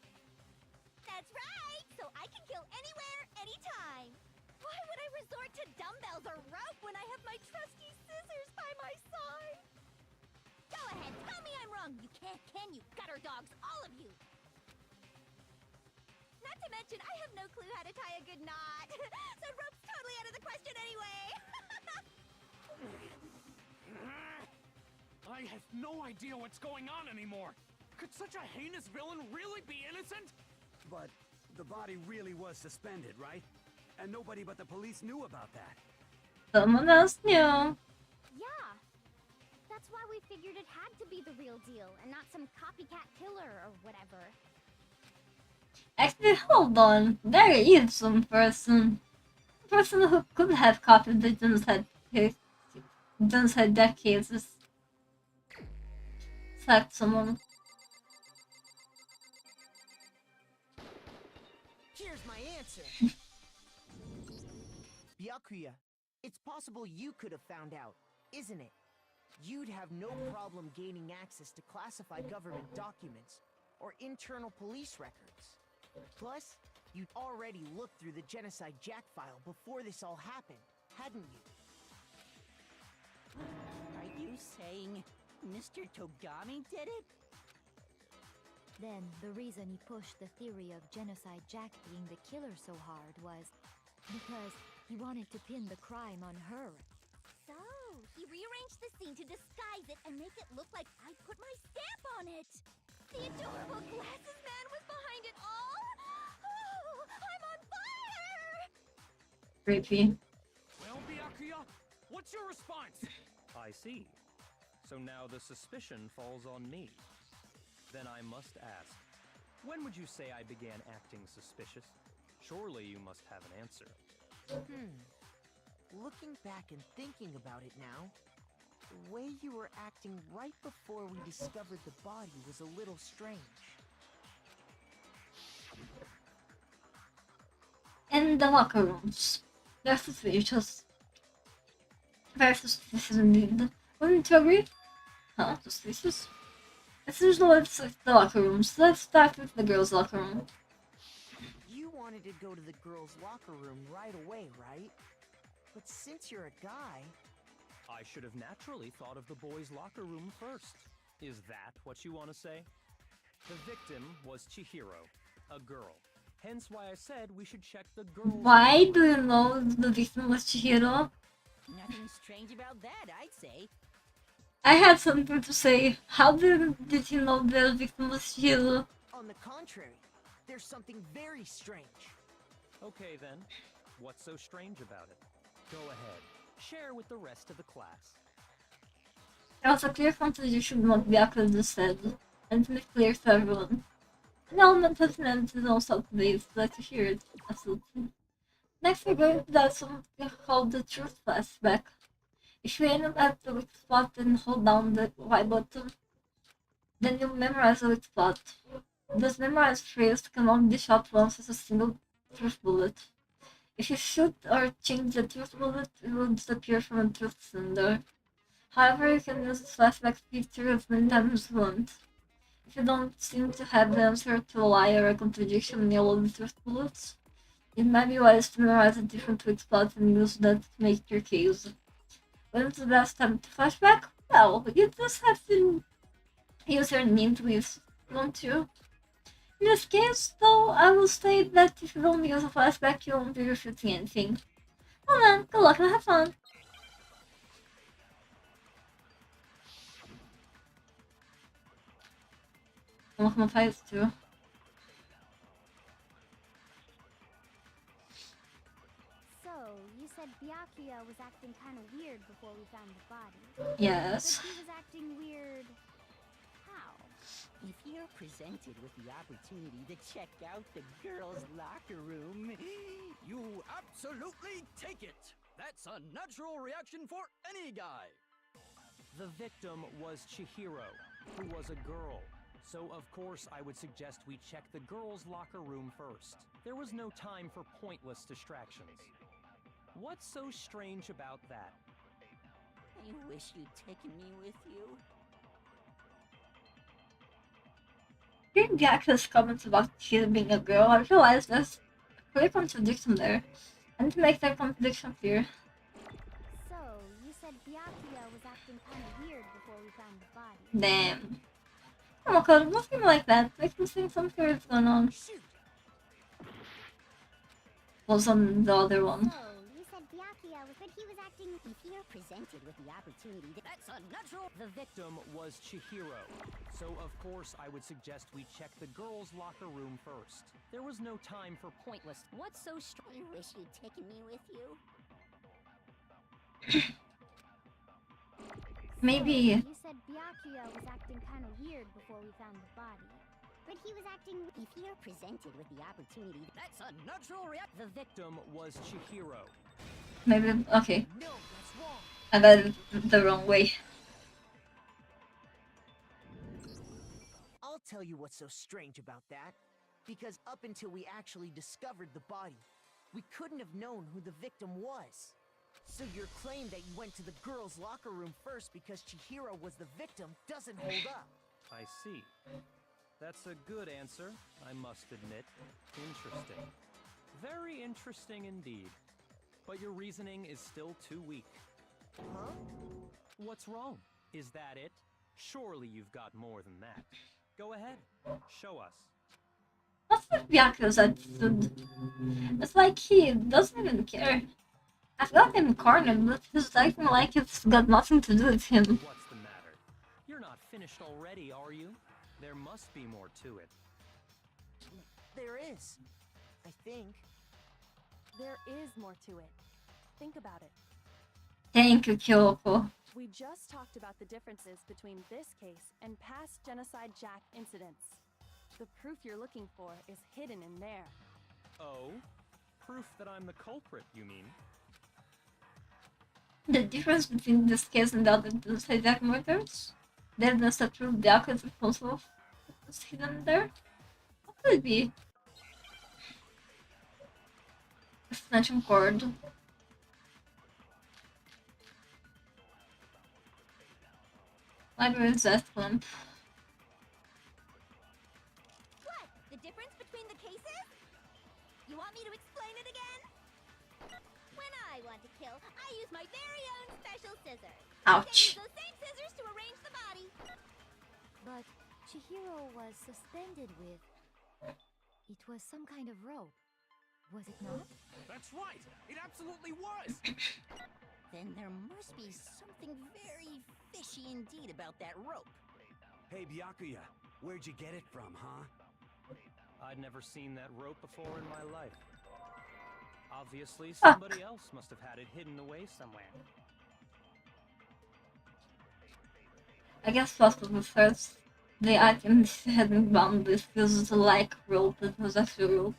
That's right! So I can kill anywhere, anytime! Why would I resort to dumbbells or rope when I have my trusty scissors by my side? Go ahead, tell me I'm wrong! You can't, can you, gutter dogs, all of you! Not to mention, I have no clue how to tie a good knot. So rope's totally out of the question anyway. I have no idea what's going on anymore. Could such a heinous villain really be innocent? But the body really was suspended, right? And nobody but the police knew about that. Someone else knew. Yeah. That's why we figured it had to be the real deal and not some copycat killer or whatever. Actually, hold on. There is some person. A person who could have copied the genocide death cases. Select someone. Here's my answer. Byakuya, it's possible you could have found out, isn't it? You'd have no problem gaining access to classified government documents or internal police records. Plus, you'd already looked through the Genocide Jack file before this all happened, hadn't you? Are you saying Mr. Togami did it? Then the reason he pushed the theory of Genocide Jack being the killer so hard was because he wanted to pin the crime on her. So, he rearranged the scene to disguise it and make it look like I put my stamp on it. The adorable glasses man was behind it all. Oh, I'm on fire! Creepy. Well, Byakuya, what's your response? I see. So now the suspicion falls on me. Then I must ask, when would you say I began acting suspicious? Surely you must have an answer. Looking back and thinking about it now, the way you were acting right before we discovered the body was a little strange. In the locker rooms. They're suspicious. Very suspicious indeed. Wouldn't you agree? Huh? Suspicious? As usual, it's the locker rooms. Let's start with the girls' locker room. You wanted to go to the girls' locker room right away, right? But since you're a guy... I should have naturally thought of the boys' locker room first. Is that what you want to say? The victim was Chihiro, a girl. Hence why I said we should check the girls' Why do you know the victim was Chihiro? Nothing strange about that, I'd say. I had something to say. How did you know the victim was Chihiro? On the contrary, there's something very strange. Okay then, what's so strange about it? Go ahead, share with the rest of the class. There was a clear contradiction in what Byakuya just said, and to make clear to everyone. An element of humanity is also today, so like to hear it, absolutely. Next we're going to do something called the truth flashback. If you aim at the weak spot and hold down the Y button, then you'll memorize the weak spot. This memorized phrase can only be shot once as a single truth bullet. If you shoot or change the truth bullet, it will disappear from the truth cylinder. However, you can use the flashback feature as many times as you want. If you don't seem to have the answer to a lie or a contradiction in all of the truth bullets, it might be wise to memorize a different weak spot and use that to make your case. When's the best time to flashback? Well, you just have to use your ninjas, don't you? In this case, though, I will state that if you don't use a flashback, you won't be refuting anything. Well then, good luck and have fun! I'm not gonna fight too. So, you said Byakuya was acting kind of weird before we found the body. Yes. But he was acting weird... how? If you're presented with the opportunity to check out the girls' locker room, You absolutely take it! That's a natural reaction for any guy! The victim was Chihiro, who was a girl. So of course I would suggest we check the girls' locker room first. There was no time for pointless distractions. What's so strange about that? I wish you'd taken me with you. Hearing Byakuya's comments about Chihiro being a girl, I realized there's a clear contradiction there. I need to make that contradiction clear. So, you said Byakuya was acting kind of weird before we found the body. Damn. Oh my god, don't be like that. Makes me think something weird's going on. was on the other one. So, you said Byakuya was, but he was acting. If you're presented with the opportunity, That's unnatural. The victim was Chihiro, so of course I would suggest we check the girls' locker room first. There was no time for pointless. What's so strong? You wish you'd taken me with you? Maybe. You said Byakuya was acting kind of weird before we found the body. But he was acting. If you're presented with the opportunity, That's unnatural reaction. The victim was Chihiro. Maybe. Okay. No, that's wrong. I got it the wrong way. I'll tell you what's so strange about that. Because up until we actually discovered the body, we couldn't have known who the victim was. So your claim that you went to the girls' locker room first because Chihiro was the victim doesn't hold up. I see. That's a good answer, I must admit. Interesting. Very interesting indeed. But your reasoning is still too weak. Huh? What's wrong? Is that it? Surely you've got more than that. Go ahead, show us. What's with Byakuya's attitude? It's like he doesn't even care. I've got him cornered, but he's acting like it's got nothing to do with him. What's the matter? You're not finished already, are you? There must be more to it. There is. I think. There is more to it. Think about it. Thank you, Kyoko. We just talked about the differences between this case and past Genocide Jack incidents. The proof you're looking for is hidden in there. Oh? Proof that I'm the culprit, you mean? The difference between this case and the other Genocide Jack murders? The evidence that proved Byakuya is responsible is hidden there? What could it be? Extension cord. Library zest lamp. What? The difference between the cases? You want me to explain it again? When I want to kill, I use my very own special scissors. Ouch. I use those same scissors to arrange the body. But Chihiro was suspended with. It was some kind of rope. Was it not? That's right! It absolutely was! then there must be something very fishy indeed about that rope. Hey, Byakuya, where'd you get it from, huh? I'd never seen that rope before in my life. Obviously, somebody else must have had it hidden away somewhere. I guess first of the first, the item had been bound with was like rope, it was actually rope.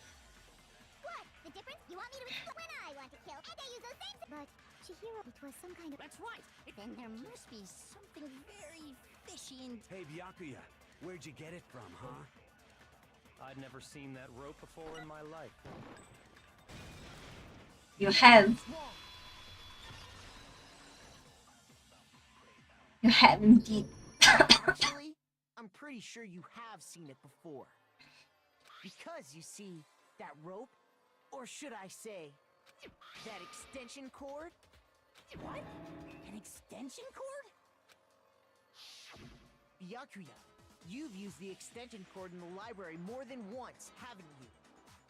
What? The difference? You want me to explain? When I want to kill, and I use those same. But Chihiro, it was some kind of. That's right! Then there must be something very fishy indeed. Hey, Byakuya, where'd you get it from, huh? I'd never seen that rope before in my life. You have. You have indeed. Actually, I'm pretty sure you have seen it before. Because, you see, that rope, or should I say, that extension cord? What? An extension cord? Byakuya, you've used the extension cord in the library more than once, haven't you?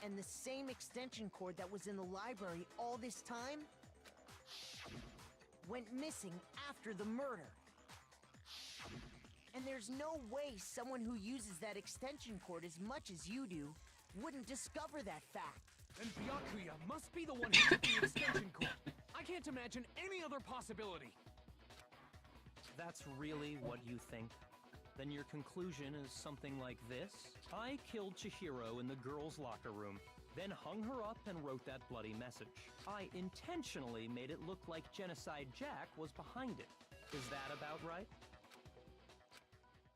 And the same extension cord that was in the library all this time went missing after the murder. And there's no way someone who uses that extension cord as much as you do wouldn't discover that fact. Then Byakuya must be the one who took the extension cord. I can't imagine any other possibility. That's really what you think? Then your conclusion is something like this? I killed Chihiro in the girls' locker room, then hung her up and wrote that bloody message. I intentionally made it look like Genocide Jack was behind it. Is that about right?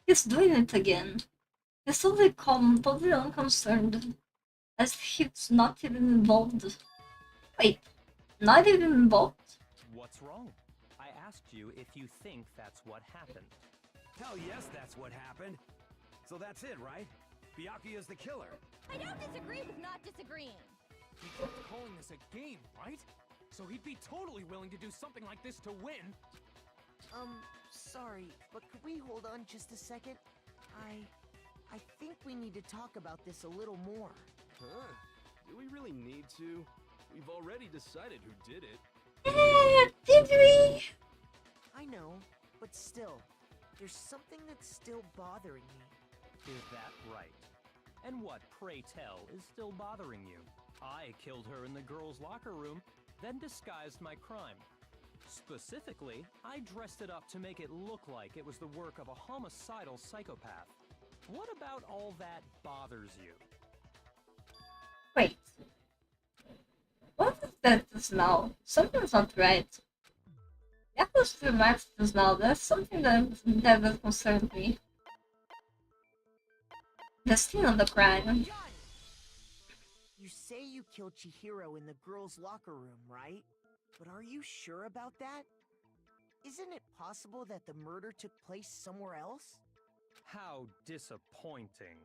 He's doing it again. He's totally calm, totally unconcerned. As if he's not even involved. Wait, not even involved? What's wrong? I asked you if you think that's what happened. Hell yes, that's what happened. So that's it, right? Byakuya's the killer. I don't disagree with not disagreeing. He kept calling this a game, right? So he'd be totally willing to do something like this to win. Sorry, but could we hold on just a second? I think we need to talk about this a little more. Huh? Do we really need to? We've already decided who did it. Did we? I know, but still, there's something that's still bothering me. Is that right? And what, pray tell, is still bothering you? I killed her in the girls' locker room, then disguised my crime. Specifically, I dressed it up to make it look like it was the work of a homicidal psychopath. What about all that bothers you? Wait. What is that smell? Something's not right. That was too much to smell. That's something that concerned me. The scene of the crime. You say you killed Chihiro in the girls' locker room, right? But are you sure about that? Isn't it possible that the murder took place somewhere else? How disappointing.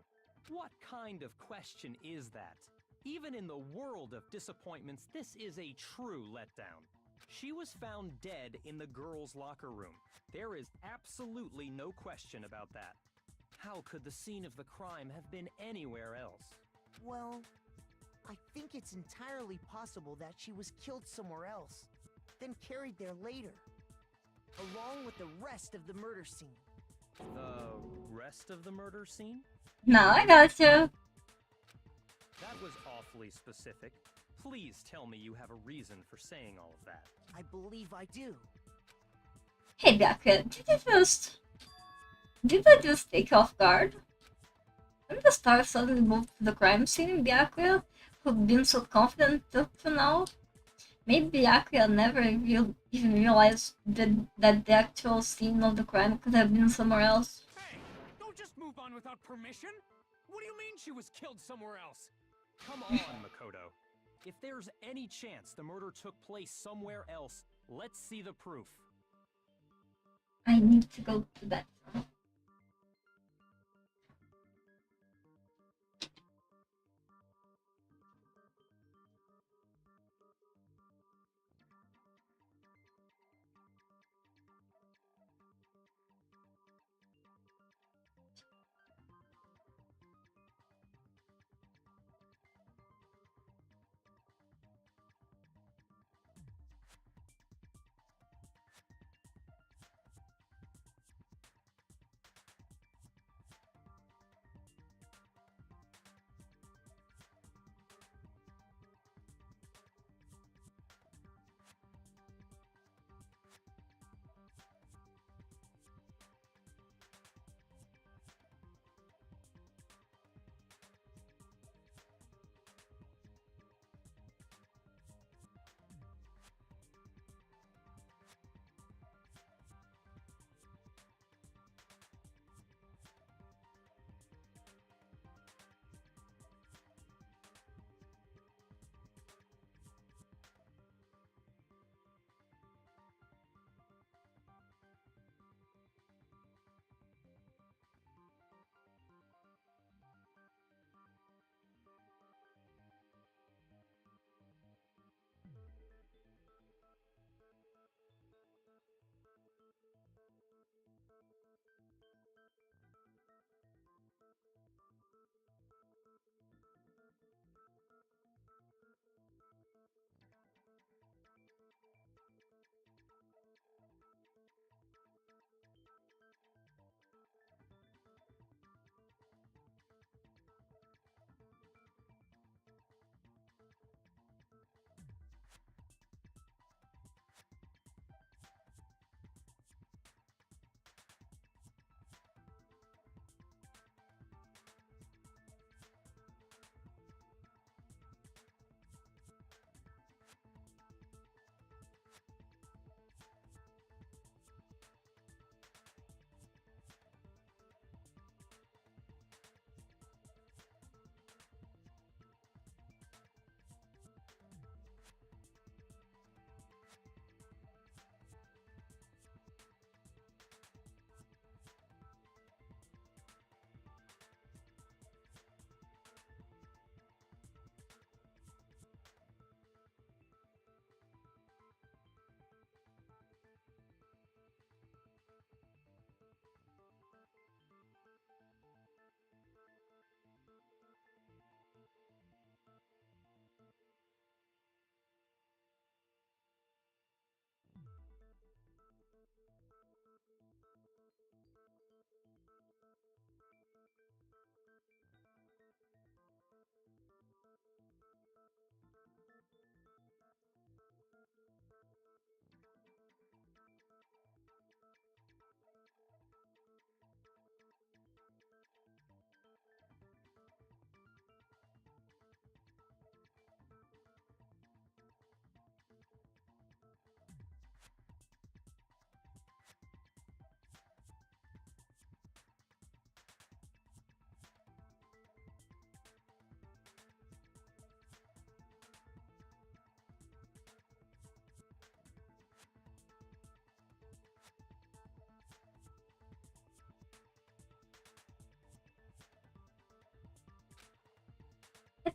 What kind of question is that? Even in the world of disappointments, this is a true letdown. She was found dead in the girls' locker room. There is absolutely no question about that. How could the scene of the crime have been anywhere else? Well, I think it's entirely possible that she was killed somewhere else, then carried there later, along with the rest of the murder scene. The rest of the murder scene? Now I got you. That was awfully specific. Please tell me you have a reason for saying all of that. I believe I do. Hey Bianca, did I just take off guard? When the star suddenly moved to the crime scene in Byakuya, who'd been so confident up to now? Maybe Byakuya never even realized that the actual scene of the crime could have been somewhere else. Hey, don't just move on without permission. What do you mean she was killed somewhere else? Come on, Makoto. If there's any chance the murder took place somewhere else, let's see the proof. I need to go to that.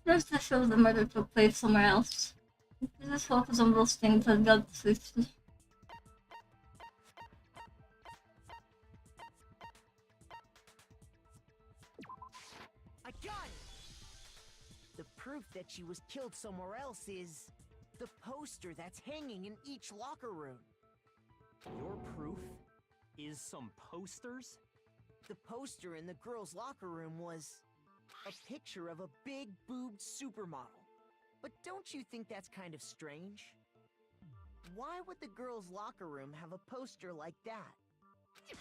Just to show the murder took place somewhere else. Just focus on those things that got switched. I got it! The proof that she was killed somewhere else is the poster that's hanging in each locker room. Your proof is some posters? The poster in the girls' locker room was a picture of a big-boobed supermodel. But don't you think that's kind of strange? Why would the girls' locker room have a poster like that?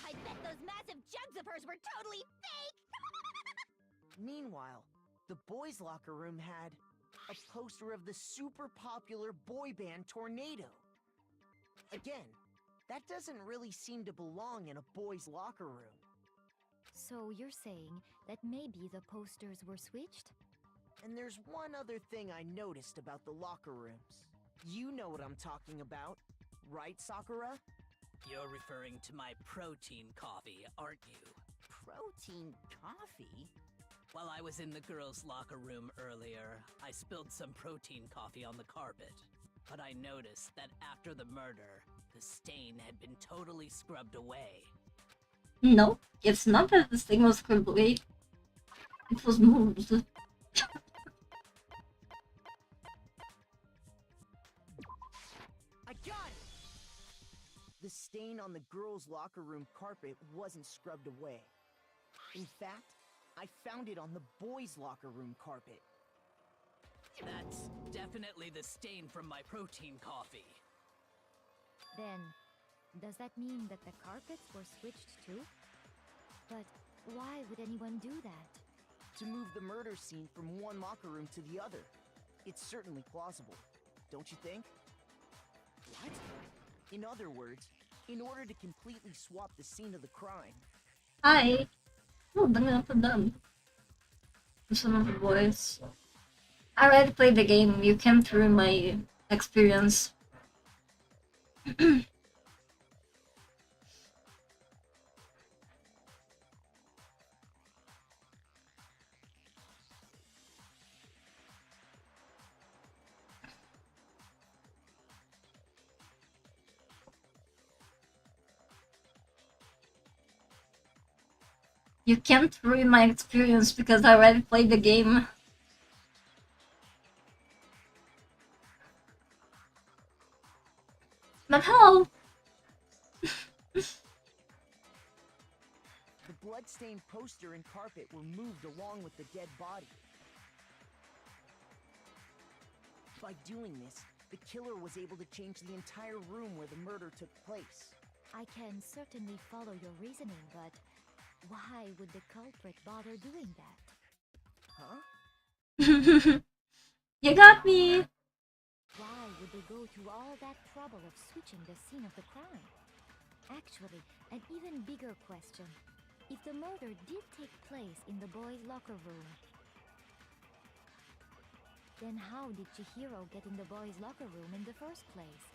I bet those massive jugs of hers were totally fake! Meanwhile, the boys' locker room had a poster of the super popular boy band Tornado. Again, that doesn't really seem to belong in a boys' locker room. So you're saying that maybe the posters were switched? And there's one other thing I noticed about the locker rooms. You know what I'm talking about, right, Sakura? You're referring to my protein coffee, aren't you? Protein coffee? While I was in the girls' locker room earlier, I spilled some protein coffee on the carpet. But I noticed that after the murder, the stain had been totally scrubbed away. No, it's not that this thing was scrubbed away. It was moved. I got it! The stain on the girls' locker room carpet wasn't scrubbed away. In fact, I found it on the boys' locker room carpet. That's definitely the stain from my protein coffee. Then, does that mean that the carpets were switched too? But why would anyone do that? To move the murder scene from one locker room to the other. It's certainly plausible, don't you think? What? In other words, in order to completely swap the scene of the crime. Hi. Oh, I'm gonna put them. Some of the boys. I already played the game. You came through my experience. You can't ruin my experience because I already played the game. But hello! The blood-stained poster and carpet were moved along with the dead body. By doing this, the killer was able to change the entire room where the murder took place. I can certainly follow your reasoning, but why would the culprit bother doing that? Huh? You got me! Why would they go to all that trouble of switching the scene of the crime? Actually, an even bigger question. If the murder did take place in the boys' locker room, then how did Chihiro get in the boys' locker room in the first place?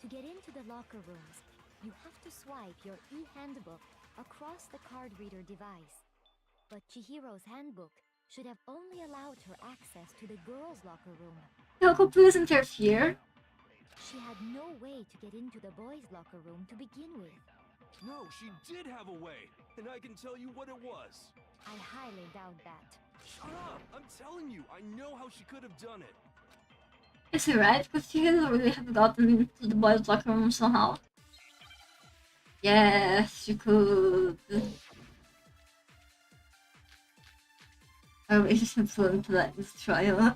To get into the locker rooms, you have to swipe your e-handbook across the card reader device. But Chihiro's handbook should have only allowed her access to the girls' locker room. Yoko, please interfere. She had no way to get into the boys' locker room to begin with. No, she did have a way, and I can tell you what it was. I highly doubt that. Shut up! I'm telling you, I know how she could have done it. Is he right? Because he could really have gotten into the boys' locker room somehow. Yes, you could. I wish I flew into that this trial.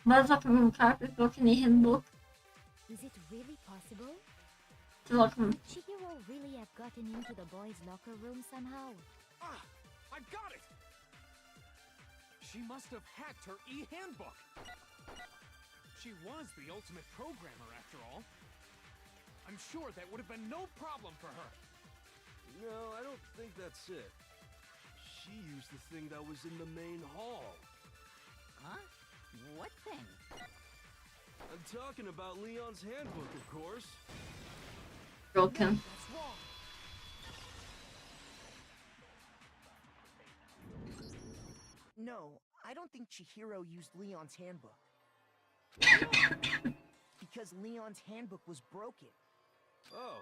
Boys' locker room carpet book and a handbook. Is it really possible? The locker room. Could Chihiro really have gotten into the boys' locker room somehow? Ah! I've got it! She must have hacked her e-handbook! She was the ultimate programmer, after all. I'm sure that would have been no problem for her. No, I don't think that's it. She used the thing that was in the main hall. Huh? What thing? I'm talking about Leon's handbook, of course. Broken. That's wrong. No, I don't think Chihiro used Leon's handbook. Because Leon's handbook was broken. Oh.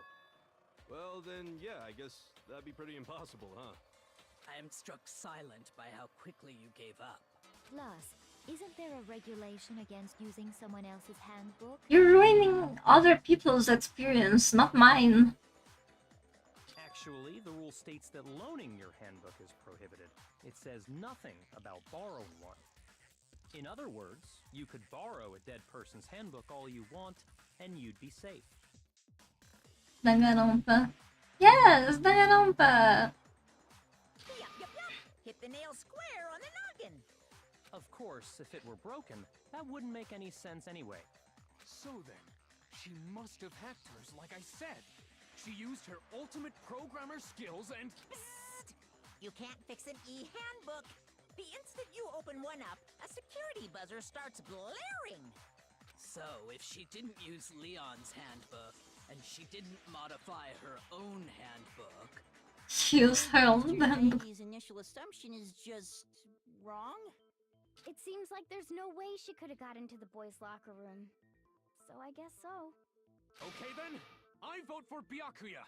Well, then, yeah, I guess that'd be pretty impossible, huh? I am struck silent by how quickly you gave up. Plus, isn't there a regulation against using someone else's handbook? You're ruining other people's experience, not mine. Actually, the rule states that loaning your handbook is prohibited. It says nothing about borrowing one. In other words, you could borrow a dead person's handbook all you want, and you'd be safe. Danganronpa. Yes, Danganronpa! Yup. Hit the nail square on the noggin. Of course, if it were broken, that wouldn't make any sense anyway. So then, she must have hacked hers like I said. She used her ultimate programmer skills and... Psst! You can't fix an e-handbook. The instant you open one up, a security buzzer starts blaring. So, if she didn't use Leon's handbook, and she didn't modify her own handbook... She used her own handbook. Lady's initial assumption is just... wrong? It seems like there's no way she could have got into the boys' locker room. So I guess so. Okay then, I vote for Byakuya.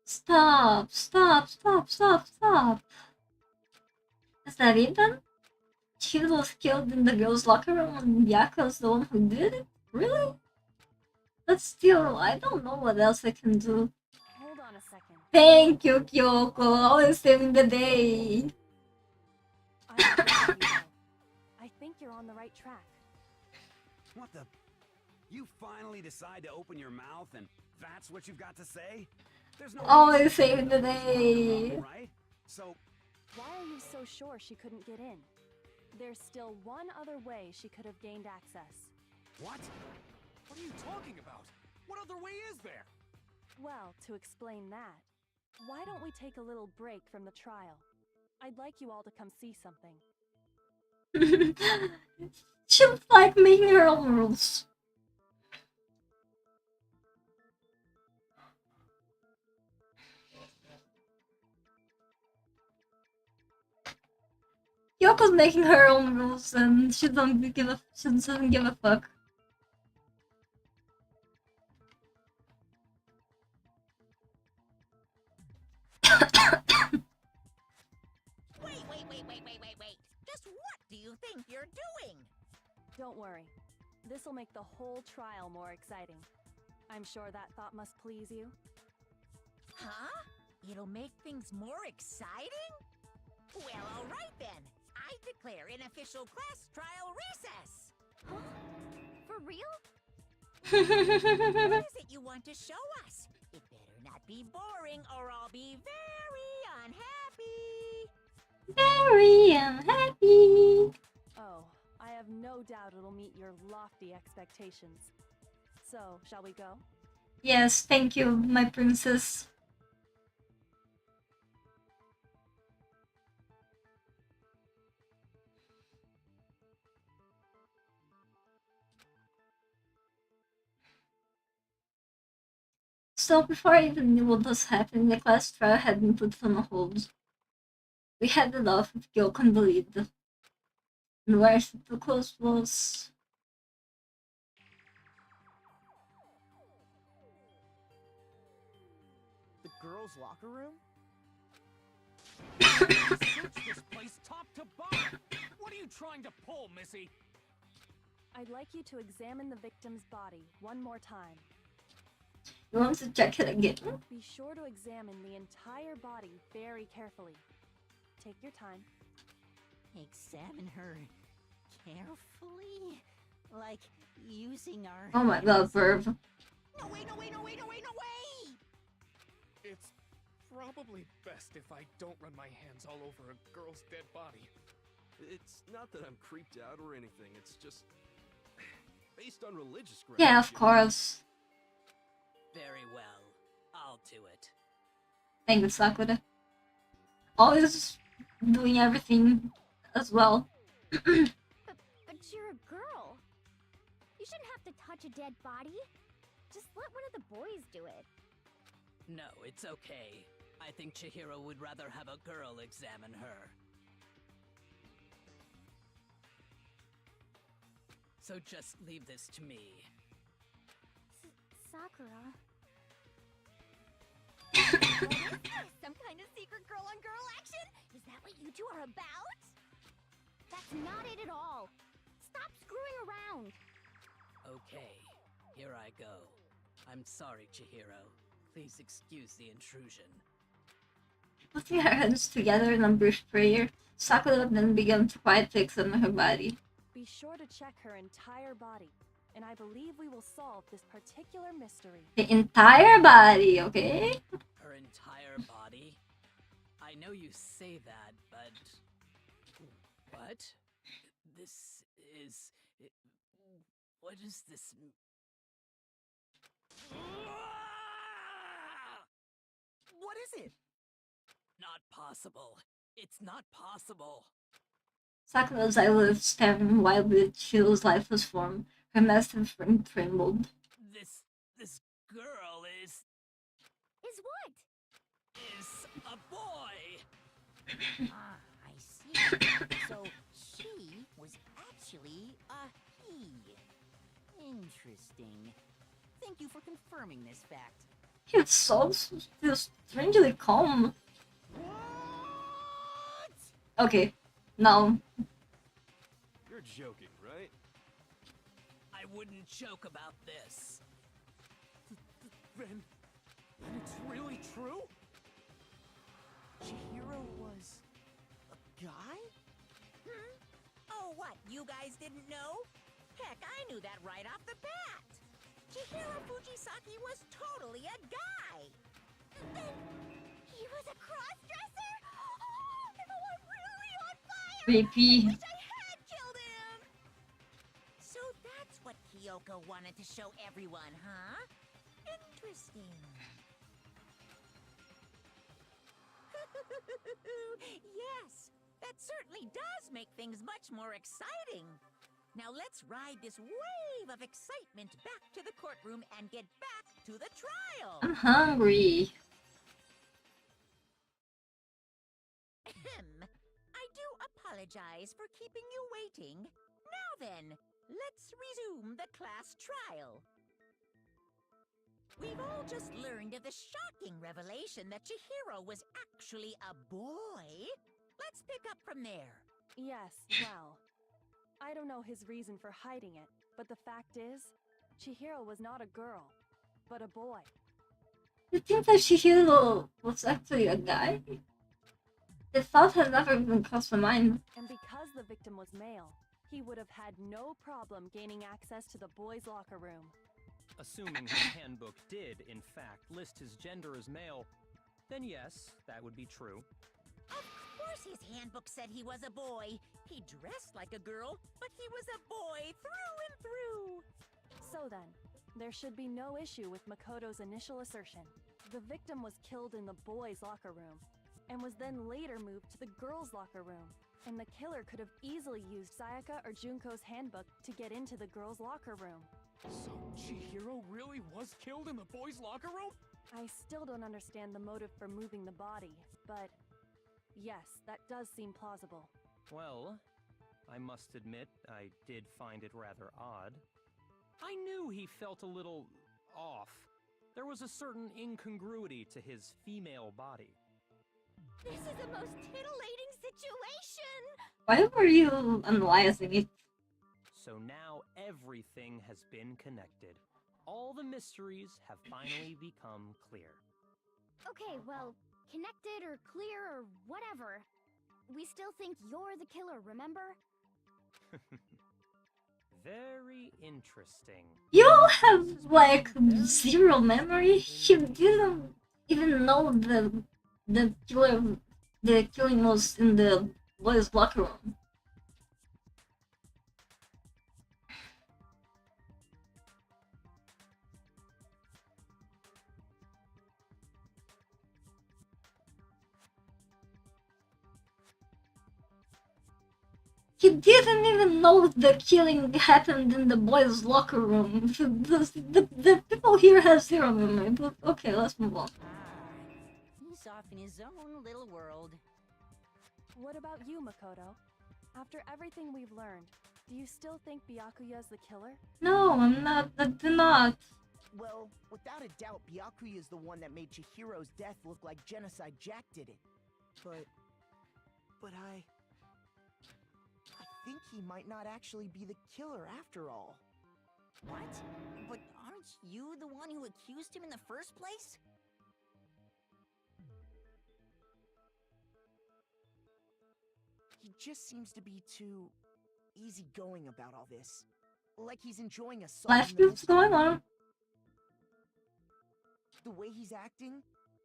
Stop. Is that it then? She was killed in the girls' locker room and Byakuya's the one who did it? Really? But still, I don't know what else I can do. Hold on a second. Thank you, Kyoko, always saving the day. I think you're on the right track. What the? You finally decide to open your mouth and that's what you've got to say? There's no Always saving the day. Right? So... Why are you so sure she couldn't get in? There's still one other way she could have gained access. What? What are you talking about? What other way is there? Well, to explain that, why don't we take a little break from the trial? I'd like you all to come see something. She was like making her own rules. Yoko's making her own rules and she doesn't give a fuck. Wait. Just what do you think you're doing? Don't worry. This'll make the whole trial more exciting. I'm sure that thought must please you. Huh? It'll make things more exciting? Well, all right then. I declare an official class trial recess. Huh? For real? What is it you want to show us? It better not be boring or I'll be very unhappy. Very unhappy. Oh, I have no doubt it'll meet your lofty expectations. So, shall we go? Yes, thank you, my princess. So before I even knew what was happening, the class trial had been put on hold. We had it off with Gyoko in the lead. And where the close was... The girls' locker room? Search this place top to bottom. What are you trying to pull, Missy? I'd like you to examine the victim's body one more time. You want to check it again? Be sure to examine the entire body very carefully. Take your time. Examine her carefully? Like using our... Oh my god, Verb. No way! It's probably best if I don't run my hands all over a girl's dead body. It's not that I'm creeped out or anything, it's just... based on religious grounds. Yeah, of course. Very well. I'll do it. Thank you, Sakura. Always doing everything as well. But you're a girl. You shouldn't have to touch a dead body. Just let one of the boys do it. No, it's okay. I think Chihiro would rather have a girl examine her. So just leave this to me. Sakura. What is this? Some kind of secret girl-on-girl action? Is that what you two are about? That's not it at all. Stop screwing around. Okay, here I go. I'm sorry, Chihiro. Please excuse the intrusion. Putting her hands together in a brief prayer, Sakura then began to quietly examine her body. Be sure to check her entire body, and I believe we will solve this particular mystery. The entire body, okay? Her entire body? I know you say that, but... What? This is... What is this... What is it? Not possible. It's not possible. Sakura's eyelids staring wildly at Shiro's lifeless form. Her massive frame trembled. This girl is what? Is a boy. Ah, I see. So she was actually a he. Interesting. Thank you for confirming this fact. His soul feels strangely calm. Okay, now. You're joking, right? I wouldn't joke about this. Then it's really true? Chihiro was a guy? Oh, what? You guys didn't know? Heck, I knew that right off the bat. Chihiro Fujisaki was totally a guy. Then he was a cross-dresser? Oh, I'm really on fire! Creepy. I wish I had killed him! So that's what Kyoko wanted to show everyone, huh? Interesting. Yes, that certainly does make things much more exciting. Now let's ride this wave of excitement back to the courtroom and get back to the trial. I'm hungry. Ahem. I do apologize for keeping you waiting. Now then, let's resume the class trial. We've all just learned of the shocking revelation that Chihiro was actually a boy. Let's pick up from there. Yes, well, I don't know his reason for hiding it, but the fact is, Chihiro was not a girl, but a boy. You think that Chihiro was actually a guy? The thought had never even crossed my mind. And because the victim was male, he would have had no problem gaining access to the boys' locker room. Assuming his handbook did, in fact, list his gender as male, then yes, that would be true. Of course his handbook said he was a boy. He dressed like a girl, but he was a boy through and through. So then, there should be no issue with Makoto's initial assertion. The victim was killed in the boys' locker room, and was then later moved to the girls' locker room. And the killer could have easily used Sayaka or Junko's handbook to get into the girls' locker room. So Chihiro really was killed in the boys' locker room? I still don't understand the motive for moving the body, but yes, that does seem plausible. Well, I must admit, I did find it rather odd. I knew he felt a little off. There was a certain incongruity to his female body. This is the most titillating situation! Why were you analyzing it? So now everything has been connected. All the mysteries have finally become clear. Okay, well, connected or clear or whatever. We still think you're the killer, remember? Very interesting. You have like zero memory. You didn't even know the killing was in the boys' locker room. He didn't even know the killing happened in the boys' locker room. The people here have zero memory, but okay, let's move on. He's off in his own little world. What about you, Makoto? After everything we've learned, Do you still think Byakuya's the killer? No, I'm not. I do not. Well, without a doubt, Byakuya is the one that made Chihiro's death look like Genocide Jack did it. But I think he might not actually be the killer after all. What? But aren't you the one who accused him in the first place? He just seems to be too easygoing about all this. Like he's enjoying a solving Life the keeps mystery. going on. The way he's acting,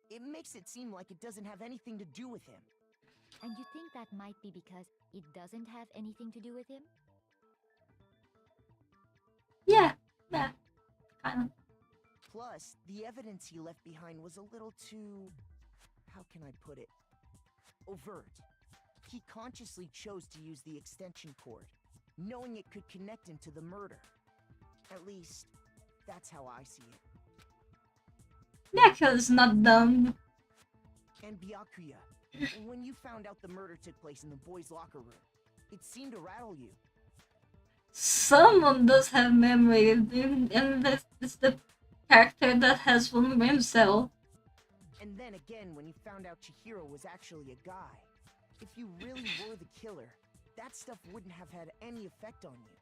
it makes it seem like it doesn't have anything to do with him. And you think that might be because it doesn't have anything to do with him? Yeah, kind of. Plus, the evidence he left behind was a little too... how can I put it? Overt. He consciously chose to use the extension cord, knowing it could connect him to the murder. At least, that's how I see it. Byakuya's not dumb. And Byakuya, when you found out the murder took place in the boys' locker room, it seemed to rattle you. Someone does have memory, and that's the character that has one brain cell. And then again, when you found out Chihiro was actually a guy, if you really were the killer, that stuff wouldn't have had any effect on you.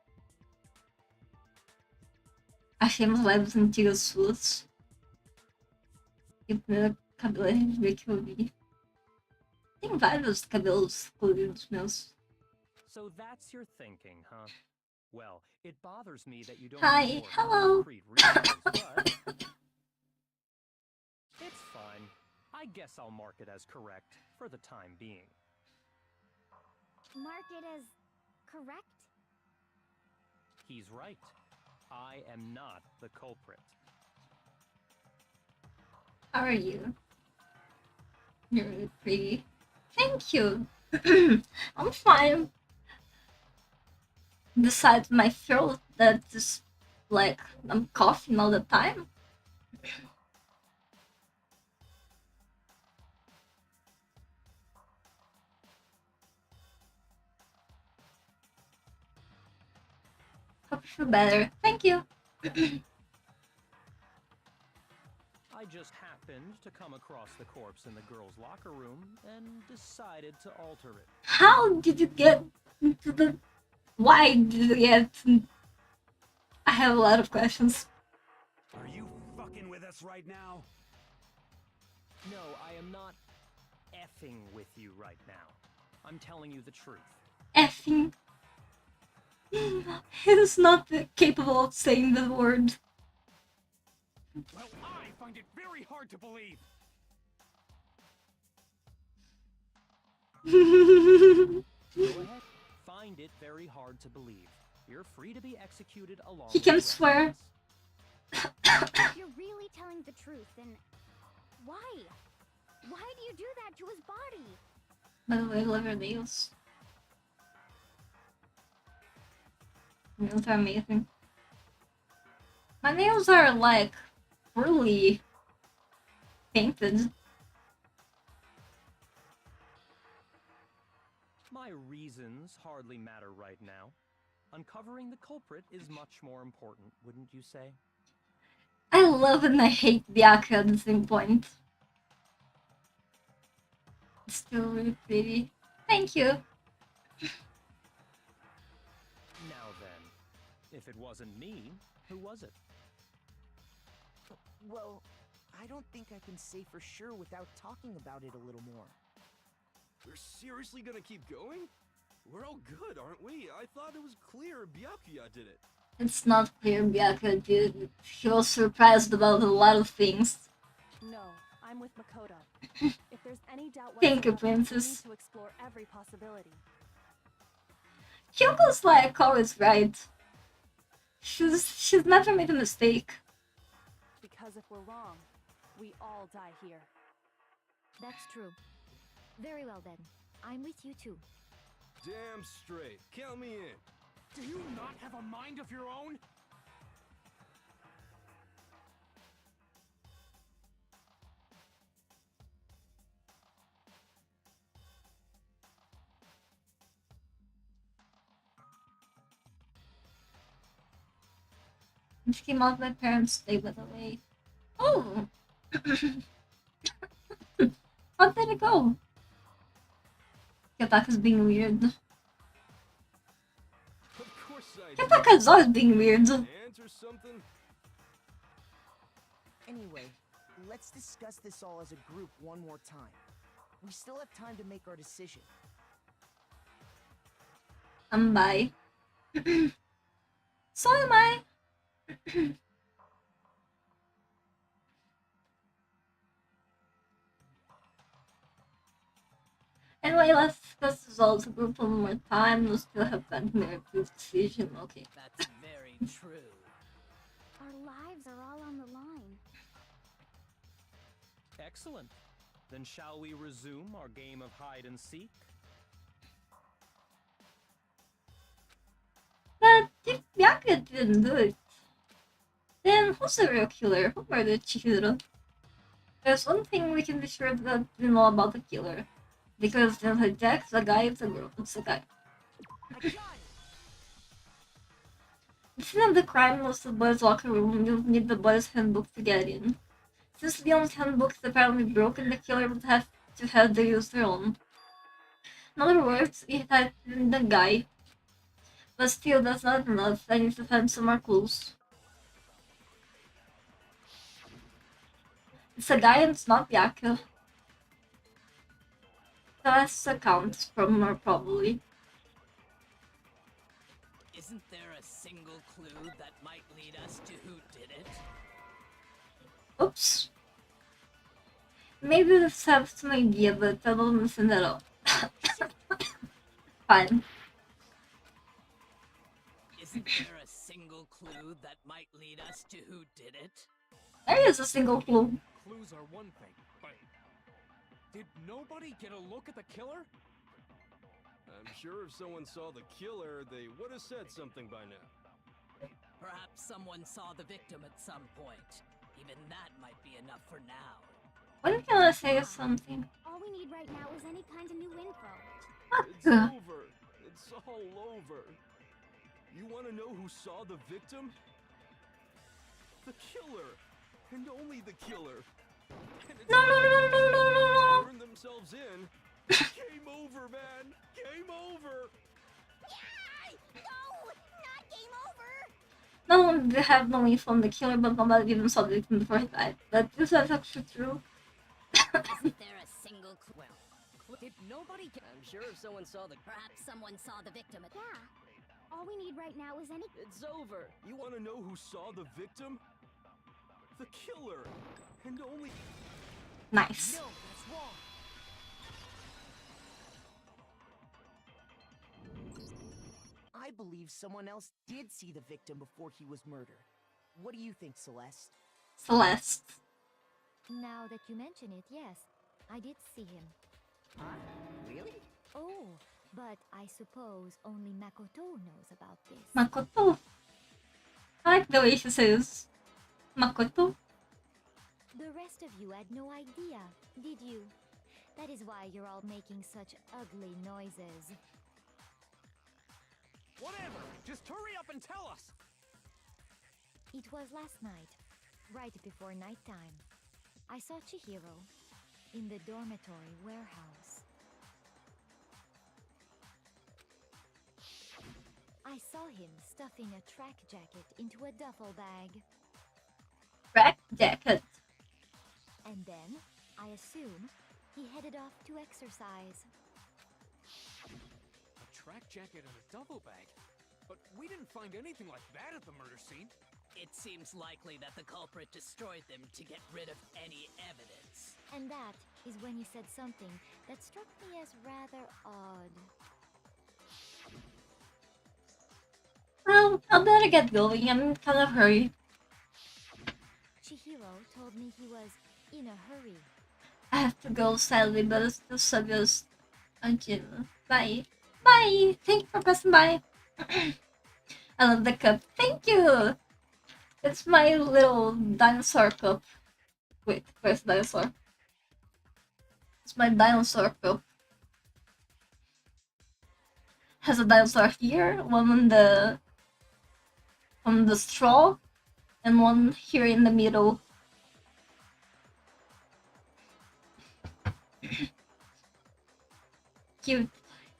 Achemos lives antigas suas. E o primeiro cabelo a gente vê que eu vi. Tem vários cabelos coloridos meus. So that's your thinking, huh? Well, it bothers me that you don't Hi, report hello. concrete reasons, but it's fine. I guess I'll mark it as correct for the time being. Mark it as correct? He's right. I am not the culprit. How are you? You're really pretty. Thank you. I'm fine. Besides my throat that is like I'm coughing all the time. Hope you feel better. Thank you. I just happened to come across the corpse in the girls' locker room and decided to alter it. How did you get into the... Why did you get... I have a lot of questions. Are you fucking with us right now? No, I am not effing with you right now. I'm telling you the truth. Effing. He's not capable of saying the word. Well, I find it very hard to believe. Go ahead. Find it very hard to believe. You're free to be executed along He with can the swear. If you're really telling the truth, then why? Why do you do that to his body? By the way, I love your nails. Nails are amazing. My nails are like really painted. My reasons hardly matter right now. Uncovering the culprit is much more important, wouldn't you say? I love and I hate Byakuya at the same point. It's still really pretty. Thank you. Now then, if it wasn't me, who was it? Well, I don't think I can say for sure without talking about it a little more. We're seriously gonna keep going? We're all good, aren't we? I thought it was clear Byakuya did it. It's not clear Byakuya did it. He was surprised about a lot of things. No, I'm with Makoto. If there's any doubt Thank you, whatsoever, we need princess. to explore every possibility. Kyoko's like always right. She's never made a mistake. Because if we're wrong, we all die here. That's true. Very well then. I'm with you too. Damn straight. Count me in. Do you not have a mind of your own? It came out my parents' day, by the way. Oh! How did it go? Kataka's being weird. Of course I do. Kataka's always being weird. Ant or something? Anyway, let's discuss this all as a group one more time. We still have time to make our decision. Bye. So am I. Anyway, let's discuss this all as a group one more time. We'll still have time to make a decision. Okay. That's very true. Our lives are all on the line. Excellent. Then shall we resume our game of hide and seek? But if Byakuya didn't do it, then who's the real killer? Who murdered Chihiro? There's one thing we can be sure that we know about the killer. Because there's a Jack, it's a guy, it's a girl, it's a guy. The scene of the crime was the boys' locker room. You'll need the boys' handbook to get in. Since Leon's handbook is apparently broken, the killer would have to have to use their own. In other words, it had been the guy. But still, that's not enough. I need to find some more clues. It's a guy and it's not Byakuya. The last account from her, probably. Isn't there a single clue that might lead us to who did it? Oops. Maybe we have some idea, but I don't understand at all. Fine. Isn't there a single clue that might lead us to who did it? There is a single clue. Clues are one thing, but did nobody get a look at the killer? I'm sure if someone saw the killer, they would have said something by now. Perhaps someone saw the victim at some point. Even that might be enough for now. When can I say something? All we need right now is any kind of new info. It's over. It's all over. You want to know who saw the victim? The killer. And only the killer. No. Turned themselves in. Game over, man. Game over. Yay! No! Not game over! Not only do they have no info on the killer, but nobody even saw the victim before he died. But this is actually true. Isn't there a single clue? Well, did nobody get... I'm sure if someone saw the... Perhaps someone saw the victim at... Yeah. All we need right now is any... It's over. You want to know who saw the victim? The killer. And only... Nice. No, that's wrong. I believe someone else did see the victim before he was murdered. What do you think, Celeste? Celeste. Now that you mention it, yes, I did see him. Huh? Really? Oh, but I suppose only Makoto knows about this. Makoto. I like the way she says Makoto. The rest of you had no idea, did you? That is why you're all making such ugly noises. Whatever! Just hurry up and tell us! It was last night, right before nighttime. I saw Chihiro in the dormitory warehouse. I saw him stuffing a track jacket into a duffel bag. Track jacket. And then, I assume, he headed off to exercise. A track jacket and a duffel bag? But we didn't find anything like that at the murder scene. It seems likely that the culprit destroyed them to get rid of any evidence. And that is when he said something that struck me as rather odd. Well, I'll better get going. I'm in kind of hurry. Chihiro told me he was in a hurry. I have to go, sadly, but it's still suggest until bye. Bye! Thank you for passing by. I love the cup. Thank you! It's my little dinosaur cup. Wait, where's the dinosaur? It's my dinosaur cup. Has a dinosaur here, one on the straw, and one here in the middle. Cute.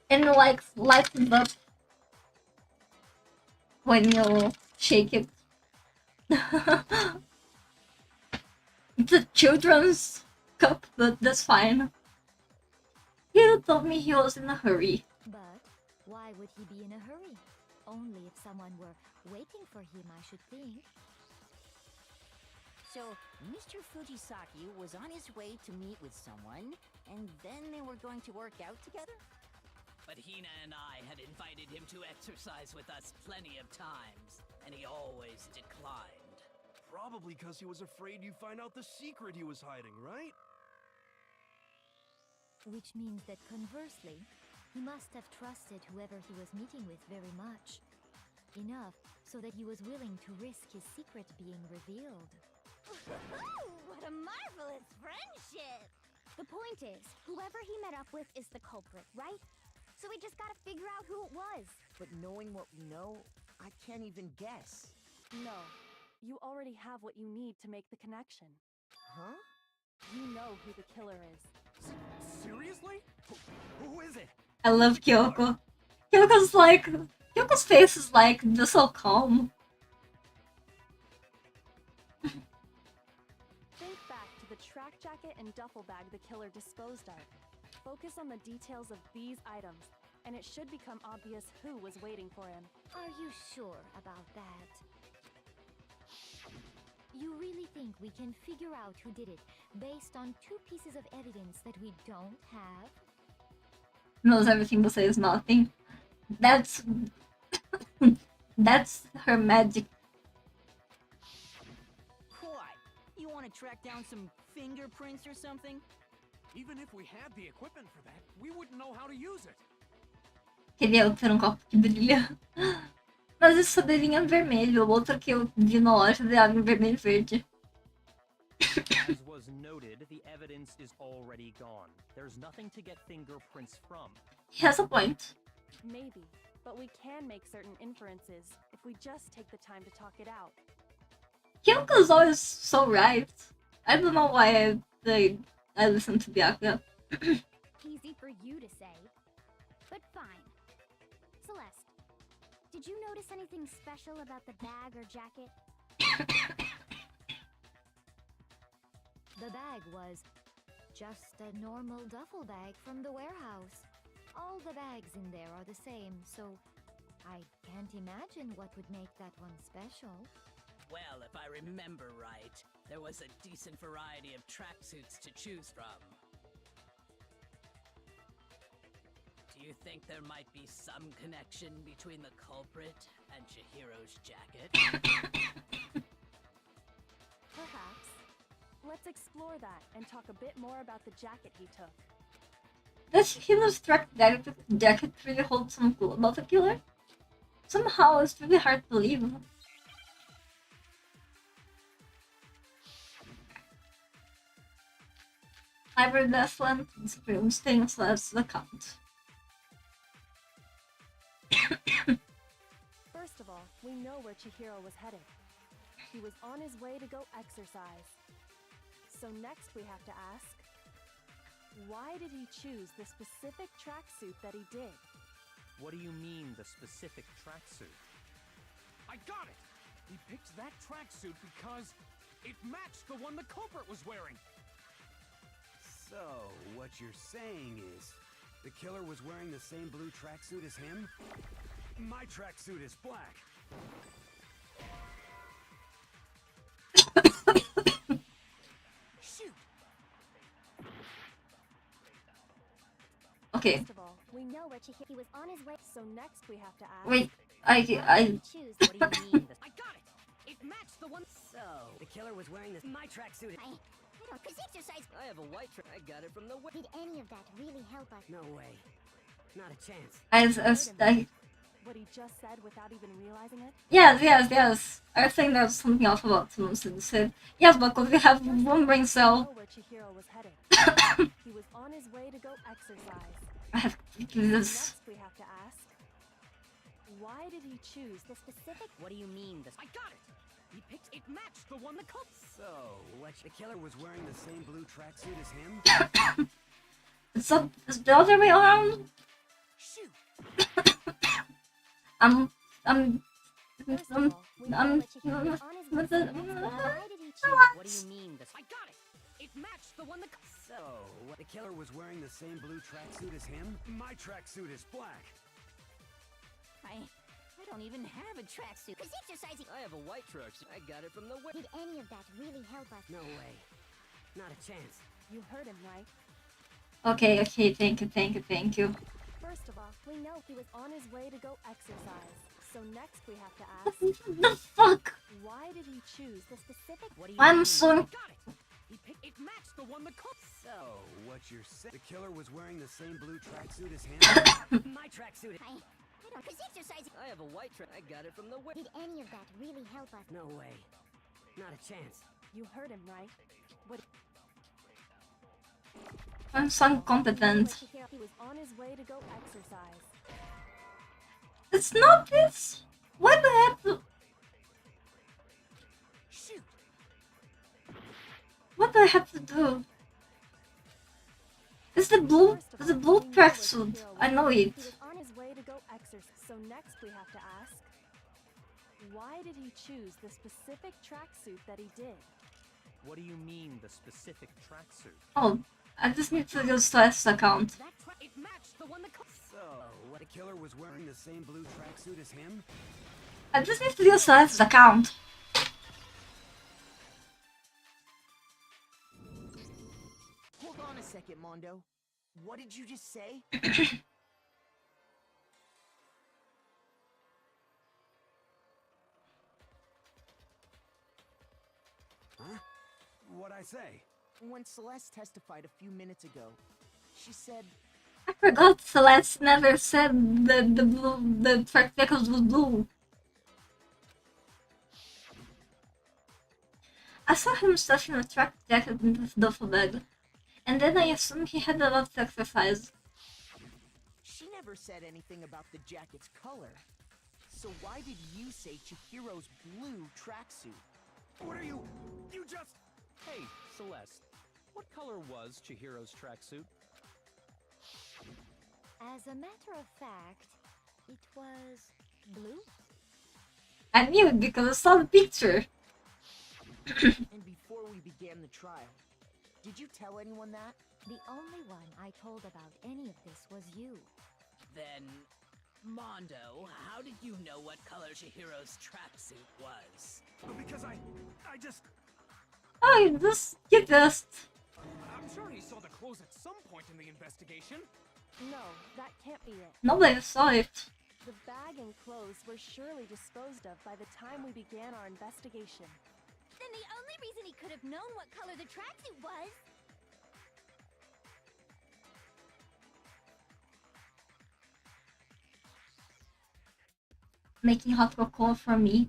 And like lights it up when you shake it. It's a children's cup, but that's fine. He told me he was in a hurry. But why would he be in a hurry? Only if someone were waiting for him, I should think. So, Mr. Fujisaki was on his way to meet with someone, and then they were going to work out together? But Hina and I had invited him to exercise with us plenty of times, and he always declined. Probably because he was afraid you'd find out the secret he was hiding, right? Which means that conversely, he must have trusted whoever he was meeting with very much. Enough so that he was willing to risk his secret being revealed. What a marvelous friendship! The point is, whoever he met up with is the culprit, right? So we just gotta figure out who it was. But knowing what we know, I can't even guess. No, you already have what you need to make the connection. Huh? You know who the killer is. Seriously? Who is it? I love Kyoko. Kyoko's face is like just so calm. Think back to the track jacket and duffel bag the killer disposed of. Focus on the details of these items, and it should become obvious who was waiting for him. Are you sure about that? You really think we can figure out who did it based on two pieces of evidence that we don't have? Knows everything but says nothing. That's that's her magic. What? You want to track down some fingerprints or something? Even if we had the equipment for that, we wouldn't know how to use it. Queria ter um copo que brilha. Mas isso só dele em vermelho. O outro que eu vi na loja dava em vermelho e verde. As was noted, the evidence is already gone. There's nothing to get fingerprints from. He has a point. Maybe, but we can make certain inferences if we just take the time to talk it out. Kyoko's always so right. I don't know why I listen to Byakuya. Easy for you to say. But fine. Celeste, did you notice anything special about the bag or jacket? The bag was just a normal duffel bag from the warehouse. All the bags in there are the same, so I can't imagine what would make that one special. Well, if I remember right, there was a decent variety of tracksuits to choose from. Do you think there might be some connection between the culprit and Chihiro's jacket? Perhaps. Let's explore that and talk a bit more about the jacket he took. Does Chihiro's track jacket really hold some clue about the killer? Somehow it's really hard to believe. Cyber Deathland, Supreme Stings, that's the count. First of all, we know where Chihiro was headed. He was on his way to go exercise. So next we have to ask, why did he choose the specific tracksuit that he did? What do you mean, the specific tracksuit? I got it! He picked that tracksuit because it matched the one the culprit was wearing. So, what you're saying is, the killer was wearing the same blue tracksuit as him? My tracksuit is black. Shoot! Okay. First of all, We know where Chihiro was on his way. so next we have to ask, Wait, Choose. What do you mean? I got it! It matched the one. So, the killer was wearing this. My tracksuit. I don't. Cause exercise. I have a white track. I got it from the. Did any of that really help us? No way. Not a chance. what he just said without even realizing it? Yes. I think there's something else about Tsunosu said. Yes, because we have one brain We cell. know where Chihiro was headed. He was on his way to go exercise. I have to do this. Next we have to ask, why did he choose the specific? What do you mean? I got it! He picked it matched the one that caught. So, what? The killer was wearing the same blue tracksuit as him? It's the other way around. Shoot! I'm First of all, we know I'm what Chihiro was on his way. what So the- next, why did he choose? What do you mean this? I got it! It matched the one that So, what? The killer was wearing the same blue tracksuit as him? My tracksuit is black. I don't even have a tracksuit. Cause exercising. I have a white tracksuit. I got it from the Did any of that really help us? No way. Not a chance. You heard him, right? Okay, thank you. First of all, we know he was on his way to go exercise. So next we have to ask, The fuck? why did he choose the specific... What do you I'm mean? so- I got it! He picked it matched the one that caught. So, what you're saying? The killer was wearing the same blue tracksuit as him? My tracksuit. I don't. Cause exercising. I have a white track. I got it from the Did any of that really help us? No way. Not a chance. You heard him, right? What... I'm so incompetent. He was on his way to go exercise. It's not this. Why do I have to? Shoot! What do I have to do? It's the blue tracksuit. I know it. He was on his way to go exercise. So next we have to ask, why did he choose the specific tracksuit that he did? What do you mean, the specific tracksuit? Oh, I just need to use Celeste's account. It matched the one that caught. So, what? The killer was wearing the same blue tracksuit as him? I just need to use Celeste's account. Hold on a second, Mondo. What did you just say? Huh? What'd I say? When Celeste testified a few minutes ago, she said, I forgot Celeste never said the track jacket was blue. I saw him stuffing a track jacket into his duffel bag, and then I assumed he had a lot to exercise. she never said anything about the jacket's color. So why did you say Chihiro's blue tracksuit? What are you? You just... Hey, Celeste. What color was Chihiro's tracksuit? As a matter of fact, it was blue. I knew it because I saw the picture. And before we began the trial, did you tell anyone that? The only one I told about any of this was you. Then, Mondo, how did you know what color Chihiro's tracksuit was? Because I just... Oh, you just... I'm sure he saw the clothes at some point in the investigation. No, that can't be it. Nobody saw it. The bag and clothes were surely disposed of by the time we began our investigation. Then the only reason he could have known what color the tracksuit was... Making hot cocoa for me.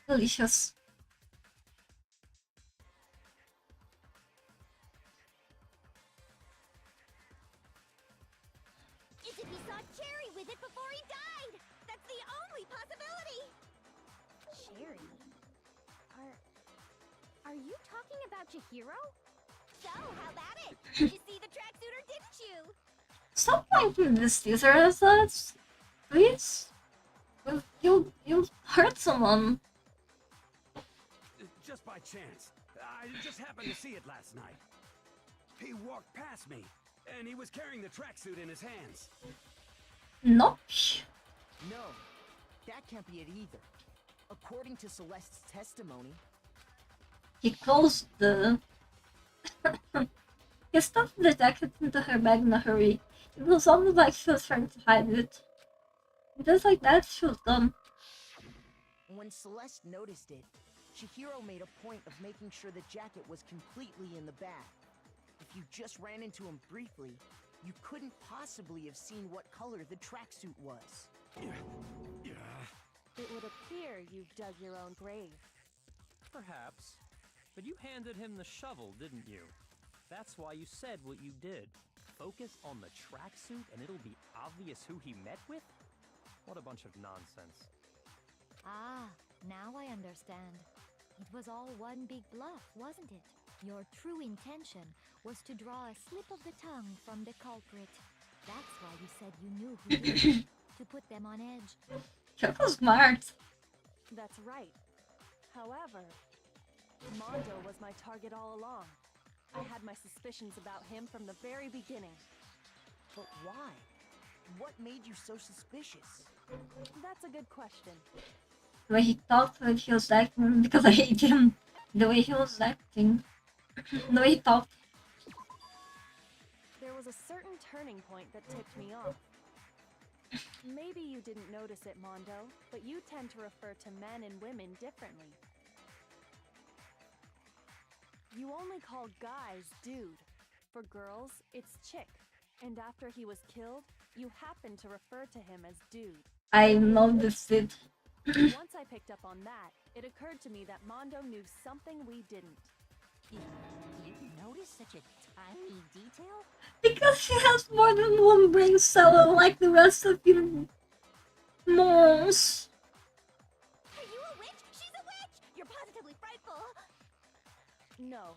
Delicious. It's if he saw Cherry with it before he died! That's the only possibility! Cherry? Are you talking about Chihiro? So, how about it? Did you see the tracksuit or didn't you? Stop pointing this teaser at us, please. You'll hurt someone. Just by chance. I just happened to see it last night. He walked past me, and he was carrying the tracksuit in his hands. Nope. No, that can't be it either. According to Celeste's testimony, He closed the... He stuffed the jacket into her bag in a hurry. It was almost like she was trying to hide it. Just like that, she was done. when Celeste noticed it, Chihiro made a point of making sure the jacket was completely in the bag. If you just ran into him briefly, you couldn't possibly have seen what color the tracksuit was. Yeah. It would appear you've dug your own grave. Perhaps. But you handed him the shovel, didn't you? That's why you said what you did. Focus on the tracksuit and it'll be obvious who he met with? What a bunch of nonsense. Ah, Now I understand. It was all one big bluff, wasn't it? Your true intention was to draw a slip of the tongue from the culprit. That's why you said you knew who did it, to put them on edge. You're so smart. That's right. However, Mondo was my target all along. I had my suspicions about him from the very beginning. But why? What made you so suspicious? That's a good question. The way he talked, the way he was acting, because I hate him. The way he was acting. The way he talked. There was a certain turning point that tipped me off. Maybe you didn't notice it, Mondo, but you tend to refer to men and women differently. You only call guys dude. For girls, it's chick. And after he was killed, you happen to refer to him as dude. I noticed it. Once I picked up on that, it occurred to me that Mondo knew something we didn't. You noticed such a tiny detail? Because he has more than one brain cell, unlike the rest of you morons. Are you a witch? She's a witch! You're positively frightful! No,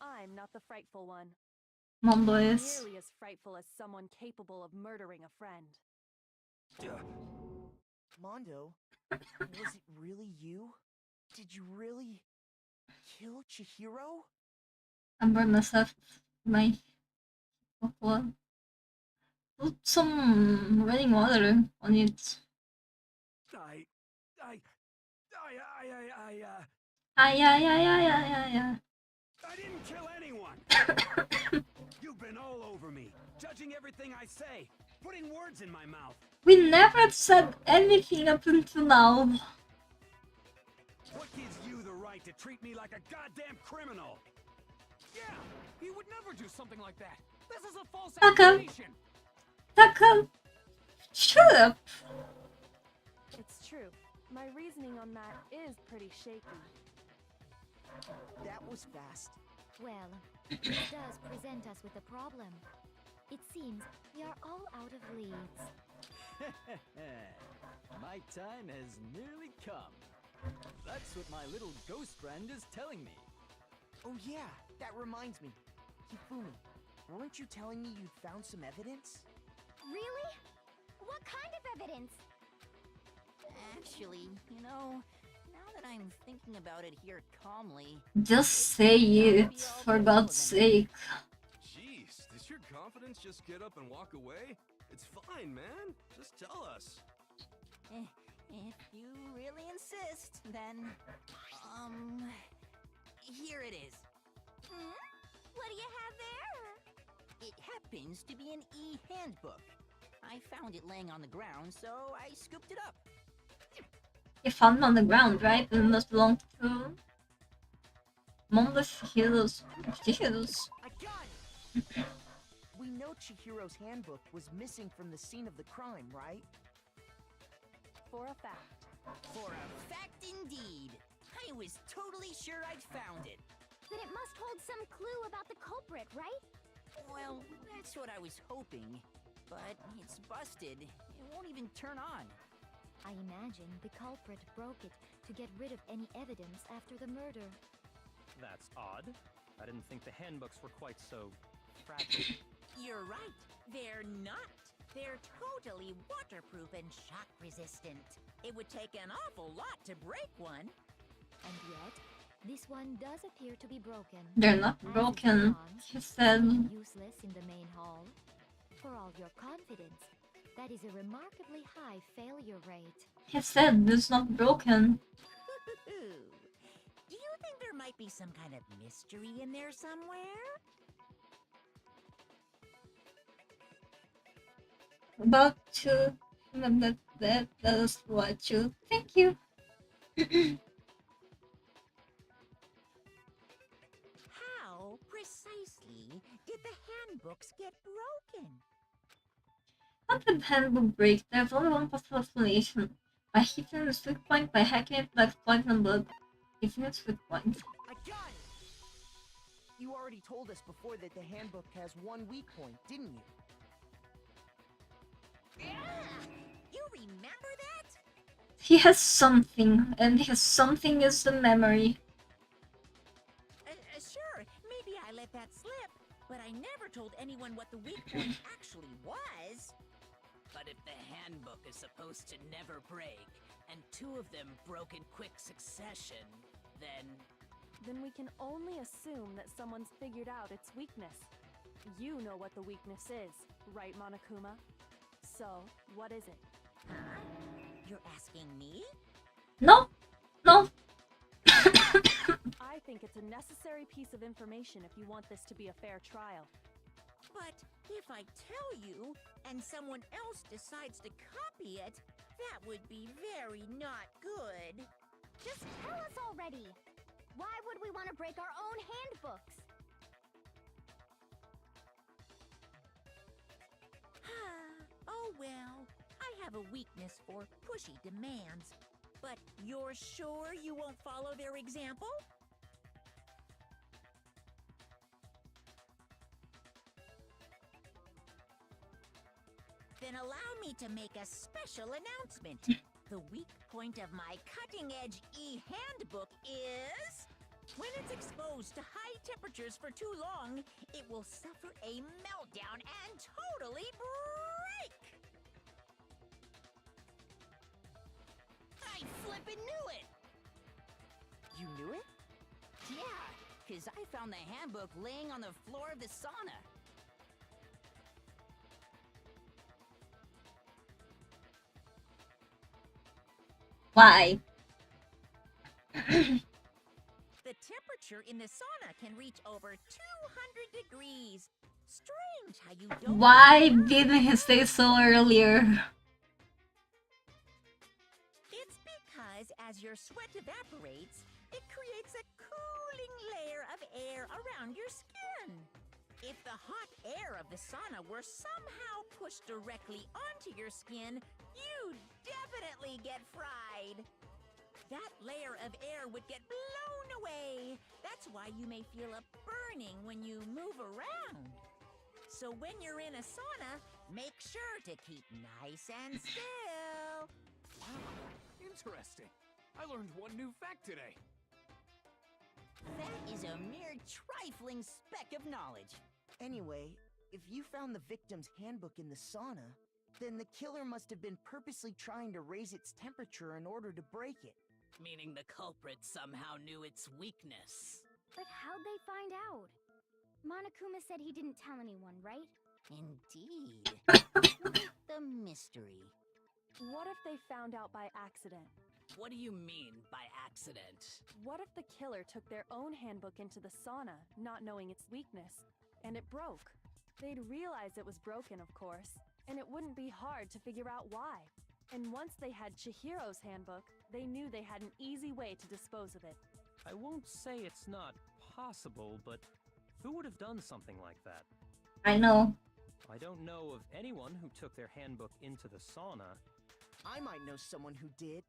I'm not the frightful one. Mondo is. Nearly as frightful as someone capable of murdering a friend. Mondo, was it really you? Did you really kill Chihiro? I burned myself my blood. Put some running water on it. I didn't kill anyone! You've been all over me, judging everything I say, putting words in my mouth. We never said anything up until now. What gives you the right to treat me like a goddamn criminal? Yeah, he would never do something like that. This is a false Taka. accusation. Taka, shut up. It's true. My reasoning on that is pretty shaky. That was fast. Well, it does present us with a problem. It seems we are all out of leads. My time has nearly come. That's what my little ghost friend is telling me. Oh yeah, that reminds me. Hifumi, weren't you telling me you'd found some evidence? Really? What kind of evidence? Actually, you know, now that I'm thinking about it here calmly... Just say it, for God's sake. Jeez, does your confidence just get up and walk away? It's fine, man. Just tell us. If you really insist, then... Here it is. What do you have there? It happens to be an e-handbook. I found it laying on the ground, so I scooped it up. You found it on the ground, right? It must belong to Mondo's Heroes. I got it! We know Chihiro's handbook was missing from the scene of the crime, right? For a fact. For a fact indeed. I was totally sure I'd found it. Then it must hold some clue about the culprit, right? Well, that's what I was hoping. But it's busted. It won't even turn on. I imagine the culprit broke it to get rid of any evidence after the murder. That's odd. I didn't think the handbooks were quite so fragile. You're right. They're not. They're totally waterproof and shock resistant. It would take an awful lot to break one. And yet, this one does appear to be broken. They're not As broken, is he said. useless in the main hall. For all your confidence, that is a remarkably high failure rate. He said it's not broken. Do you think there might be some kind of mystery in there somewhere? About to... That's what you... Thank you. How precisely did the handbooks get broken? How did handbook break? There's only one possible explanation. By hitting its weak point, by hacking it, by exploiting the hitting its weak point. I got it! You already told us before that the handbook has one weak point, didn't you? Yeah! You remember that? He has something, and his something is the memory. Sure, maybe I let that slip, but I never told anyone what the weak point actually was. But if the handbook is supposed to never break, and two of them broke in quick succession, then we can only assume that someone's figured out its weakness. You know what the weakness is, right, Monokuma? So, what is it? Huh? You're asking me? No, no. I think it's a necessary piece of information if you want this to be a fair trial. But if I tell you, and someone else decides to copy it, that would be very not good. Just tell us already! Why would we want to break our own handbooks? Oh well, I have a weakness for pushy demands. But you're sure you won't follow their example? Then allow me to make a special announcement. The weak point of my cutting-edge e-handbook is... when it's exposed to high temperatures for too long, it will suffer a meltdown and totally break! I flippin' knew it! You knew it? Yeah, because I found the handbook laying on the floor of the sauna. Why? The temperature in the sauna can reach over 200 degrees. Strange how you don't... Why didn't he say so earlier? It's because as your sweat evaporates, it creates a cooling layer of air around your skin. If the hot air of the sauna were somehow pushed directly onto your skin, you'd definitely get fried. That layer of air would get blown away. That's why you may feel a burning when you move around. So when you're in a sauna, make sure to keep nice and still. Wow, interesting. I learned one new fact today. That is a mere trifling speck of knowledge. Anyway, if you found the victim's handbook in the sauna, then the killer must have been purposely trying to raise its temperature in order to break it. meaning the culprit somehow knew its weakness. But how'd they find out? Monokuma said he didn't tell anyone, right? Indeed. The mystery. What if they found out by accident? What do you mean by accident? What if the killer took their own handbook into the sauna, not knowing its weakness, and it broke? They'd realize it was broken, of course, and it wouldn't be hard to figure out why. And once they had Chihiro's handbook, they knew they had an easy way to dispose of it. I won't say it's not possible, but who would have done something like that? I know. I don't know of anyone who took their handbook into the sauna. I might know someone who did.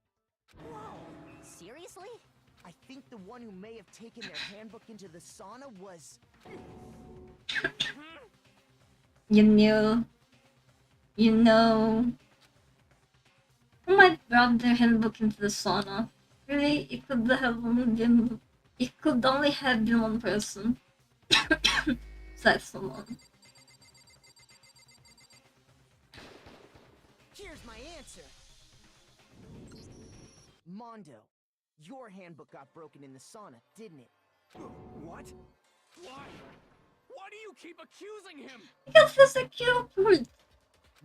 Whoa! Seriously? I think the one who may have taken their handbook into the sauna was... You knew. You know. Who might brought their handbook into the sauna? Really, it could have only been... It could only have been one person. Besides someone. Here's my answer. Mondo, your handbook got broken in the sauna, didn't it? What? Why? Why do you keep accusing him? Because he's a cute.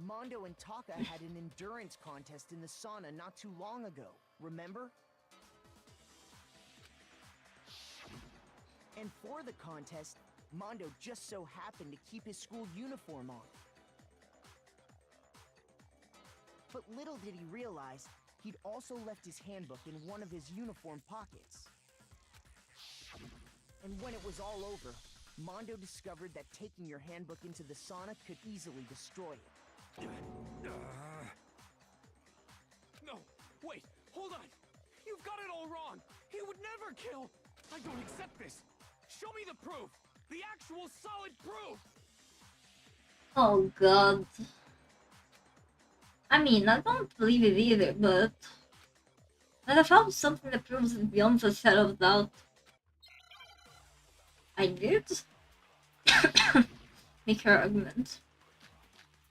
Mondo and Taka had an endurance contest in the sauna not too long ago, remember? And for the contest, Mondo just so happened to keep his school uniform on. But little did he realize, he'd also left his handbook in one of his uniform pockets. And when it was all over, Mondo discovered that taking your handbook into the sauna could easily destroy it. No, wait, hold on. You've got it all wrong. He would never kill. I don't accept this. Show me the proof. The actual solid proof. Oh god. I mean, I don't believe it either, but... But I found something that proves it beyond a shadow of doubt. I did? Make her argument.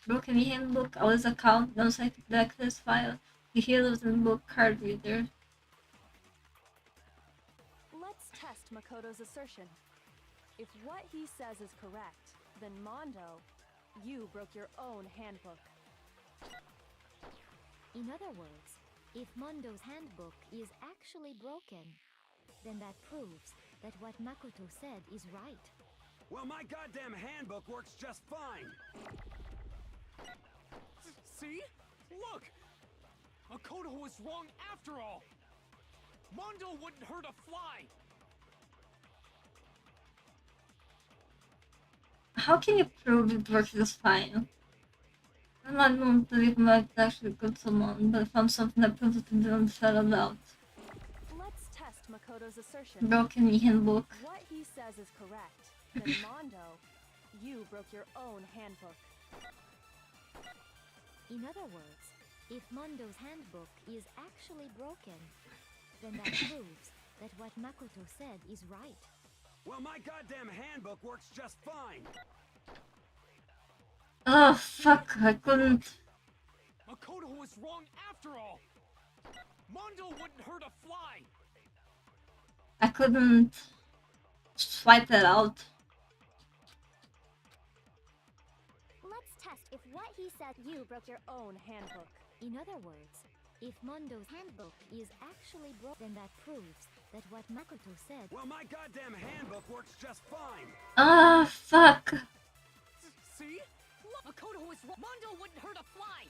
Broken handbook, Alice's account, no site access file, the heroes in book card reader. Let's test Makoto's assertion. If what he says is correct, then Mondo, you broke your own handbook. In other words, if Mondo's handbook is actually broken, then that proves that what Makoto said is right. Well, my goddamn handbook works just fine. See? Look! Makoto was wrong after all! Mondo wouldn't hurt a fly! How can you prove it works just fine? I don't believe might actually killed someone, but I found something that proves it didn't settle out. Let's test Makoto's assertion. Broken handbook. What he says is correct, then Mondo, you broke your own handbook. In other words, if Mondo's handbook is actually broken, then that proves that what Makoto said is right. Well, my goddamn handbook works just fine. Oh fuck, I couldn't. Makoto was wrong after all! Mondo wouldn't hurt a fly! I couldn't swipe that out. Let's test if what he said You broke your own handbook. In other words, if Mondo's handbook is actually broken, then that proves that what Makoto said. Well, my goddamn handbook works just fine. Ah, fuck. See? Look, Makoto was wrong. Mondo wouldn't hurt a fly!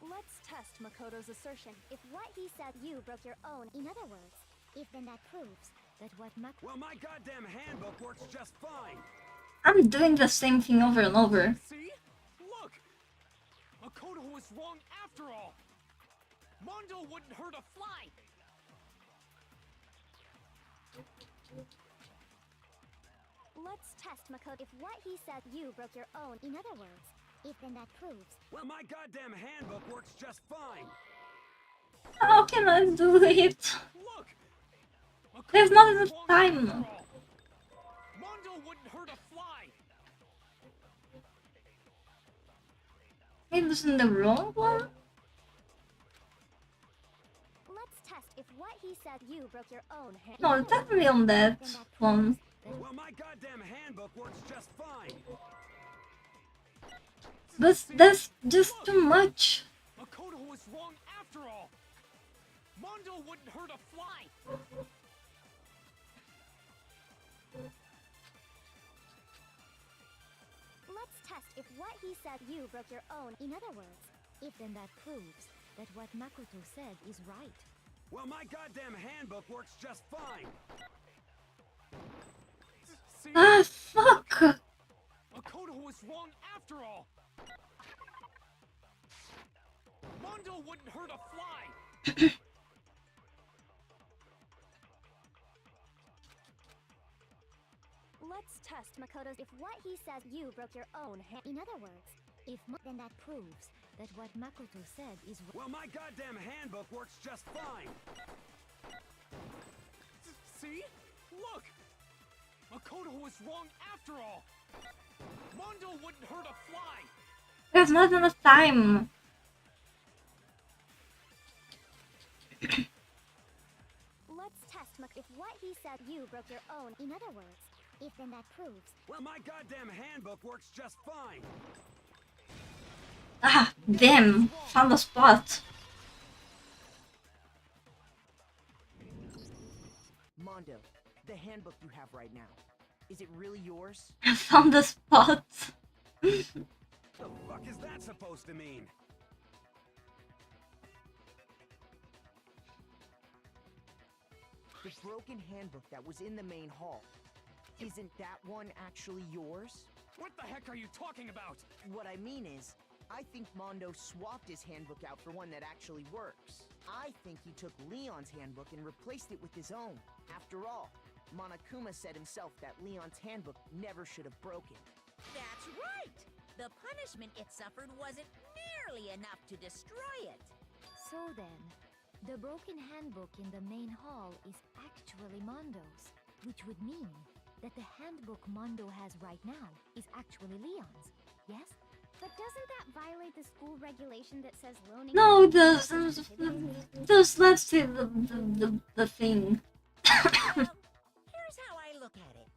Let's test Makoto's assertion. If what he said you broke your own. In other words, if then that proves that what Makoto. Well, my goddamn handbook works just fine. I'm doing the same thing over and over. See? Look! Makoto was wrong after all! Mondo wouldn't hurt a fly! Let's test Makoto. If what he said you broke your own. In other words, if then that proves. Well, my goddamn handbook works just fine. How can I do it? Look! There's not enough time. Mondo wouldn't hurt a fly! Maybe this is the wrong one? Let's test if what he said you broke your own hand. No, it's definitely on that one. Well, my goddamn handbook works just fine. That's just too much. Makoto was wrong after all! Mondo wouldn't hurt a fly! Let's test if what he said you broke your own. In other words, if then that proves that what Makoto said is right. Well, my goddamn handbook works just fine. See? Ah, fuck. Makoto was wrong after all! Mondo wouldn't hurt a fly! Let's test Makoto's. If what he says you broke your own hand. In other words, if then that proves that what Makoto said is right. Well, my goddamn handbook works just fine. See? Look! Makoto was wrong after all! Mondo wouldn't hurt a fly! There's not enough time. Let's test if what he said you broke your own. In other words, if then that proves. Well, my goddamn handbook works just fine. Ah, damn. Found a spot. Mondo, the handbook you have right now, is it really yours? I found a spot. The fuck is that supposed to mean? The broken handbook that was in the main hall. Isn't that one actually yours? What the heck are you talking about? What I mean is, I think Mondo swapped his handbook out for one that actually works. I think he took Leon's handbook and replaced it with his own. After all, Monokuma said himself that Leon's handbook never should have broken. That's right! The punishment it suffered wasn't nearly enough to destroy it. So then, the broken handbook in the main hall is actually Mondo's, which would mean that the handbook Mondo has right now is actually Leon's, yes? But doesn't that violate the school regulation that says loaning... No, it doesn't. Just let's see the thing. Well, here's how I look at it.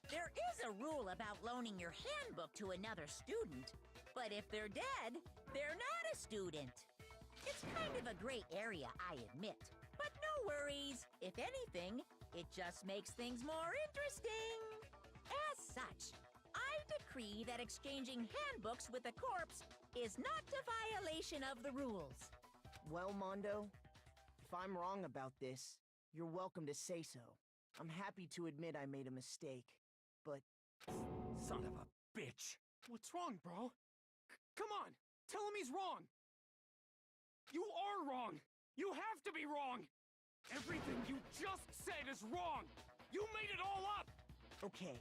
There is a rule about loaning your handbook to another student, but if they're dead, they're not a student. It's kind of a gray area, I admit. But no worries. If anything, it just makes things more interesting. As such, I decree that exchanging handbooks with a corpse is not a violation of the rules. Well, Mondo, if I'm wrong about this, you're welcome to say so. I'm happy to admit I made a mistake, but... Son of a bitch! What's wrong, bro? Come on! Tell him he's wrong! You are wrong! You have to be wrong! Everything you just said is wrong! You made it all up! Okay,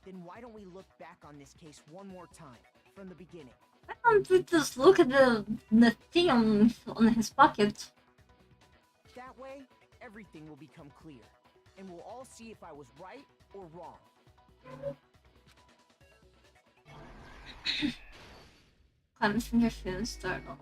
then why don't we look back on this case one more time, from the beginning? Why don't we just look at the thing on his pocket? That way, everything will become clear, and we'll all see if I was right or wrong. Comments in your phone startle.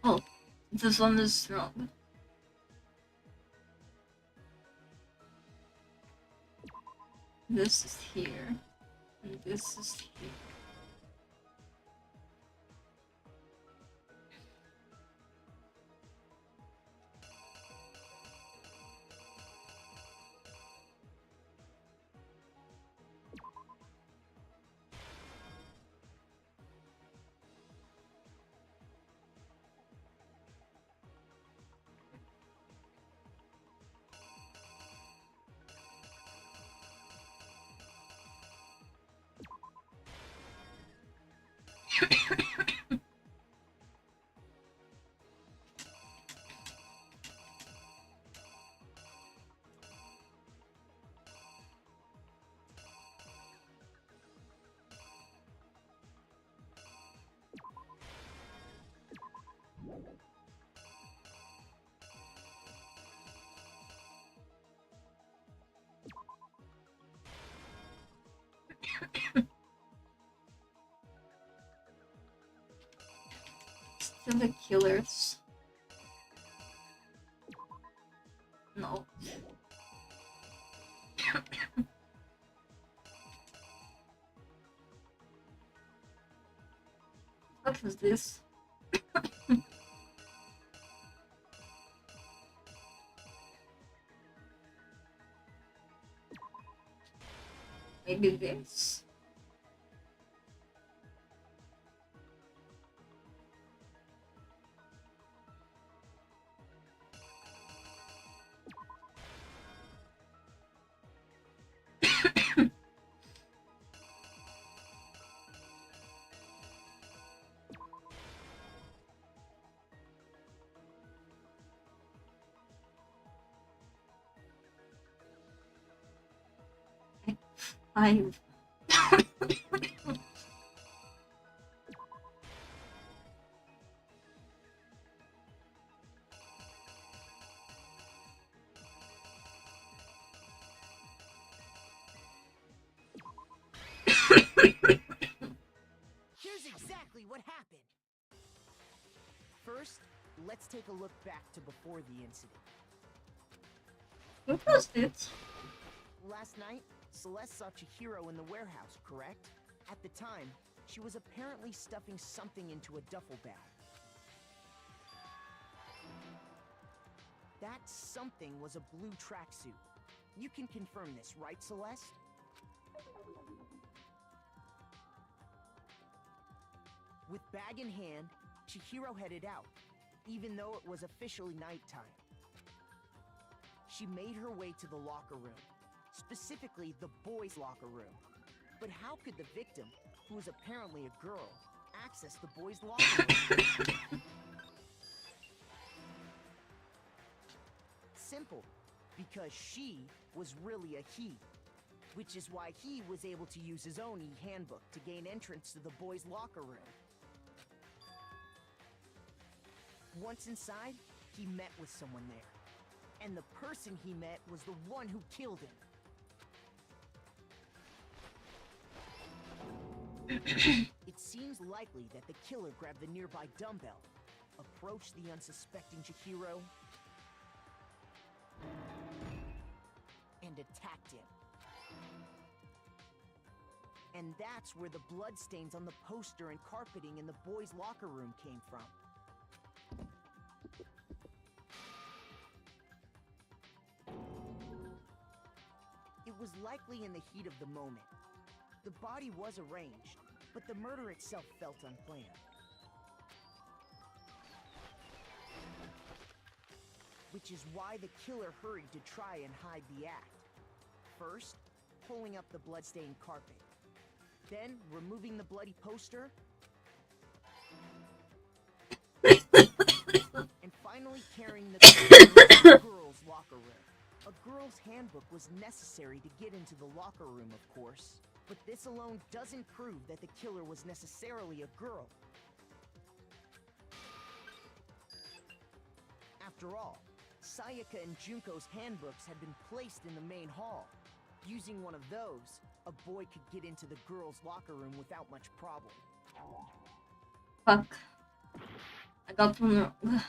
Oh, this one is wrong. This is here. And this is here. Still the killers. No. What was this? Maybe this? Five. Here's exactly what happened. First, let's take a look back to before the incident. What was it? Last night, Celeste saw Chihiro in the warehouse, correct? At the time, she was apparently stuffing something into a duffel bag. That something was a blue tracksuit. You can confirm this, right, Celeste? With bag in hand, Chihiro headed out, even though it was officially nighttime. She made her way to the locker room, specifically the boys' locker room. But how could the victim, who is apparently a girl, access the boys' locker room? Simple, because she was really a he, which is why he was able to use his own e-handbook to gain entrance to the boys' locker room. Once inside, he met with someone there, and the person he met was the one who killed him. It seems likely that the killer grabbed the nearby dumbbell, approached the unsuspecting Chihiro, and attacked him. And that's where the bloodstains on the poster and carpeting in the boys' locker room came from. It was likely in the heat of the moment. The body was arranged, but the murder itself felt unplanned. Which is why the killer hurried to try and hide the act. First, pulling up the bloodstained carpet. Then, removing the bloody poster. And finally carrying the girls' locker room. A girl's handbook was necessary to get into the locker room, of course. But this alone doesn't prove that the killer was necessarily a girl. After all, Sayaka and Junko's handbooks had been placed in the main hall. Using one of those, a boy could get into the girls' locker room without much problem. Fuck. I got one wrong.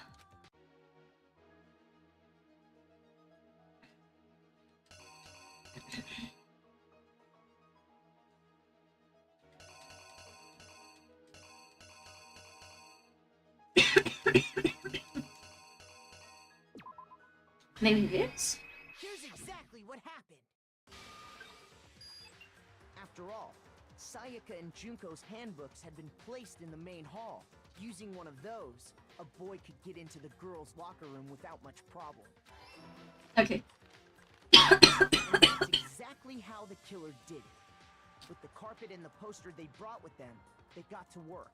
Maybe this? Here's exactly what happened. After all, Sayaka and Junko's handbooks had been placed in the main hall. Using one of those, a boy could get into the girls' locker room without much problem. Okay. And that's exactly how the killer did it. With the carpet and the poster they brought with them, they got to work.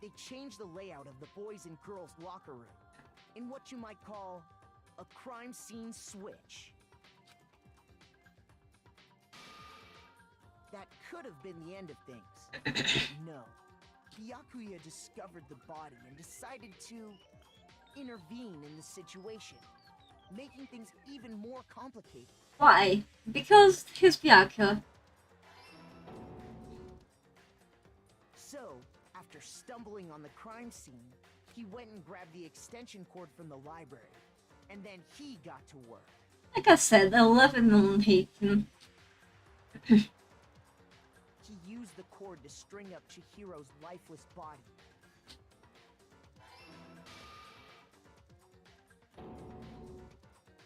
They changed the layout of the boys' and girls' locker room in what you might call a crime scene switch. That could have been the end of things. No. Byakuya discovered the body and decided to intervene in the situation, making things even more complicated. Why? Because he's Byakuya. So, after stumbling on the crime scene, he went and grabbed the extension cord from the library, and then he got to work. Like I said, I love him and hate him. He used the cord to string up Chihiro's lifeless body.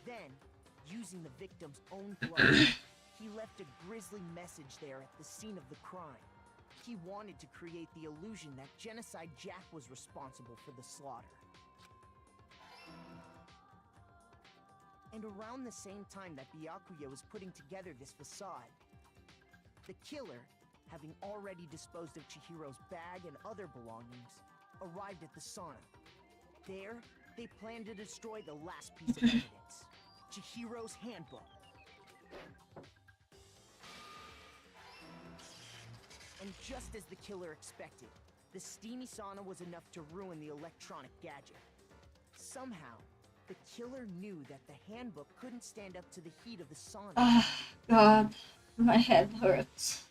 Then, using the victim's own blood, he left a grisly message there at the scene of the crime. He wanted to create the illusion that Genocide Jack was responsible for the slaughter. And around the same time that Byakuya was putting together this facade, the killer, having already disposed of Chihiro's bag and other belongings, arrived at the sauna. There, they planned to destroy the last piece of evidence, Chihiro's handbook. And just as the killer expected, the steamy sauna was enough to ruin the electronic gadget. Somehow, The killer knew that the handbook couldn't stand up to the heat of the sauna. Oh, God. My head hurts.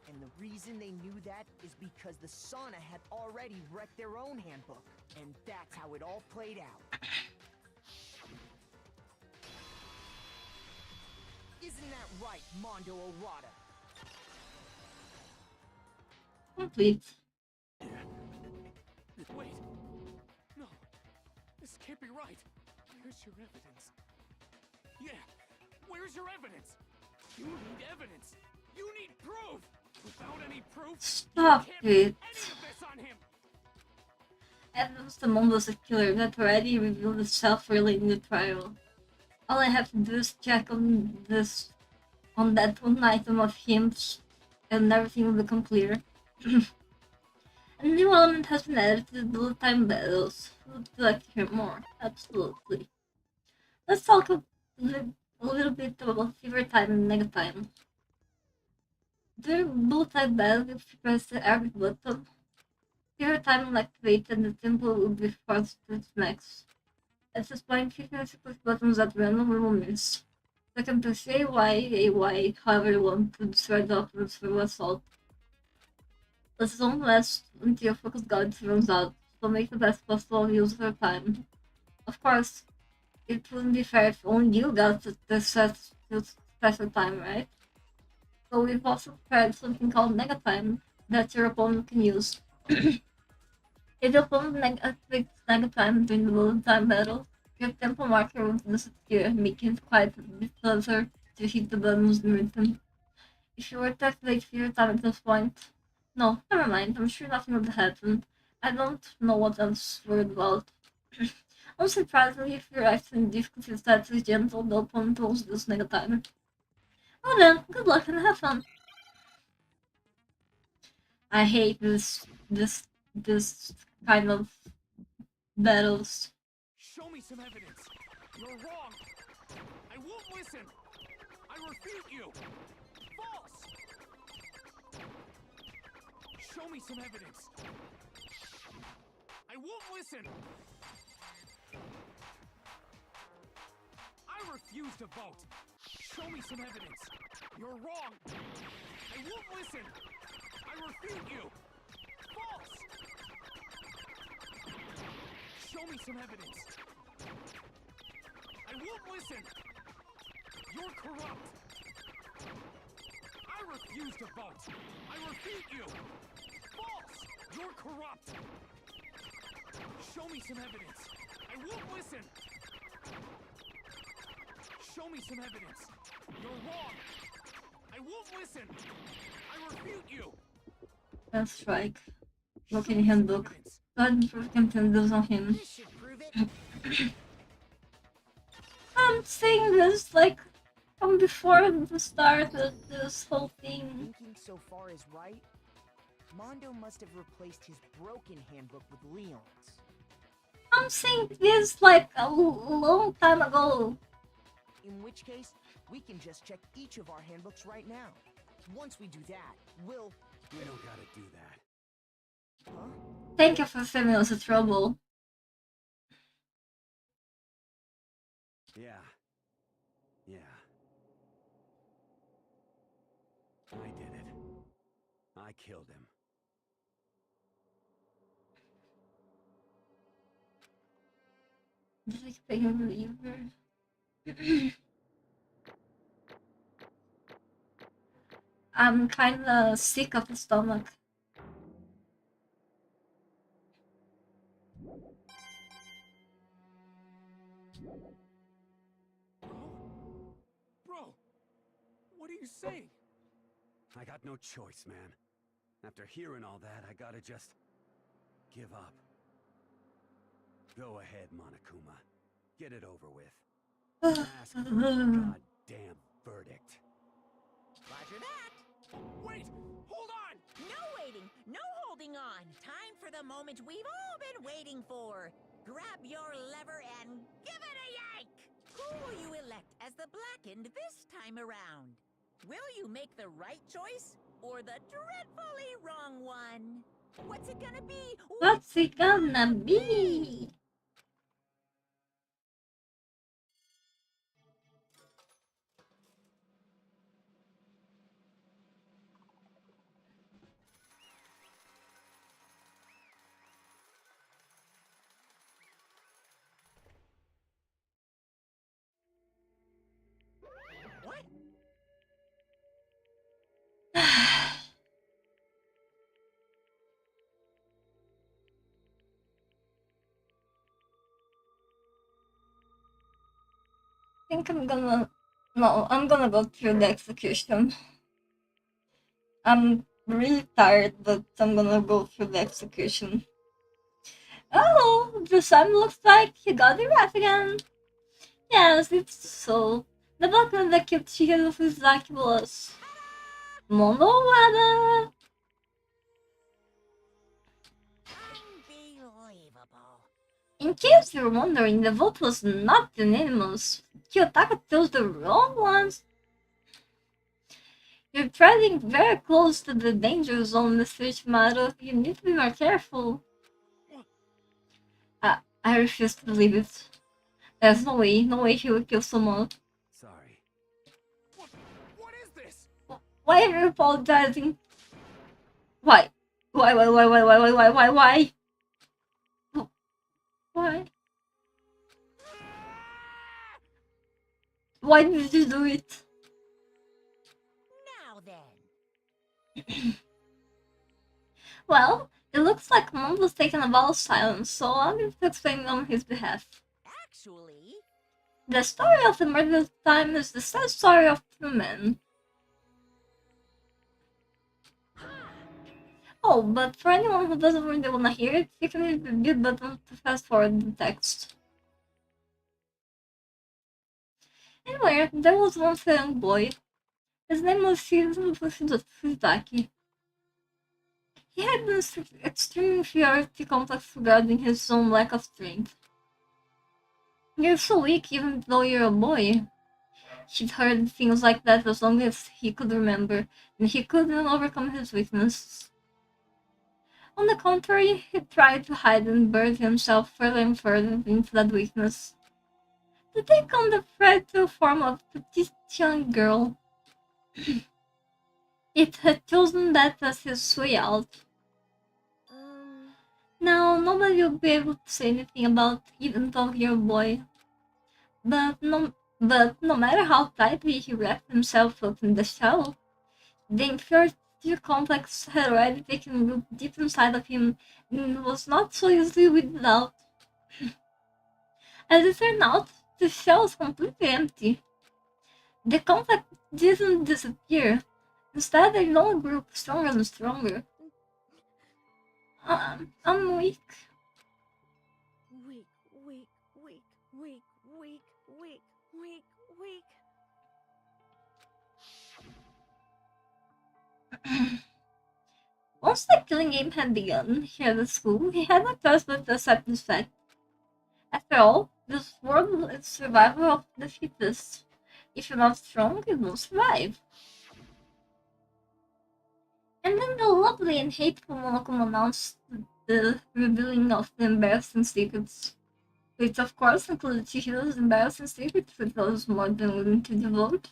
And the reason they knew that is because the sauna had already wrecked their own handbook. And that's how it all played out. Isn't that right, Mondo Orada? Complete. Wait. No. This can't be right. Where's your evidence? Yeah. Where's your evidence? You need evidence. You need proof. Without any proof, Stop you can't it. put any of this on him. Evidence the mom was a killer that already revealed itself early in the trial. All I have to do is check on that one item of hymns, and everything will become clear. A new element has been added to the bullet time battles. Would you like to hear more? Absolutely. Let's talk a little bit about fever time and nega time. During bullet time battle, if you press the R button, fever time will activate and the tempo will be forced to its max. At this point, you can push buttons at random will miss. You can push AY, however you want to destroy the opponent's full assault. This zone lasts until focus guidance runs out, so make the best possible use of your time. Of course, it wouldn't be fair if only you got the special time, right? So we've also prepared something called Nega Time that your opponent can use. If the opponent activates Nega Time during the bullet time battle, your tempo marker will disappear, making it quite a bit closer to hit the buttons in rhythm. If you were to activate fear time at this point... No, never mind, I'm sure nothing would happen. I don't know what else worried about. Unsurprisingly, if your action difficulty stats is gentle, the opponent will use Nega Time. Well then, good luck and have fun. I hate this kind of battles. Show me some evidence. You're wrong. I won't listen. I refute you. False. Show me some evidence. I won't listen. I refuse to vote. Show me some evidence. You're wrong. I won't listen. I refute you. False. Show me some evidence. I won't listen. You're corrupt. I refuse to vote. I refute you. False. You're corrupt. Show me some evidence. I won't listen. Show me some evidence. You're wrong. I won't listen. I refute you. That's strike. Broken handbook. Go ahead and prove contenders on him. This should prove it. I'm saying this like from before the start of this whole thing. Thinking so far is right. Mondo must have replaced his broken handbook with Leon's. I'm saying this like a long time ago. In which case, we can just check each of our handbooks right now. Once we do that, we'll... We don't gotta do that. Huh? Thank you for saving us a trouble. Yeah. Yeah. I did it. I killed him. Did I expect him to leave her? I'm kinda sick of the stomach. Bro, what are you saying? I got no choice, man. After hearing all that, I gotta just... give up. Go ahead, Monokuma. Get it over with. Ask for the goddamn verdict. Roger that. Wait! Hold on! No waiting, no holding on. Time for the moment we've all been waiting for. Grab your lever and give it a yank! Who will you elect as the Blackened this time around? Will you make the right choice or the dreadfully wrong one? What's it gonna be? What's it gonna be? think I'm gonna... No, I'm gonna go through the execution. I'm really tired, but I'm gonna go through the execution. Oh, the sun looks like he got the wrath again. Yes, it's so. The button that kept Chihiro Fuzaki was... Mono Wada! Unbelievable. In case you're wondering, the vote was not unanimous. Kiyotaka chose the wrong ones. You're treading very close to the danger zone, Mr. Ichimaru. You need to be more careful. I refuse to believe it. There's no way he would kill someone. Sorry. What is this? Why are you apologizing? Why? Why? Why? Why did you do it? Now then. Well, it looks like Mom was taking a vow of silence, so I'm going to explain on his behalf. Actually, The story of the murder time is the sad story of two men. Oh, but for anyone who doesn't really want to hear it, you can use the mute button to fast forward the text. Anyway, there was once a young boy. His name was Fuzaki. He had an extreme inferiority complex regarding his own lack of strength. You're so weak even though you're a boy. He'd heard things like that as long as he could remember, and he couldn't overcome his weaknesses. On the contrary, he tried to hide and bury himself further and further into that weakness. To take on the fragile form of a petite young girl. It had chosen that as his way out. Now, nobody will be able to say anything about even though you're a boy. But no matter how tightly he wrapped himself up in the shell, the inferiority complex had already taken root deep inside of him and was not so easily weeded out. As it turned out, the shell was completely empty. The complex didn't disappear. Instead, it only grew stronger and stronger. I'm weak. Weak. Once the killing game had begun here at school, he had no choice but to accept this fact. After all, this world is survival of the fittest. If you're not strong, you don't survive. And then the lovely and hateful Monokuma announced the revealing of the embarrassing secrets. Which of course included Chihiro's embarrassing secret, which I was more than willing to devote.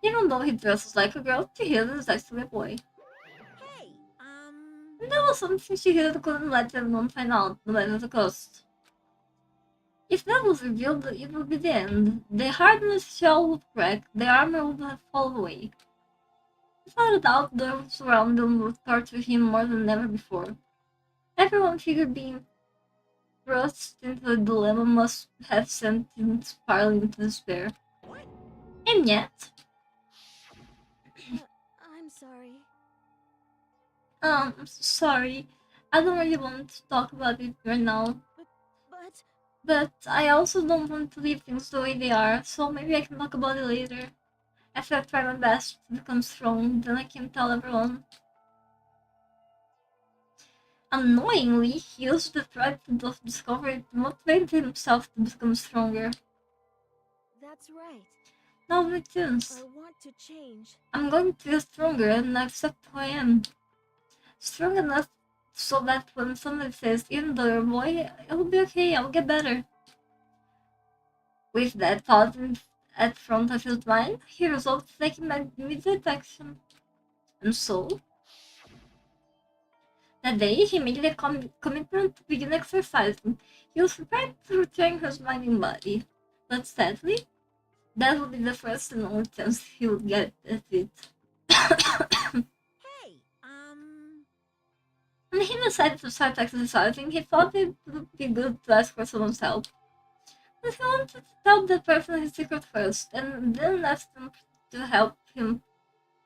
Even though he dresses like a girl, Chihiro is actually a boy. hey, And that was something Chihiro couldn't let anyone find out, no matter the cost. If that was revealed, it would be the end. The hardened shell would crack, the armor would fall away. Without a doubt, those around him would torture him more than ever before. Everyone figured being thrust into a dilemma must have sent him spiraling into despair. And yet... I'm sorry. Sorry. I don't really want to talk about it right now. But I also don't want to leave things the way they are, so maybe I can talk about it later. After I try my best to become strong, then I can tell everyone. Annoyingly, he used the threat of discovery to motivate himself to become stronger. That's right. Now it is. I want to change. I'm going to get stronger and accept who I am. Strong enough so that when somebody says, even though you're a boy, it'll be okay, I'll get better. With that thought at front of his mind, he resolved to take immediate action. And so, that day, he made a commitment to begin exercising. He was prepared to retrain his mind and body. But sadly, that would be the first and only chance he would get at it. hey, When he decided to start exercising, he thought it would be good to ask for someone's help. But he wanted to tell the person his secret first, and then ask them to help him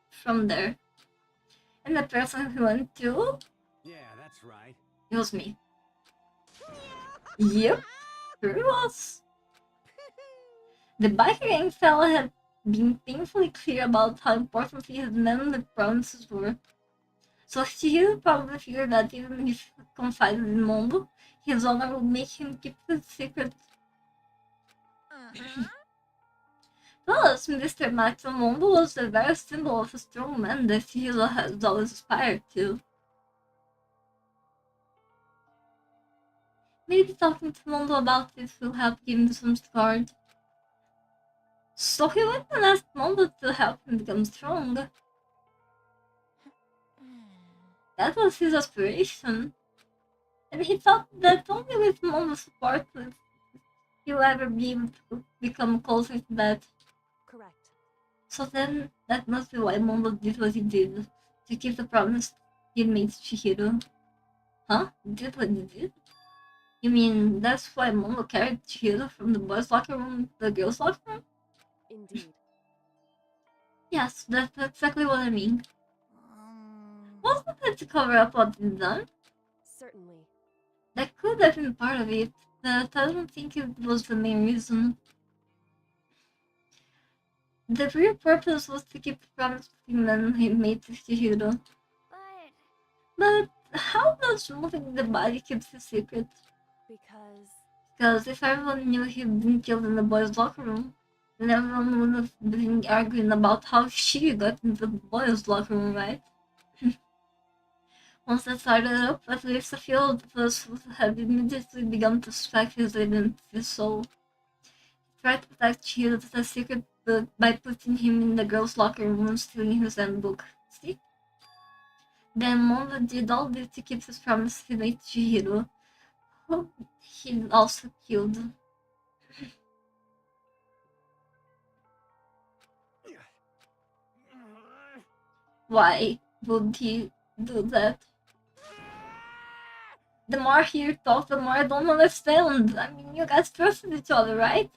from there. And the person he went to, Yeah, that's right. it was me. Yep, here it was. The biker gang fella had been painfully clear about how important he had known the promises were. So Chihiro probably figured that even if he confided in Mondo, his honor would make him keep the secret. Plus, Mr. Maxwell Mondo was the very symbol of a strong man that Chihiro has always aspired to. Maybe talking to Mondo about this will help give him some scored. So he went and asked Mondo to help him become strong. That was his aspiration. And he thought that only with Mondo's support would he will ever be able to become closer to that. Correct. So then, that must be why Mondo did what he did, to keep the promise he made to Chihiro. Huh? Did what he did? You mean that's why Mondo carried Chihiro from the boys' locker room to the girls' locker room? Indeed. Yes, that's exactly what I mean. Wasn't that to cover up what he'd done? Certainly. That could have been part of it, but I don't think it was the main reason. The real purpose was to keep the promise between them he made to Chihiro. But how does moving the body keep the secret? Because if everyone knew he'd been killed in the boys' locker room, then everyone would have been arguing about how she got into the boys' locker room, right? Once that started up, at least a few of us had immediately begun to suspect his identity, so he tried to protect Chihiro to the secret by putting him in the girls' locker room and stealing his handbook. See? Then Mondo did all this to keep his promise he made to Chihiro, who he also killed. Why would he do that? The more he talks, the more I don't understand. I mean, you guys trusted each other, right?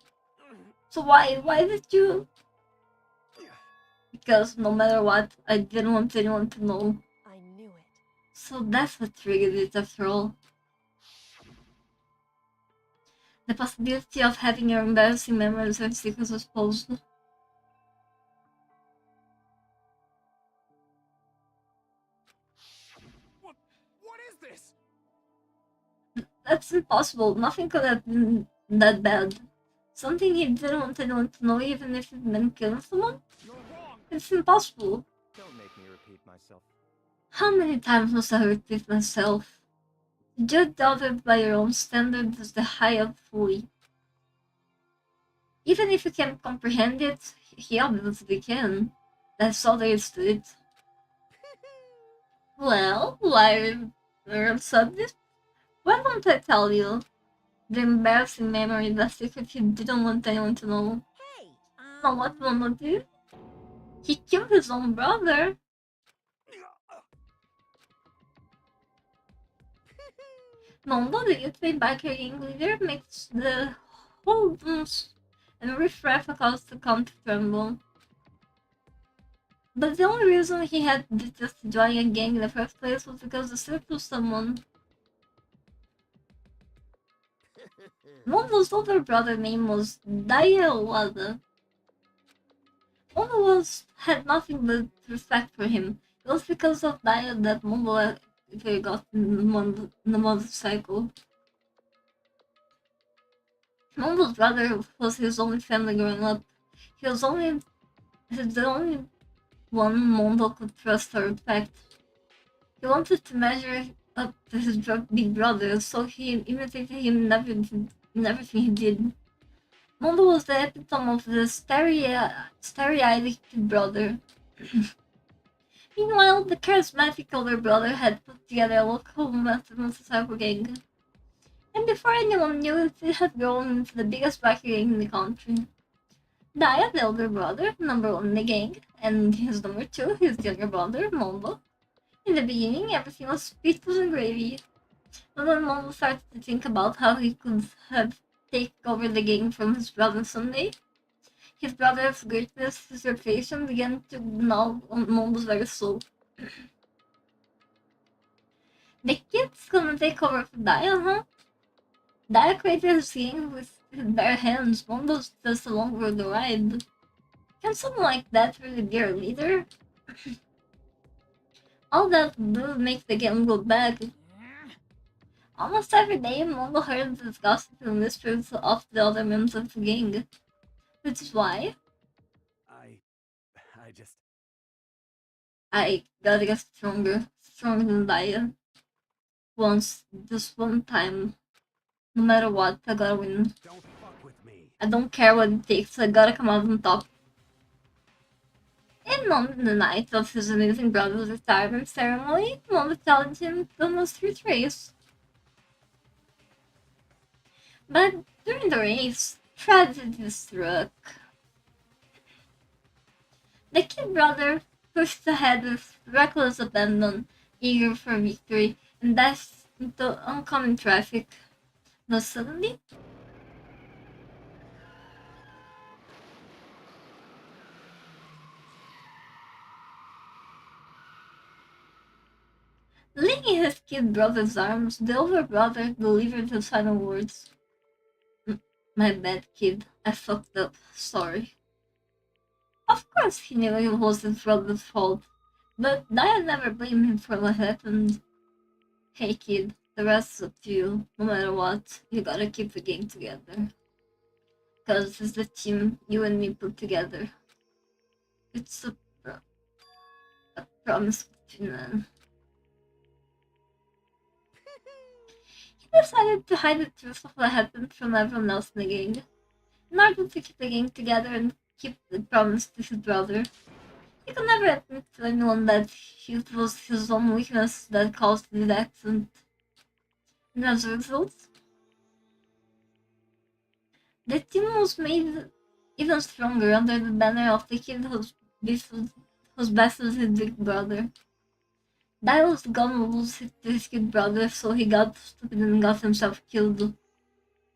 So why did you? Because no matter what, I didn't want anyone to know. I knew it. So that's what triggered it after all. The possibility of having your embarrassing memories and secrets exposed. What is this? That's impossible. Nothing could have been that bad. Something he didn't want anyone to know, even if it meant killing someone? It's impossible. Don't make me repeat myself. How many times must I repeat myself? To judge the other by your own standards is the high of folly. Even if you can't comprehend it, he obviously can. That's all there is to it. Well, while we're on subject, why don't I tell you the embarrassing memory, the secret he didn't want anyone to know? Know what Momo did? He killed his own brother. Momo, the youth biker gang leader, makes the whole and riffraff across the country tremble. But the only reason he had just to join a gang in the first place was because the search was someone. Momo's older brother name was Daya Wada. Momo had nothing but respect for him. It was because of Daya that Momo got in the motorcycle. Momo's brother was his only family growing up. He was the only one Mondo could trust or respect. He wanted to measure up to his big brother, so he imitated him in everything he did. Mondo was the epitome of the starry-eyed kid brother. Meanwhile, the charismatic older brother had put together a local motorcycle gang. And before anyone knew it, it had grown into the biggest biker gang in the country. Daya, the elder brother, number one in the gang, and his number two, his younger brother, Mondo. In the beginning, everything was peaches and gravy. But when Mondo started to think about how he could have take over the game from his brother someday. His brother's greatness, his reputation began to gnaw on Mondo's very soul. The kid's gonna take over for Dia, huh? Dia created his game with his bare hands. Mondo's just along for the ride. Can someone like that really be a leader? All that do make the game go back. Almost every day, Mondo heard the gossip and whispers of the other members of the gang. Which is why I just... I gotta get stronger. Stronger than Dia. Once, just one time. No matter what, I gotta win. Don't fuck with me. I don't care what it takes, I gotta come out on top. And on the night of his amazing brother's retirement ceremony, Mondo challenged him to a street race. But during the race, tragedy struck. The kid brother pushed ahead with reckless abandon, eager for victory, and dashed into oncoming traffic. But suddenly, licking his kid brother's arms, the older brother delivered his final words. My bad, kid. I fucked up. Sorry. Of course he knew it was his brother's fault, but Dia never blamed him for what happened. Hey kid, the rest is up to you. No matter what, you gotta keep the gang together. Cause it's the team you and me put together. It's a promise between them. He decided to hide the truth of what happened from everyone else in the gang, in order to keep the gang together and keep the promise to his brother. He could never admit to anyone that it was his own weakness that caused this accident. And as a result, the team was made even stronger under the banner of the kid whose best was his big brother. Dia was gonna lose his kid brother, so he got stupid and got himself killed.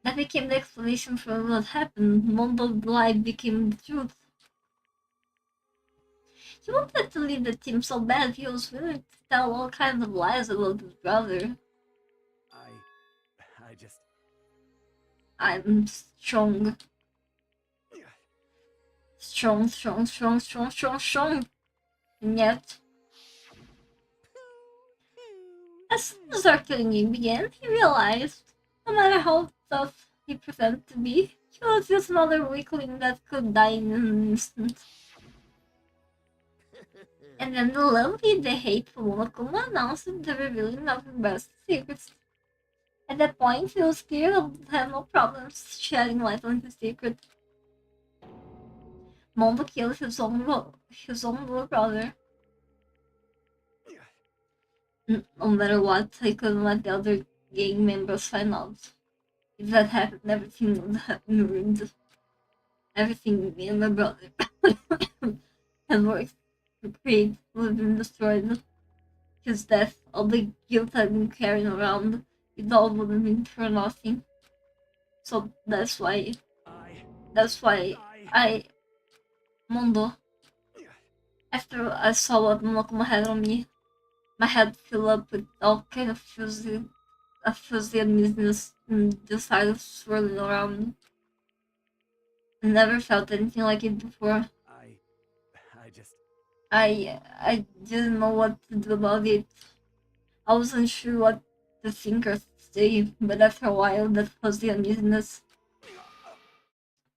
That became the explanation for what happened. Mondo's lie became the truth. He wanted to leave the team so bad he was willing to tell all kinds of lies about his brother. I just... I'm strong. Strong. And yet, as soon as our killing game began, he realized, no matter how tough he pretended to be, he was just another weakling that could die in an instant. And then the lovely, the hateful Monokuma announced the revealing of his best secrets. At that point, he was clear he would have no problems shedding light on his secret. Mondo killed his own little brother. No matter what, he couldn't let the other gang members find out. If that happened, everything would have been ruined. Everything me and my brother had worked to create would have been destroyed. His death, all the guilt I've been carrying around, it all would have been for nothing. So that's why Mondo, after I saw what Monokuma had on me, my head filled up with all kind of fuzzy uneasiness and just started swirling around. I never felt anything like it before. I didn't know what to do about it. I wasn't sure what to think or say, but after a while that fuzzy uneasiness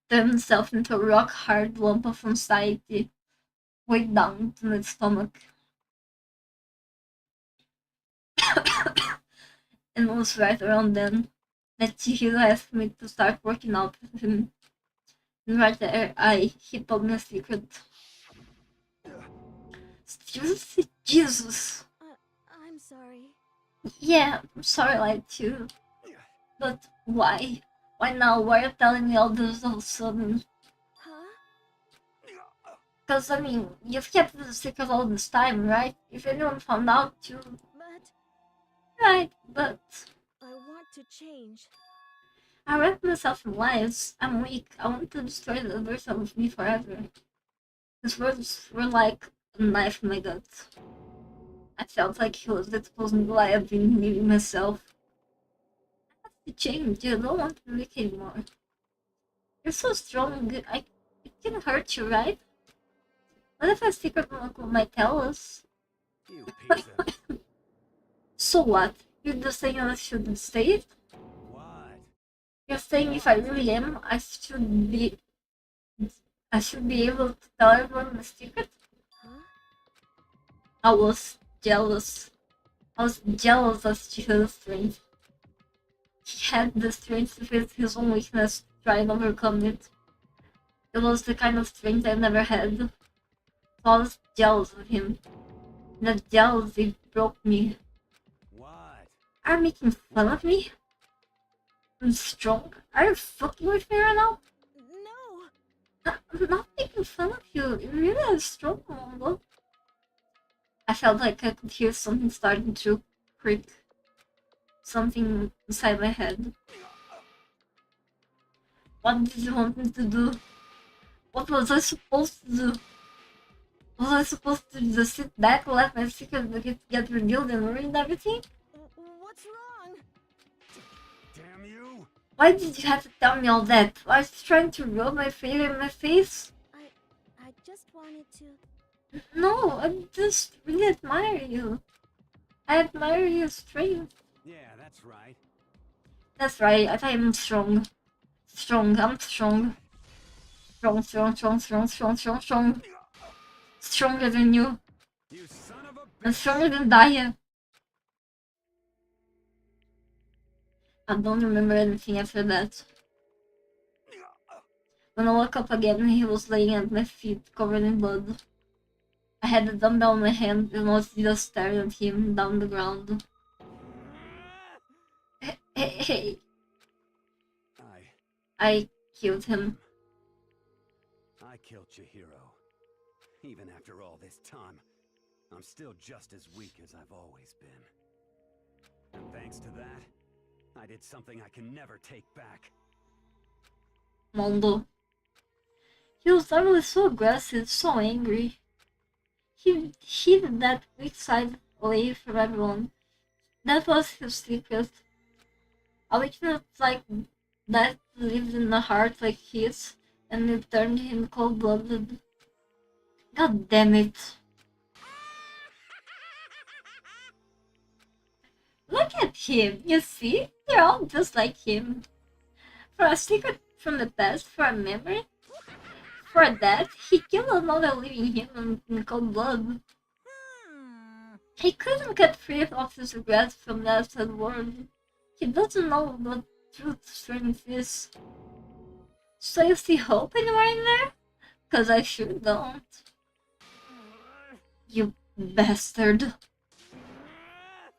turned itself into a rock-hard lump of anxiety, weighed down to my stomach. And it was right around then that Chihiro asked me to start working out with him. And right there, he told me a secret. Jesus. I'm sorry. Yeah, I'm sorry I lied to you. But why? Why now? Why are you telling me all this all of a sudden? Huh? Because, I mean, you've kept the secret all this time, right? If anyone found out, you... But... Right, but... I want to change. I wrapped myself in lies. I'm weak. I want to destroy the version of me forever. His words were like a knife in my gut. I felt like he was exposing the lie I've been believing myself. I have to change. I don't want to be weak anymore. You're so strong and good. It can hurt you, right? What if a secret uncle might tell us? You piece of... So what? You're just saying I shouldn't say it? What? You're saying if I really am, I should be able to tell everyone the secret? I was jealous. I was jealous of Chihiro's strength. He had the strength to face his own weakness, try and overcome it. It was the kind of strength I never had. So I was jealous of him. That jealousy broke me. What? Are you making fun of me? I'm strong. Are you fucking with me right now? No. I'm not making fun of you. You really are strong, Mondo. I felt like I could hear something starting to creak. Something inside my head. What did you want me to do? What was I supposed to do? Was I supposed to just sit back, let my secret get revealed and ruin everything? What's wrong? Damn you! Why did you have to tell me all that? Was you trying to rub my finger in my face? I just wanted to... No, I just really admire you. I admire your strength. Yeah, that's right. That's right, I thought I'm strong. I'm strong. Strong. Stronger than you. You son of a bitch! I'm stronger than Daya. I don't remember anything after that. When I woke up again, he was laying at my feet, covered in blood. I had a dumbbell in my hand and was just staring at him down the ground. Hey. I killed him. I killed Chihiro. Even after all this time, I'm still just as weak as I've always been. And thanks to that, I did something I can never take back. Mondo. He was suddenly so aggressive, so angry. He hid that weak side away from everyone. That was his secret. A weakness like that lived in a heart like his, and it turned him cold-blooded. God damn it. Look at him, you see? They're all just like him. For a secret from the past, for a memory, for that, he killed another living human in cold blood. He couldn't get free of his regrets from the outside world. He doesn't know what truth strength is. So you see hope anywhere in there? Cause I sure don't. You bastard.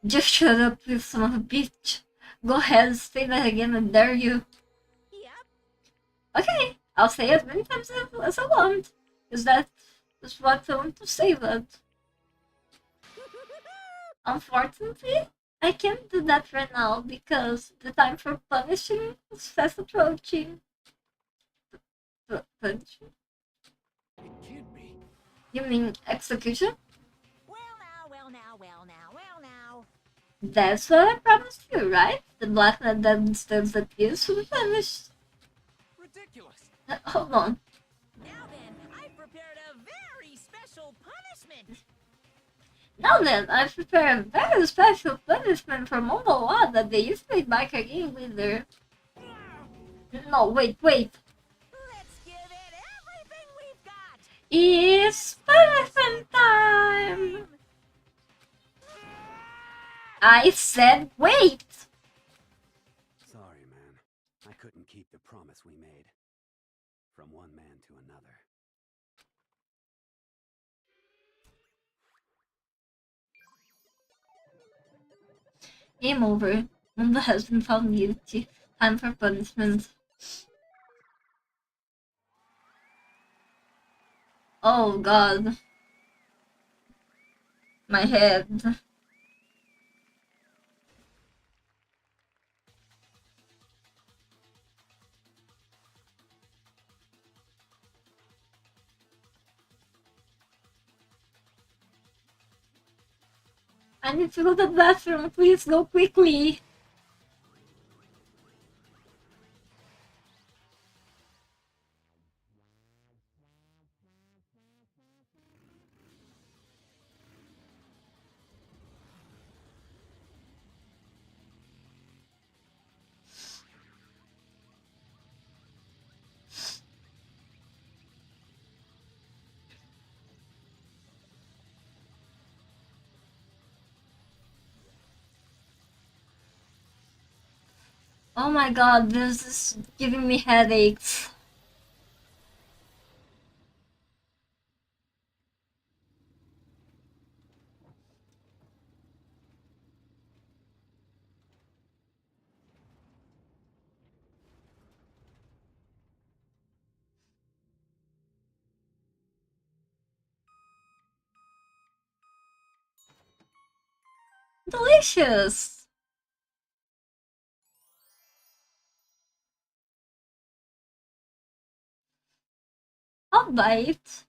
Just shut up, you son of a bitch. Go ahead, say that again, I dare you. Okay, I'll say it as many times as I want. Is that is what I want to say, but unfortunately, I can't do that right now because the time for punishing is fast approaching. Punishing? It can't be. You mean execution? Well now. That's what I promised you, right? The black knight that stands at peace will be punished. Ridiculous. Hold on. Now then, I've prepared a very special punishment. Now then, I've prepared a very special punishment for Momo Wada, the useless biker game leader. No, wait. Let's give it everything we've got. It's punishment time! I said wait! Sorry, man. I couldn't keep the promise we made. From one man to another. Game over. Mondo has been found guilty. Time for punishment. Oh god. My head. I need to go to the bathroom. Please go quickly. Oh my god, this is giving me headaches. Delicious! I'll bite.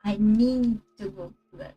I need to go to bed.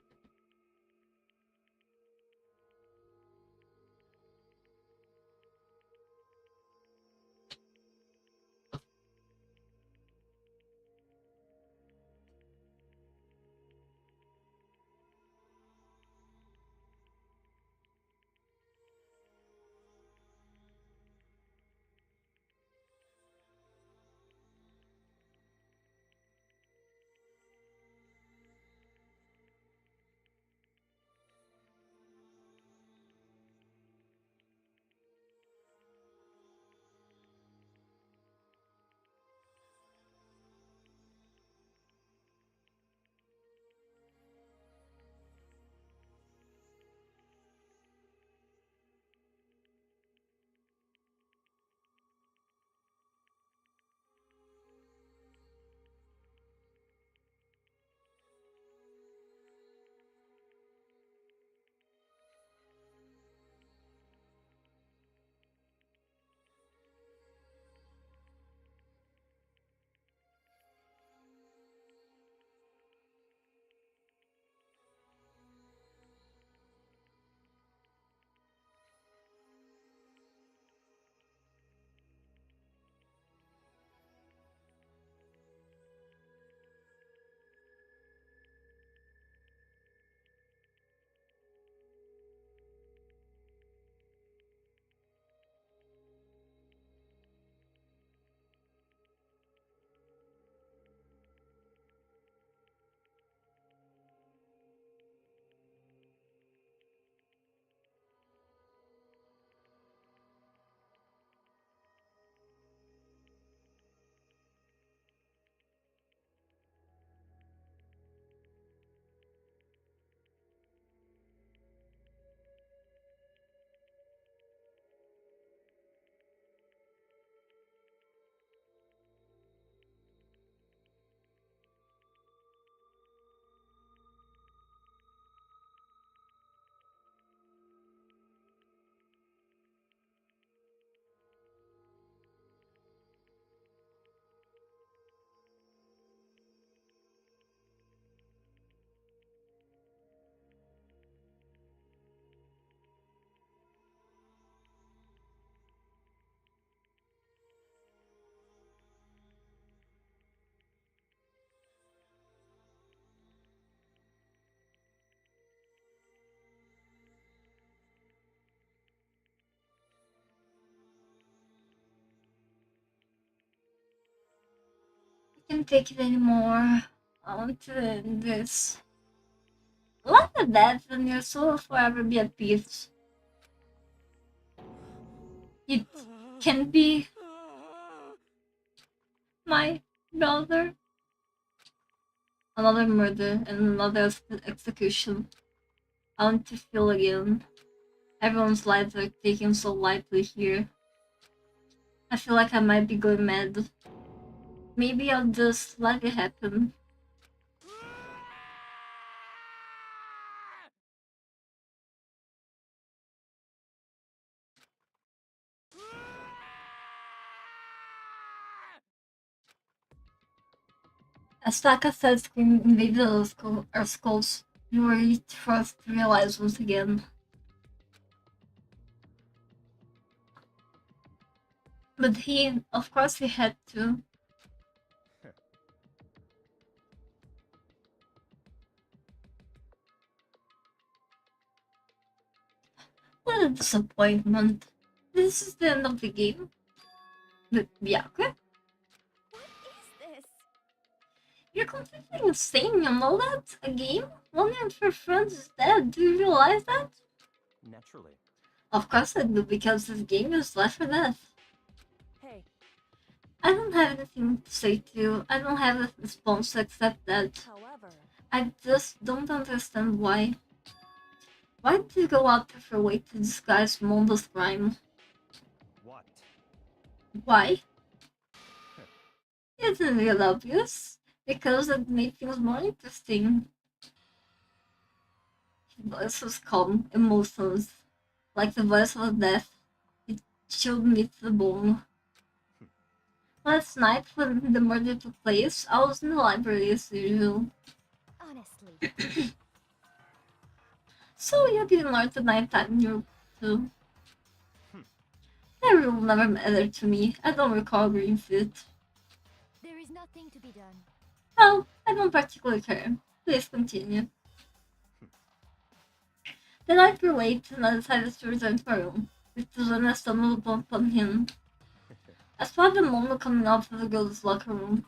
I can't take it anymore. I want to end this. Like the death and your soul will forever be at peace. It can be my brother. Another murder and another execution. I want to feel again. Everyone's lives are taken so lightly here. I feel like I might be going mad. Maybe I'll just let it happen. As Taka started screaming invaded our skulls, we were forced to realize once again. But of course, he had to. What a disappointment. This is the end of the game. But Byakuya? What is this? You're completely insane, you know that? A game? One of your friends is dead. Do you realize that? Naturally. Of course I do, because this game is life or death. Hey. I don't have anything to say to you. I don't have a response except that. However, I just don't understand why. Why did you go out of your way to disguise Mondo's crime? What? Why? Isn't real obvious? Because it made things more interesting. His voice was calm, emotionless, like the voice of death. It chilled me to the bone. Last night, when the murder took place, I was in the library as usual. Honestly. So you didn't learn the nighttime rule too? That rule never mattered to me. I don't recall agreeing with it. There is nothing to be done. Well, I don't particularly care. Please continue. The night grew late, and I decided to return to my room, which was when I stumbled upon him. I spotted the moment coming out of the girls' locker room.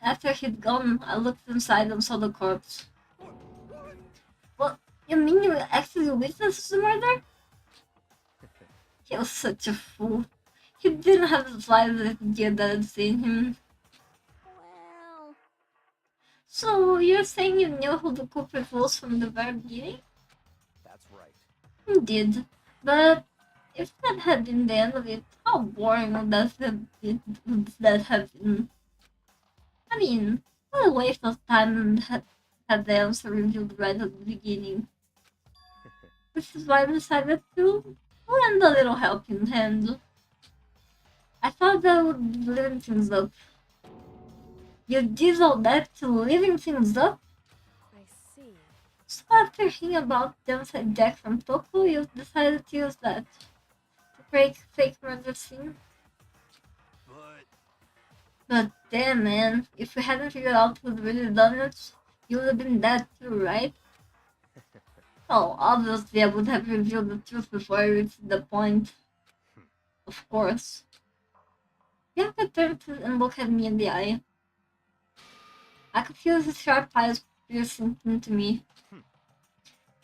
After he'd gone, I looked inside and saw the corpse. What? You mean you actually witnessed the murder? He was such a fool. He didn't have the slightest idea that I'd seen him. well, So, you're saying you knew who the culprit was from the very beginning? That's right. Indeed. But if that had been the end of it, how boring would that have been? I mean, what a waste of time and had the answer revealed right at the beginning. Which is why I decided to lend a little helping hand. I thought that would liven things up. You did all that to liven things up? I see. So after hearing about the inside Jack from Tokyo, you decided to use that to break fake murder scene? But damn man, if we hadn't figured out who'd really done it, you would have been dead too, right? Oh, obviously I would have revealed the truth before I reached the point. Of course. Bianca turned and looked at me in the eye. I could feel his sharp eyes piercing into me.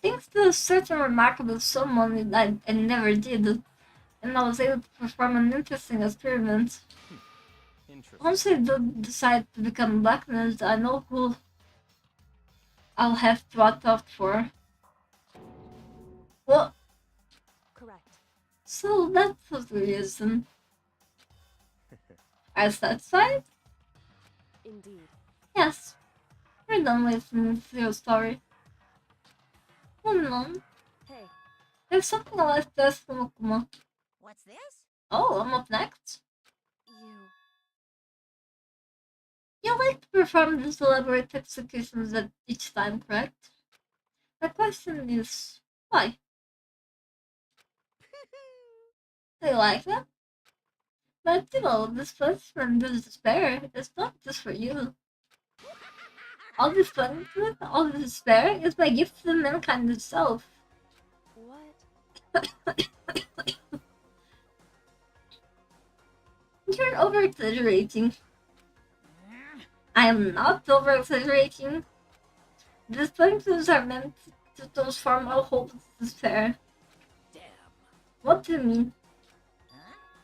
Thanks to a certain remarkable someone that I never did, and I was able to perform an interesting experiment. Once I do decide to become Black Ninja, I know who I'll have to watch out for. Well, Correct. so that was the reason. Are you satisfied? Indeed. Yes. We're done with your story. Moving on. Hey. There's something I like to ask Kuma. What's this? Oh, I'm up next. You. You like to perform these elaborate executions at each time, correct? My question is, why? Do you like them? But you know, this punishment, this despair, is not just for you. All this punishment, all this despair is my gift to mankind itself. What? You're over-exaggerating. I am not over-exaggerating. These punishments are meant to transform our hopeless despair. Damn. What do you mean?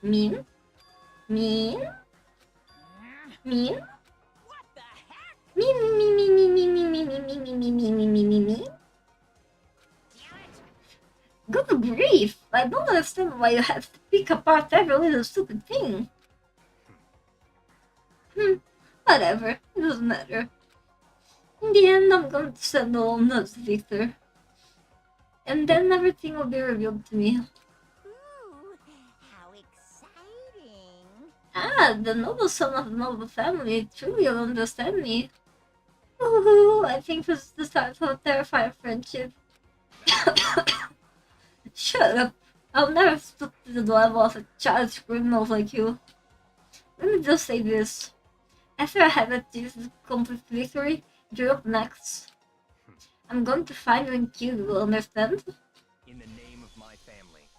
Mean? Mean? Mean? What the heck? Me, me, me, me, me, me, me, me, me, me, me, me, me, me, me, me. Good grief! I don't understand why you have to pick apart every little stupid thing. Whatever, it doesn't matter. In the end, I'm going to stand alone as victor. And then everything will be revealed to me. Ooh, how exciting. Ah, the noble son of the noble family. Truly you'll understand me. Ooh, I think this is the start of a terrifying friendship. Shut up. I'll never stoop to the level of a child criminal like you. Let me just say this. After I have achieved complete victory, you're up next. I'm going to find you and kill you, understand? In the name of my family.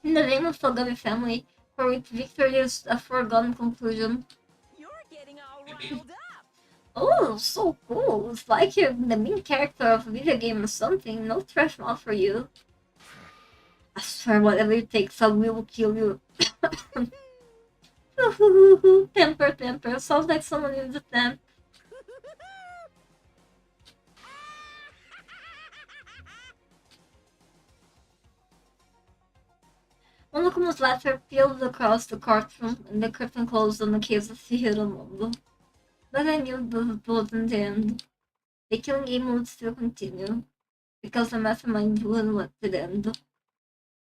In the name of the Fogami family, for which victory is a foregone conclusion. You're getting all riled up. Oh, so cool. It's like you're the main character of a video game or something. No trash mouth for you. I swear whatever it takes, I will kill you. Temper, temper. Sounds like someone in the temp. Monokuma's laughter peeled across the courtroom, and the curtain closed on the case of Hironobu. But I knew that it wasn't the end. The killing game would still continue, because the mastermind wouldn't let it end.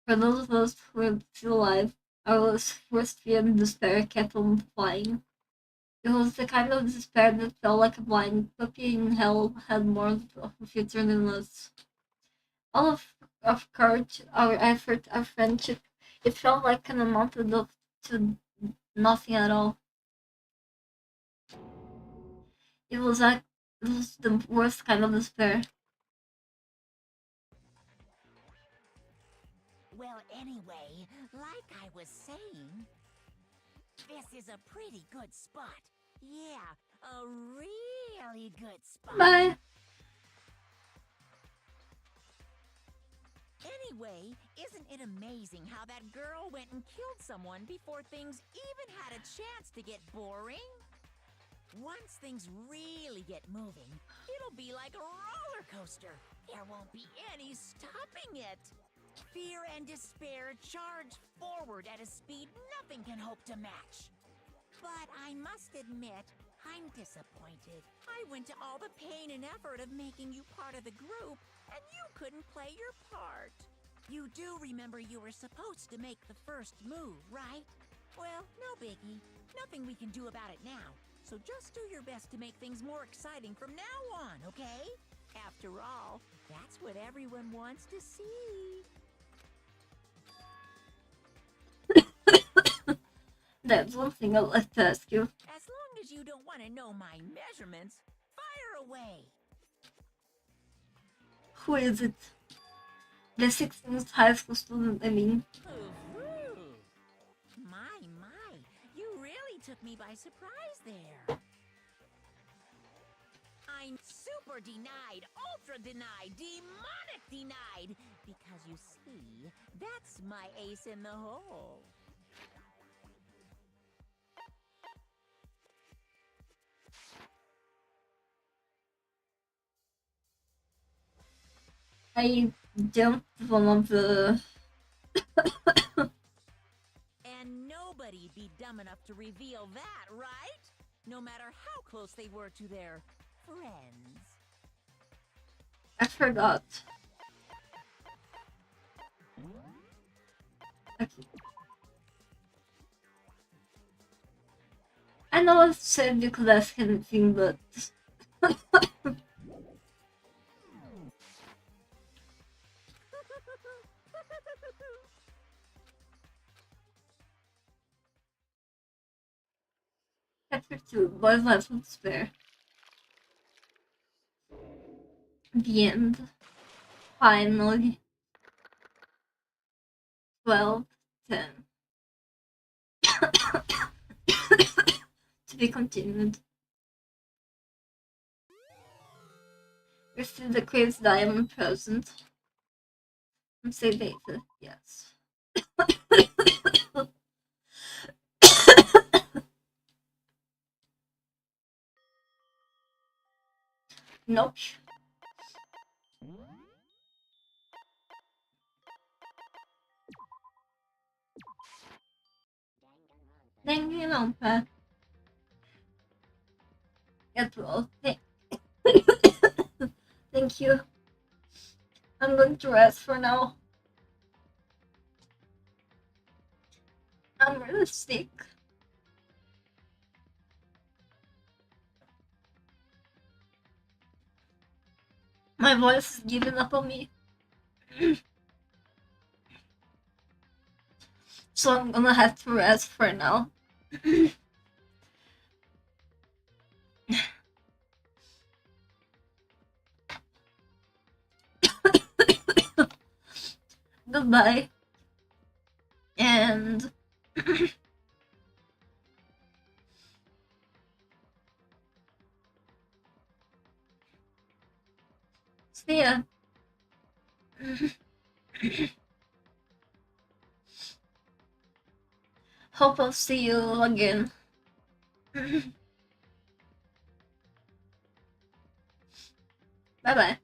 For those of us who were still alive, our worst fear and despair kept on flying. It was the kind of despair that felt like a blind puppy in hell had more of a future than us. All of courage, our effort, our friendship, it felt like an amounted to nothing at all. It was like it was the worst kind of despair. Well, anyway, like I was saying, this is a pretty good spot. Yeah, a really good spot. Bye. Anyway, isn't it amazing how that girl went and killed someone before things even had a chance to get boring? Once things really get moving, it'll be like a roller coaster. There won't be any stopping it. Fear and despair charge forward at a speed nothing can hope to match. But I must admit, I'm disappointed. I went to all the pain and effort of making you part of the group, and you couldn't play your part. You do remember you were supposed to make the first move, right? Well, no biggie. Nothing we can do about it now. So just do your best to make things more exciting from now on, okay? After all, that's what everyone wants to see. That's one thing I'd like to ask you. As long as you don't want to know my measurements, fire away. Who is it? The 16th high school student, I mean. My, you really took me by surprise there. I'm super denied, ultra denied, demonic denied, because you see, that's my ace in the hole. I jumped one of the... And nobody'd be dumb enough to reveal that, right? No matter how close they were to their friends. I forgot. Okay. I know I said you could ask anything, but... Chapter 2, Boys Lives with Despair. The end. Finally. 12, 10. To be continued. Receive the Queen's Diamond present. And say later, yes. Nope. Thank you, Lampa. Get well. Thank you. I'm going to rest for now. I'm really sick. My voice is giving up on me. So I'm gonna have to rest for now. Goodbye. And see ya. Hope I'll see you again. Bye bye.